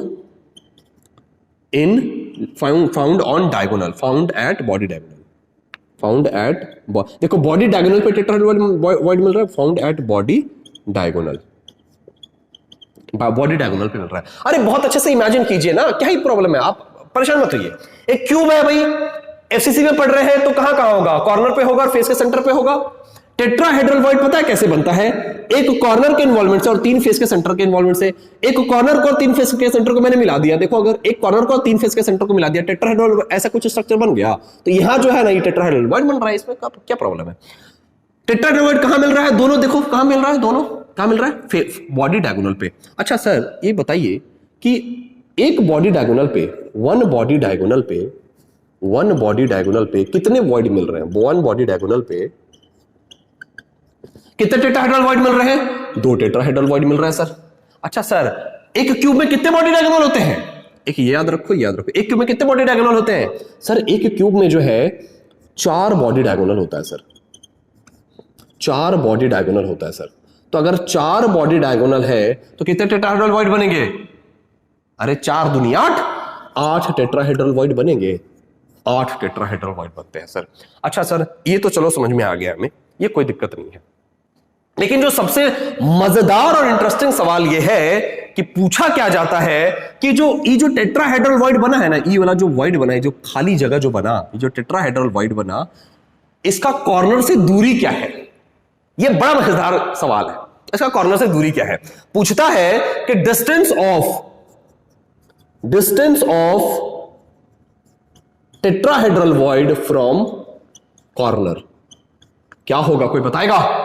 on diagonal, found at body diagonal, found at, देखो बॉडी डायगोनल पे टेट्राहेड्रल वॉइड मिल रहा है, found at body diagonal, body diagonal पे मिल रहा है। अरे बहुत अच्छे से इमेजिन कीजिए ना, क्या ही प्रॉब्लम है, आप परेशान मत होइए। एक क्यूब है भाई, एफसीसी में पढ़ रहे हैं तो कहां कहां होगा? कॉर्नर पे होगा और फेस के सेंटर पे होगा। टेट्राहेड्रल वॉइड पता है कैसे बनता है? एक कॉर्नर के इन्वॉल्वमेंट से और 3 फेस के सेंटर के इन्वॉल्वमेंट से। एक कॉर्नर को और 3 फेस के सेंटर को मैंने मिला दिया। देखो अगर एक कॉर्नर को और 3 फेस के सेंटर को मिला दिया, टेट्राहेड्रल ऐसा कुछ स्ट्रक्चर बन गया। तो यहां जो है ना, ये टेट्राहेड्रल वॉइड बन रहा है। इसमें क्या प्रॉब्लम है? टेट्राहेड्रल वॉइड कहां मिल रहा है? दोनों देखो कहां मिल रहा है, दोनों कहां मिल रहा है? बॉडी डायगोनल पे। अच्छा सर ये बताइए कि एक बॉडी डायगोनल पे, वन बॉडी डायगोनल पे कितने वॉइड मिल रहे हैं? वन बॉडी डायगोनल पे कितने टेट्राहेड्रल वॉइड मिल रहे हैं? 2 टेट्राहेड्रल वॉइड मिल रहा है सर। अच्छा सर एक क्यूब में कितने बॉडी डायगोनल होते हैं? एक याद रखो, एक क्यूब में कितने बॉडी डायगोनल होते हैं? सर एक क्यूब में जो है 4 बॉडी डायगोनल होता है सर, 4 बॉडी डायगोनल होता है सर। तो अगर 4 बॉडी डायगोनल है तो कितने टेट्राहेड्रल वॉइड बनेंगे? अरे 4 दूनी 8, 8 टेट्राहेड्रल वॉइड बनेंगे, 8 टेट्राहेड्रल वॉइड बनते हैं सर। अच्छा सर ये तो चलो समझ में आ गया हमें, ये कोई दिक्कत नहीं है। लेकिन जो सबसे मजेदार और इंटरेस्टिंग सवाल यह है कि पूछा क्या जाता है कि ये जो टेट्राहेड्रल वॉइड बना है ना, ये वाला जो वॉइड बना है, जो खाली जगह जो बना, ये जो टेट्राहेड्रल वॉइड बना, इसका कॉर्नर से दूरी क्या है? ये बड़ा मजेदार सवाल है। इसका कॉर्नर से दूरी क्या है? पूछता है कि distance of tetrahedral void from corner क्या होगा? कोई बताएगा?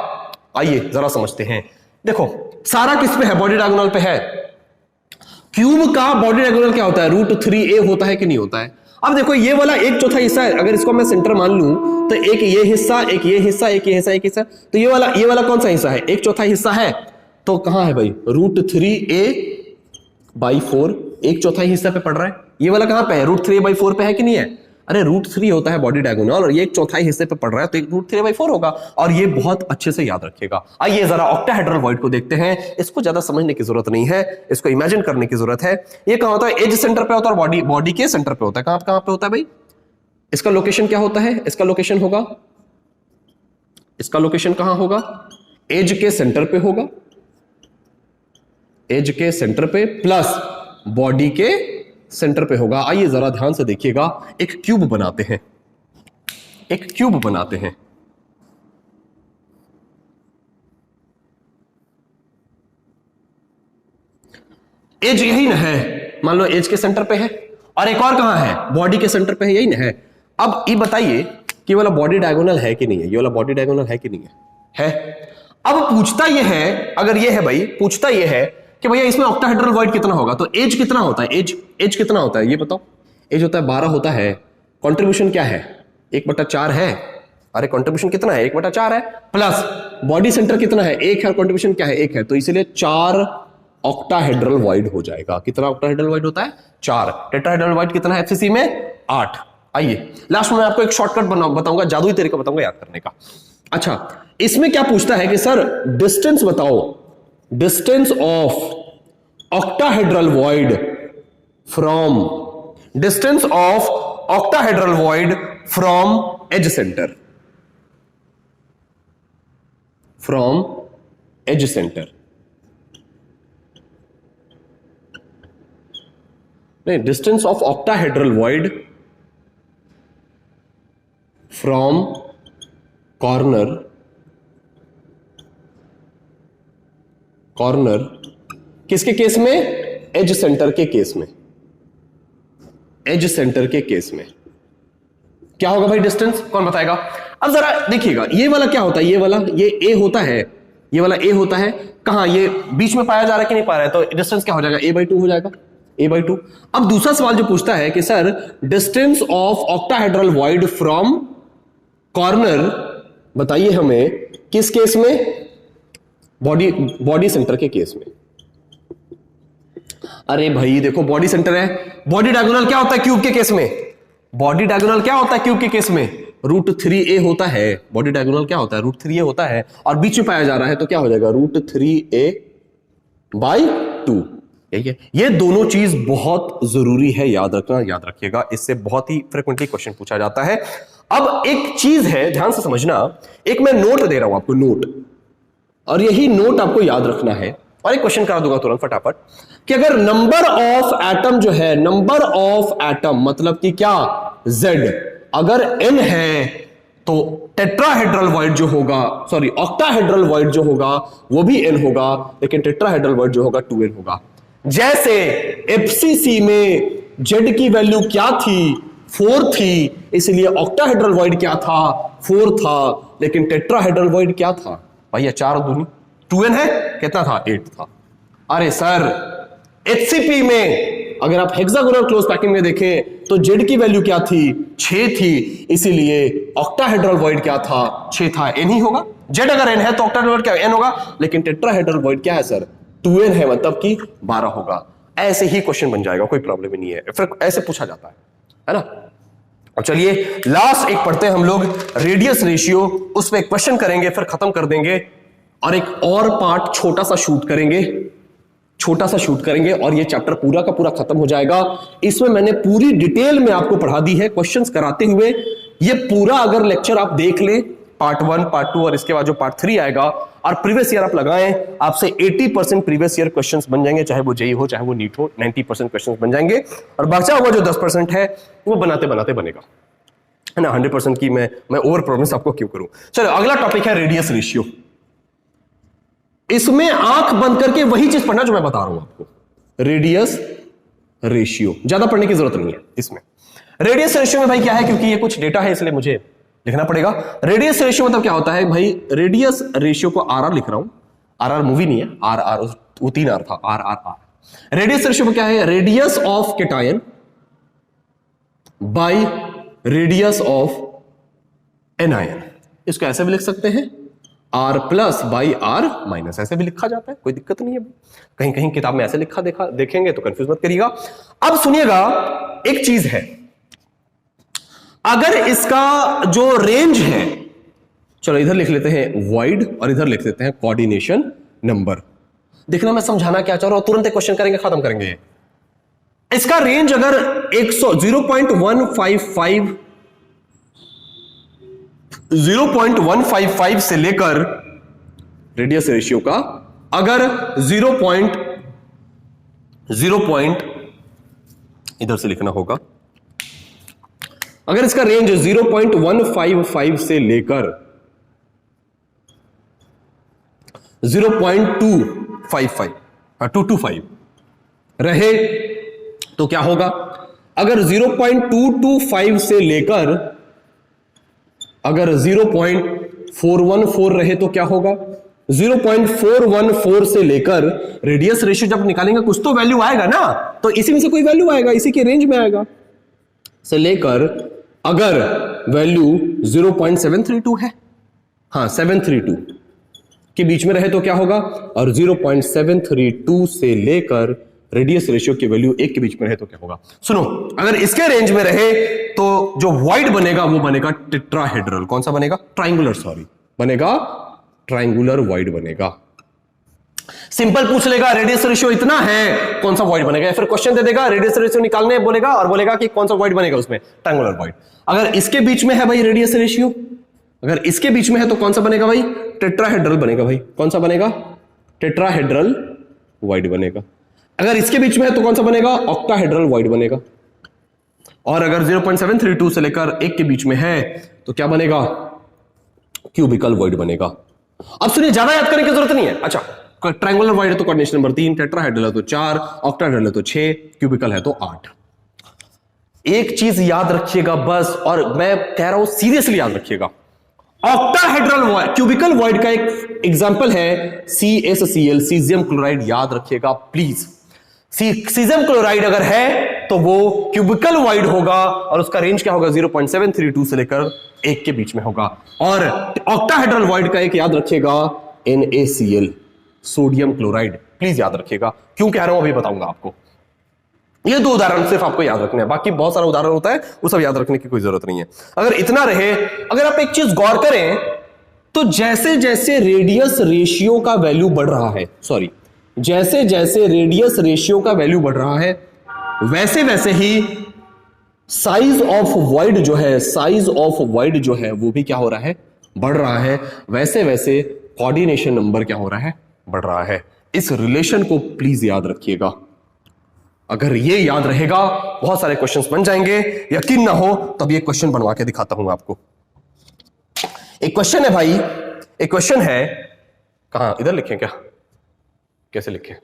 आइए जरा समझते हैं। देखो सारा किस पे है? बॉडी डायगोनल पे है। क्यूब का बॉडी डायगोनल क्या होता है? √3a होता है कि नहीं होता है? अब देखो ये वाला 1/4 हिस्सा है, अगर इसको मैं सेंटर मान लूं तो एक ये हिस्सा, एक ये हिस्सा, एक ये हिस्सा, एक हिस्सा, तो ये वाला कौन सा हिस्सा है? 1/4 हिस्सा है। तो कहां है भाई? √3a/4 1/4 हिस्सा पे पड़ रहा है। ये वाला कहां पे है? √3a/4 पे है कि नहीं है? अरे √3 होता है बॉडी डायगोनल और ये 1/4 हिस्से पे पड़ रहा है, तो √3a/4 होगा। और ये बहुत अच्छे से याद रखिएगा। आइए जरा ऑक्टाहेड्रल वॉइड को देखते हैं। इसको ज्यादा समझने की जरूरत नहीं है, इसको इमेजिन करने की जरूरत है। ये कहां होता है? एज सेंटर पे होता है और बॉडी के सेंटर पे होता है। कहां पे होता है भाई? इसका लोकेशन क्या होता है? इसका लोकेशन कहां होगा? एज के सेंटर पे होगा, एज के सेंटर पे प्लस बॉडी के सेंटर पे होगा। आइए जरा ध्यान से देखिएगा, एक क्यूब बनाते हैं, एज यही ना है, मान लो एज के सेंटर पे है, और एक और कहां है? बॉडी के सेंटर पे है, यही ना है। अब ये बताइए कि वाला बॉडी डायगोनल है कि नहीं है? ये वाला बॉडी डायगोनल है कि नहीं है? अब पूछता ये है, अगर ये है भाई, पूछता ये है कि भैया इसमें ऑक्टाहेड्रल वॉइड कितना होगा? तो एज कितना होता है? एज कितना होता है ये बताओ? एज होता है 12 होता है। कंट्रीब्यूशन क्या है? 1/4 है। अरे कंट्रीब्यूशन कितना है? 1/4 है। प्लस बॉडी सेंटर कितना है? 1 है। कंट्रीब्यूशन क्या है? 1 है। तो इसलिए 4 ऑक्टाहेड्रल वॉइड हो जाएगा। कितना ऑक्टाहेड्रल वॉइड होता है? 4। टेट्राहेड्रल वॉइड कितना है एफसीसी में? 8। आइए लास्ट में मैं आपको एक शॉर्टकट बताऊंगा, जादुई तरीका बताऊंगा याद करने का। अच्छा इसमें क्या पूछता है कि सर डिस्टेंस बताओ, distance of octahedral void from edge center, नहीं, distance of octahedral void from corner किसके केस में? एज सेंटर के केस में। एज सेंटर के केस में क्या होगा भाई डिस्टेंस? कौन बताएगा? अब जरा देखिएगा, ये वाला क्या होता है? ये वाला, ये ए होता है, ये वाला ए होता है, कहां ये बीच में पाया जा रहा है कि नहीं पाया रहा है, तो डिस्टेंस क्या हो जाएगा, a/2 हो जाएगा, a/2। अब दूसरा सवाल जो पूछता है कि sir distance of octahedral void from corner बताइए हमें किस केस में, बॉडी सेंटर के केस में। अरे भाई देखो बॉडी सेंटर है, बॉडी डायगोनल क्या होता है क्यूब के केस में, बॉडी डायगोनल क्या होता है क्यूब के केस में, √3a होता है, बॉडी डायगोनल क्या होता है √3a होता है, और बीच में पाया जा रहा है तो क्या हो जाएगा √3a/2। यही है, ये दोनों चीज बहुत जरूरी है याद रखना, याद रखिएगा, इससे बहुत ही फ्रिक्वेंटली क्वेश्चन पूछा जाता है। अब एक चीज है ध्यान से समझना, एक मैं नोट दे रहा हूं आपको, नोट, और यही नोट आपको याद रखना है, और एक क्वेश्चन करा दूंगा तुरंत फटाफट कि अगर नंबर ऑफ एटम जो है, नंबर ऑफ एटम मतलब कि क्या Z, अगर n है तो टेट्राहेड्रल वॉइड जो होगा, सॉरी ऑक्टाहेड्रल वॉइड जो होगा वो भी n होगा, लेकिन टेट्राहेड्रल वॉइड जो होगा 2n होगा। जैसे FCC में Z की वैल्यू क्या थी, 4 थी, इसलिए ऑक्टाहेड्रल वॉइड क्या था, 4 था, लेकिन टेट्राहेड्रल वॉइड क्या था भैया, 4 दूनी 2n है, कितना था 8 था। अरे सर HCP में अगर आप हेक्सागोनल क्लोज पैकिंग में देखें तो Z की वैल्यू क्या थी, 6 थी, इसीलिए ऑक्टाहेड्रल वॉइड क्या था, 6 था, n ही होगा। Z अगर n है तो ऑक्टाहेड्रल वॉइड क्या n होगा, लेकिन टेट्राहेड्रल वॉइड क्या है सर, 2n है, मतलब कि 12 होगा। ऐसे ही क्वेश्चन बन जाएगा, कोई प्रॉब्लम ही नहीं है, फिर ऐसे पूछा जाता है ना। अब चलिए लास्ट एक पढ़ते हैं हम लोग, रेडियस रेशियो, उसमें एक क्वेश्चन करेंगे फिर खत्म कर देंगे, और एक और पार्ट छोटा सा शूट करेंगे और ये चैप्टर पूरा का पूरा खत्म हो जाएगा। इसमें मैंने पूरी डिटेल में आपको पढ़ा दी है क्वेश्चंस कराते हुए। ये पूरा अगर लेक्चर आप देख ले, पार्ट 1, पार्ट 2 और इसके बाद जो पार्ट 3 आएगा, और प्रीवियस ईयर आप लगाएं, आपसे 80% प्रीवियस ईयर क्वेश्चंस बन जाएंगे, चाहे वो जेई हो चाहे वो नीट हो, 90% क्वेश्चंस बन जाएंगे, और बचा हुआ जो 10% है वो बनाते बनाते बनेगा, है ना। 100% की मैं ओवर प्रॉमिस आपको क्यों करूं। चलो अगला टॉपिक है रेडियस रेशियो। इसमें आंख बंद करके वही चीज पढ़ना जो मैं बता रहा हूं आपको, रेडियस रेशियो, ज्यादा पढ़ने की जरूरत नहीं है इसमें। रेडियस रेशियो में भाई क्या है, क्योंकि ये कुछ डेटा है इसलिए मुझे लिखना पड़ेगा। रेडियस रेशियो मतलब क्या होता है भाई, रेडियस रेशियो को RR लिख रहा हूं, RR मूवी नहीं है, RR वो 3 R था, RRR। रेडियस रेशियो में क्या है, radius of cation bye radius of anion. इसको ऐसे भी लिख सकते हैं R plus by R minus, ऐसे भी लिखा जाता है, कोई दिक्कत नहीं है। कहीं कहीं किताब में ऐसे लिखा देखेंगे तो कंफ्यूज मत करिएगा। अब सुनिएगा एक चीज है, अगर इसका जो रेंज है, चलो इधर लिख लेते हैं वॉइड और इधर लिख लेते हैं कोऑर्डिनेशन नंबर। देखना मैं समझाना क्या चाह रहा हूं, तुरंत एक क्वेश्चन करेंगे खत्म करेंगे। इसका रेंज अगर 0.155 से लेकर रेडियस रेशियो का अगर 0. इधर से लिखना होगा, अगर इसका रेंज 0.155 से लेकर 0.255 रहे तो क्या होगा, अगर 0.225 से लेकर अगर 0.414 रहे तो क्या होगा, 0.414 से लेकर रेडियस रेशियो जब निकालेंगे कुछ तो वैल्यू आएगा ना, तो इसी में से कोई वैल्यू आएगा, इसी के रेंज में आएगा, से लेकर अगर वैल्यू 0.732 है, हाँ 732 के बीच में रहे तो क्या होगा, और 0.732 से लेकर रेडियस रेशियो की वैल्यू 1 के बीच में रहे तो क्या होगा। सुनो, अगर इसके रेंज में रहे तो जो वॉइड बनेगा वो बनेगा टेट्राहेड्रल, कौन सा बनेगा, ट्राइंगुलर, सॉरी बनेगा ट्राइंगुलर वॉइड बनेगा। सिंपल पूछ लेगा रेडियस रेशियो इतना है, कौन सा वॉइड बनेगा, या फिर क्वेश्चन दे देगा रेडियस रेशियो निकालने बोलेगा और बोलेगा कि कौन सा वॉइड बनेगा उसमें, ट्राइंगुलर वॉइड। अगर इसके बीच में है भाई रेडियस रेशियो, अगर इसके बीच में है तो कौन सा बनेगा भाई, टेट्राहेड्रल बनेगा भाई, कौन सा बनेगा, टेट्राहेड्रल वॉइड बनेगा। अगर इसके बीच में है तो कौन सा बनेगा, ऑक्टाहेड्रल वॉइड बनेगा। और अगर 0.732 से लेकर 1 के बीच में है तो क्या बनेगा, क्यूबिकल वॉइड बनेगा। अब सुनिए, ज्यादा याद करने की जरूरत नहीं है। अच्छा, ट्रायंगुलर वॉइड है तो कोऑर्डिनेशन नंबर 3, टेट्राहेड्रल है तो 4, ऑक्टाहेड्रल है तो 6, क्यूबिकल है तो 8। एक चीज याद रखिएगा बस, और मैं कह रहा हूं सीरियसली याद रखिएगा, ऑक्टाहेड्रल क्यूबिकल वॉइड का एक एग्जांपल है CaCl, सीजियम क्लोराइड। याद रखिएगा प्लीज, सीजियम क्लोराइड अगर है तो वो क्यूबिकल वॉइड होगा और उसका रेंज क्या होगा 0.732 से लेकर 1 के बीच में होगा। और ऑक्टाहेड्रल वॉइड का एक याद रखिएगा NaCl, सोडियम क्लोराइड। प्लीज याद रखिएगा, क्यों कह रहा हूं अभी बताऊंगा आपको। ये 2 उदाहरण सिर्फ आपको याद रखने हैं, बाकी बहुत सारा उदाहरण होता है वो सब याद रखने की कोई जरूरत नहीं है। अगर इतना रहे, अगर आप एक चीज गौर करें तो जैसे जैसे रेडियस रेशियो का वैल्यू बढ़ रहा है, जैसे जैसे रेडियस रेशियो का वैल्यू बढ़ रहा है, वैसे वैसे ही साइज ऑफ वॉइड जो है, साइज ऑफ वॉइड जो है वो भी क्या हो रहा है, बढ़ रहा है। वैसे वैसे कोऑर्डिनेशन नंबर क्या हो रहा है, बढ़ रहा है। इस रिलेशन को प्लीज याद रखिएगा। अगर ये याद रहेगा बहुत सारे क्वेश्चंस बन जाएंगे। यकीन ना हो तब ये क्वेश्चन बनवा के दिखाता हूं आपको। एक क्वेश्चन है भाई, एक क्वेश्चन है, कहां, इधर लिखें क्या, कैसे लिखें,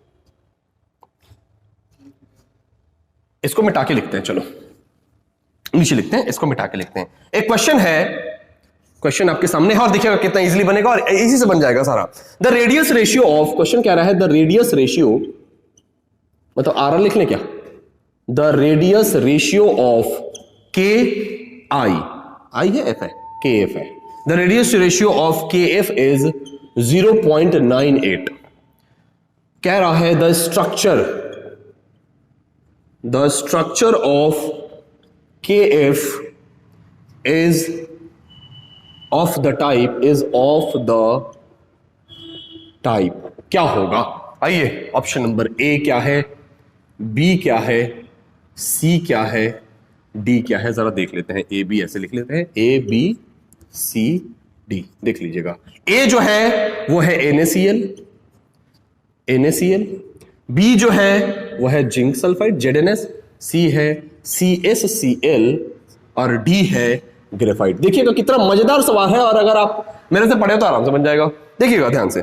इसको मिटा के लिखते हैं, चलो नीचे लिखते हैं, इसको मिटा के लिखते हैं। एक क्वेश्चन है, क्वेश्चन आपके सामने है और देखिएगा कितना इजीली बनेगा और इजी से बन जाएगा सारा। The radius ratio of, question कह रहा है द रेडियस रेशियो, मतलब आर लिख लें क्या, द रेडियस रेशियो ऑफ के आई है, एफ है, के एफ है। द रेडियस रेशियो ऑफ के एफ इज 0.98। कह रहा है द स्ट्रक्चर ऑफ के F is of the type, क्या होगा। आइए, ऑप्शन नंबर ए क्या है, बी क्या है, सी क्या है, डी क्या है, जरा देख लेते हैं। ए बी ऐसे लिख लेते हैं, ए बी सी डी, देख लीजिएगा। ए जो है वो है NaCl, बी जो है वो है जिंक सल्फाइड ZnS, सी है CaCl और डी है ग्रेफाइट। देखिएगा कितना मजेदार सवाल है और अगर आप मेरे से पढ़े तो आराम से बन जाएगा। देखिएगा ध्यान से,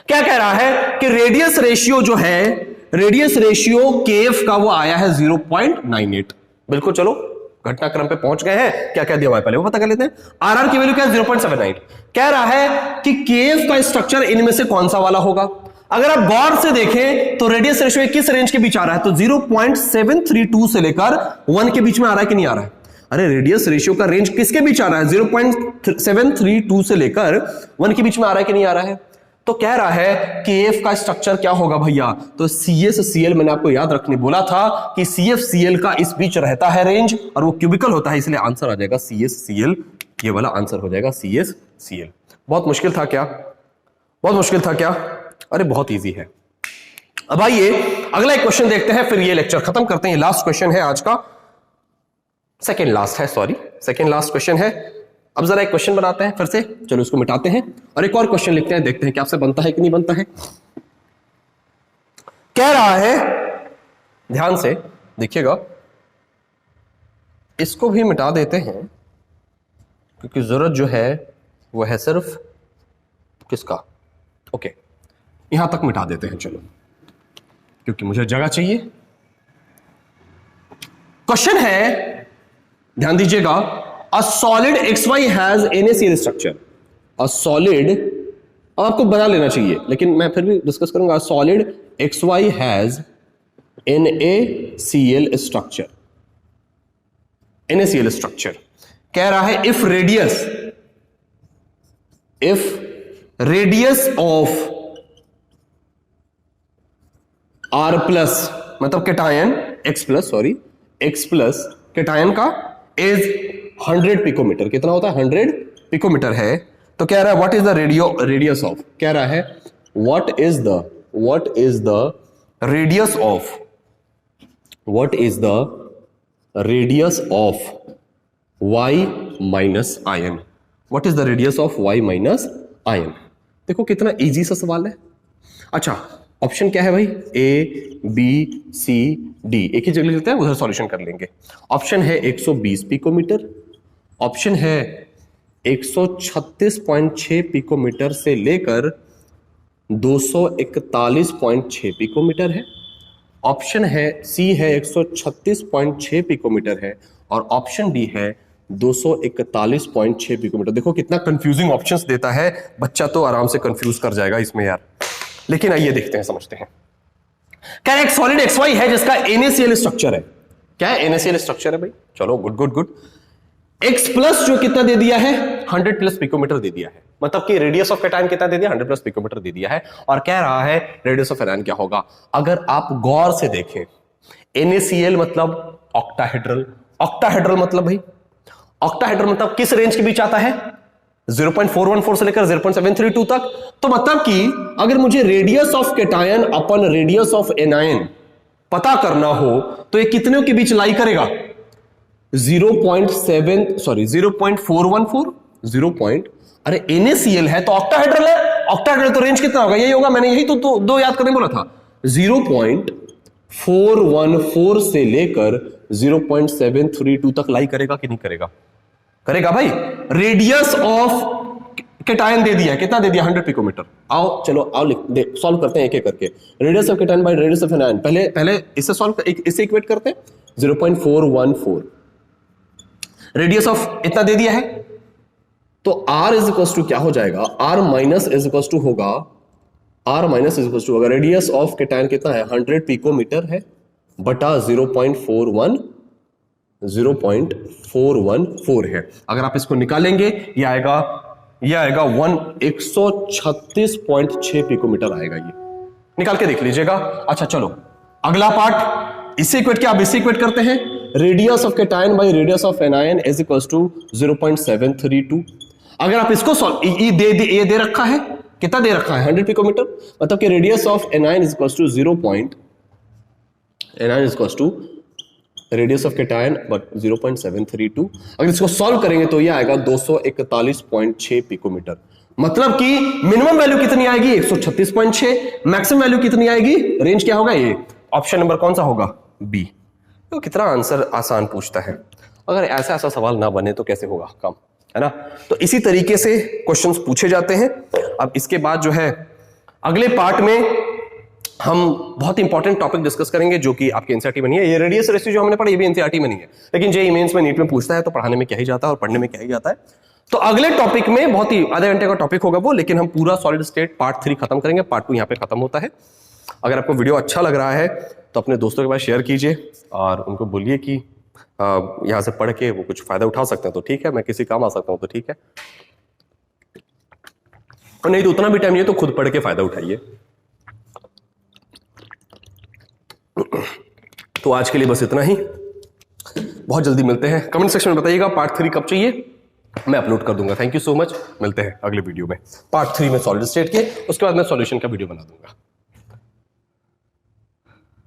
क्या कह रहा है कि रेडियस रेशियो जो है, रेडियस रेशियो केएफ का वो आया है 0.98। बिल्कुल, चलो घटनाक्रम पे पहुंच गए हैं। क्या क्या दिया हुआ है पहले वो पता कर लेते हैं। आरआर की वैल्यू क्या है 0.79। कह रहा है कि केएफ का स्ट्रक्चर इनमें से कौन सा वाला होगा। अगर आप गौर से देखें तो रेडियस रेशियो किस रेंज के बीच आ रहा है, तो 0.732 से लेकर 1 के बीच में आ रहा है कि नहीं आ रहा है। अरे रेडियस रेशियो का रेंज किसके बीच आ रहा है, 0.732 से लेकर 1 के बीच में आ रहा है कि नहीं आ रहा है। तो कह रहा है कि एफ का स्ट्रक्चर क्या होगा भैया, तो CaCl, मैंने आपको याद रखने बोला था कि CFCl का इस बीच रहता है रेंज और वो क्यूबिकल होता है, इसलिए आंसर आ जाएगा CaCl। ये वाला आंसर हो जाएगा CaCl। बहुत मुश्किल था क्या, बहुत मुश्किल था क्या, अरे बहुत इजी है। अब आइए अगला एक क्वेश्चन देखते हैं, फिर ये लेक्चर खत्म करते हैं। लास्ट क्वेश्चन है आज का, सेकेंड लास्ट क्वेश्चन है। अब जरा एक क्वेश्चन बनाते हैं फिर से, चलो इसको मिटाते हैं और एक और क्वेश्चन लिखते हैं, देखते हैं कि आपसे बनता है कि नहीं बनता है। कह रहा है, ध्यान से देखिएगा, इसको भी मिटा देते हैं क्योंकि जरूरत जो है वो है सिर्फ किसका, ओके, यहां तक मिटा देते हैं चलो, क्योंकि मुझे जगह चाहिए। क्वेश्चन है, ध्यान दीजिएगा, A solid XY has NaCl structure. A solid, अब आपको बना लेना चाहिए लेकिन मैं फिर भी डिस्कस करूंगा। Solid XY has NaCl structure. NaCl structure कह रहा है if radius of R plus, मतलब केटायन X plus केटायन का is 100 पिकोमीटर, कितना होता है 100 पिकोमीटर है। तो कह रहा है what is the radius of, कह रहा है what is the radius of y minus ion, what is the radius of y minus ion. देखो कितना इजी सा सवाल है। अच्छा, ऑप्शन क्या है भाई, A B C D, एक ही जगह लेते हैं, उधर सॉल्यूशन कर लेंगे। ऑप्शन है 120 पिकोमीटर, ऑप्शन है 136.6 पिकोमीटर से लेकर 241.6 पिकोमीटर है। ऑप्शन है सी है 136.6 पिकोमीटर है और ऑप्शन डी है 241.6 पिकोमीटर। देखो कितना कंफ्यूजिंग ऑप्शंस देता है, बच्चा तो आराम से कंफ्यूज कर जाएगा इसमें यार। लेकिन आइए देखते हैं, समझते हैं। क्या एक सॉलिड XY है जिसका NaCl स्ट्रक्चर है? क्या है NaCl स्ट्रक्चर है भाई? चलो good good good. X plus जो कितना दे दिया है? 100 प्लस पिकोमीटर दे दिया है। मतलब कि रेडियस ऑफ कैटायन कितना दे दिया? 100 प्लस पिकोमीटर दे दिया है। और कह रहा है रेडियस ऑफ एनायन क्या होगा? अगर आप गौर से देखें, NaCl मतलब ऑक्टाहेड्रल। ऑक्टाहेड्रल मतलब भाई, ऑक्टाहेड्रल मतलब किस रेंज के बीच आता है? 0.414 से लेकर 0.732 तक। तो मतलब कि अगर मुझे radius of cation upon radius of anion पता करना हो तो ये कितने के बीच लाई करेगा? 0.414 अरे NaCl है तो ऑक्टाहेड्रल है। ऑक्टाहेड्रल तो रेंज कितना होगा? यही होगा, मैंने यही तो दो याद करने बोला था। 0.414 से लेकर 0.732 तक लाई करेगा कि नहीं करेगा? करेगा भाई। रेडियस ऑफ कैटायन दे दिया, कितना दे दिया? 100 पिकोमीटर। आओ चलो आओ सॉल्व करते हैं एक एक करके। Radius of cation by radius of anion, पहले इससे सॉल्व इससे इक्वेट करते हैं। 0.414 रेडियस ऑफ इतना दे दिया है, तो R इज इक्वल टू क्या हो जाएगा? R minus is equal to होगा, R minus is equal to होगा रेडियस ऑफ कैटायन कितना है? 100 पिकोमीटर है बटा 0.414 है। अगर आप इसको निकालेंगे ये आएगा 136.6 पिकोमीटर आएगा। ये निकाल के देख लीजिएगा। अच्छा चलो अगला पार्ट, इससे इक्वेट किया, अब इससे इक्वेट करते हैं। Radius of cation by radius of anion is equal to 0.732। अगर आप इसको सॉल्व, ये दे रखा है, कितना दे रखा है? 100 पिकोमीटर। मतलब कि radius of anion is equal to radius of cation but 0.732। अगर इसको सॉल्व करेंगे तो ये आएगा 241.6 पिकोमीटर। मतलब कि मिनिमम वैल्यू कितनी आएगी? 136.6। मैक्सिमम वैल्यू कितनी आएगी? रेंज क्या होगा? ये ऑप्शन नंबर कौन सा होगा? बी। तो कितना आंसर आसान पूछता है। अगर ऐसा सवाल ना बने तो कैसे होगा काम, है ना? तो इसी तरीके से क्वेश्चंस पूछे जाते हैं। अब इसके बाद जो है अगले पार्ट में हम बहुत इंपॉर्टेंट टॉपिक डिस्कस करेंगे जो कि आपके एनसीईआरटी में नहीं है। ये रेडियस रेशियो जो हमने पढ़ा ये भी एनसीईआरटी में नहीं है, लेकिन जेईई मेंस में नीट में पूछता है तो पढ़ाने में क्या ही जाता है और पढ़ने में क्या ही जाता है। तो अगले टॉपिक में बहुत ही आधे घंटे का टॉपिक होगा वो, लेकिन हम पूरा सॉलिड स्टेट पार्ट 3 खत्म करेंगे। पार्ट 2 यहाँ पे खत्म होता है। अगर आपको वीडियो अच्छा लग रहा है तो अपने दोस्तों के पास शेयर कीजिए और उनको बोलिए कि यहाँ से पढ़ के वो कुछ फायदा उठा सकते हैं तो ठीक है, मैं किसी काम आ सकता हूँ तो ठीक है, और नहीं तो उतना भी टाइम नहीं है तो खुद पढ़ के फायदा उठाइए। तो आज के लिए बस इतना ही। बहुत जल्दी मिलते हैं। कमेंट सेक्शन में बताइएगा पार्ट 3 कब चाहिए, मैं अपलोड कर दूंगा। Thank you so much. मिलते हैं अगले वीडियो में पार्ट 3 में सॉलिड स्टेट के, उसके बाद मैं सॉल्यूशन का वीडियो बना दूंगा।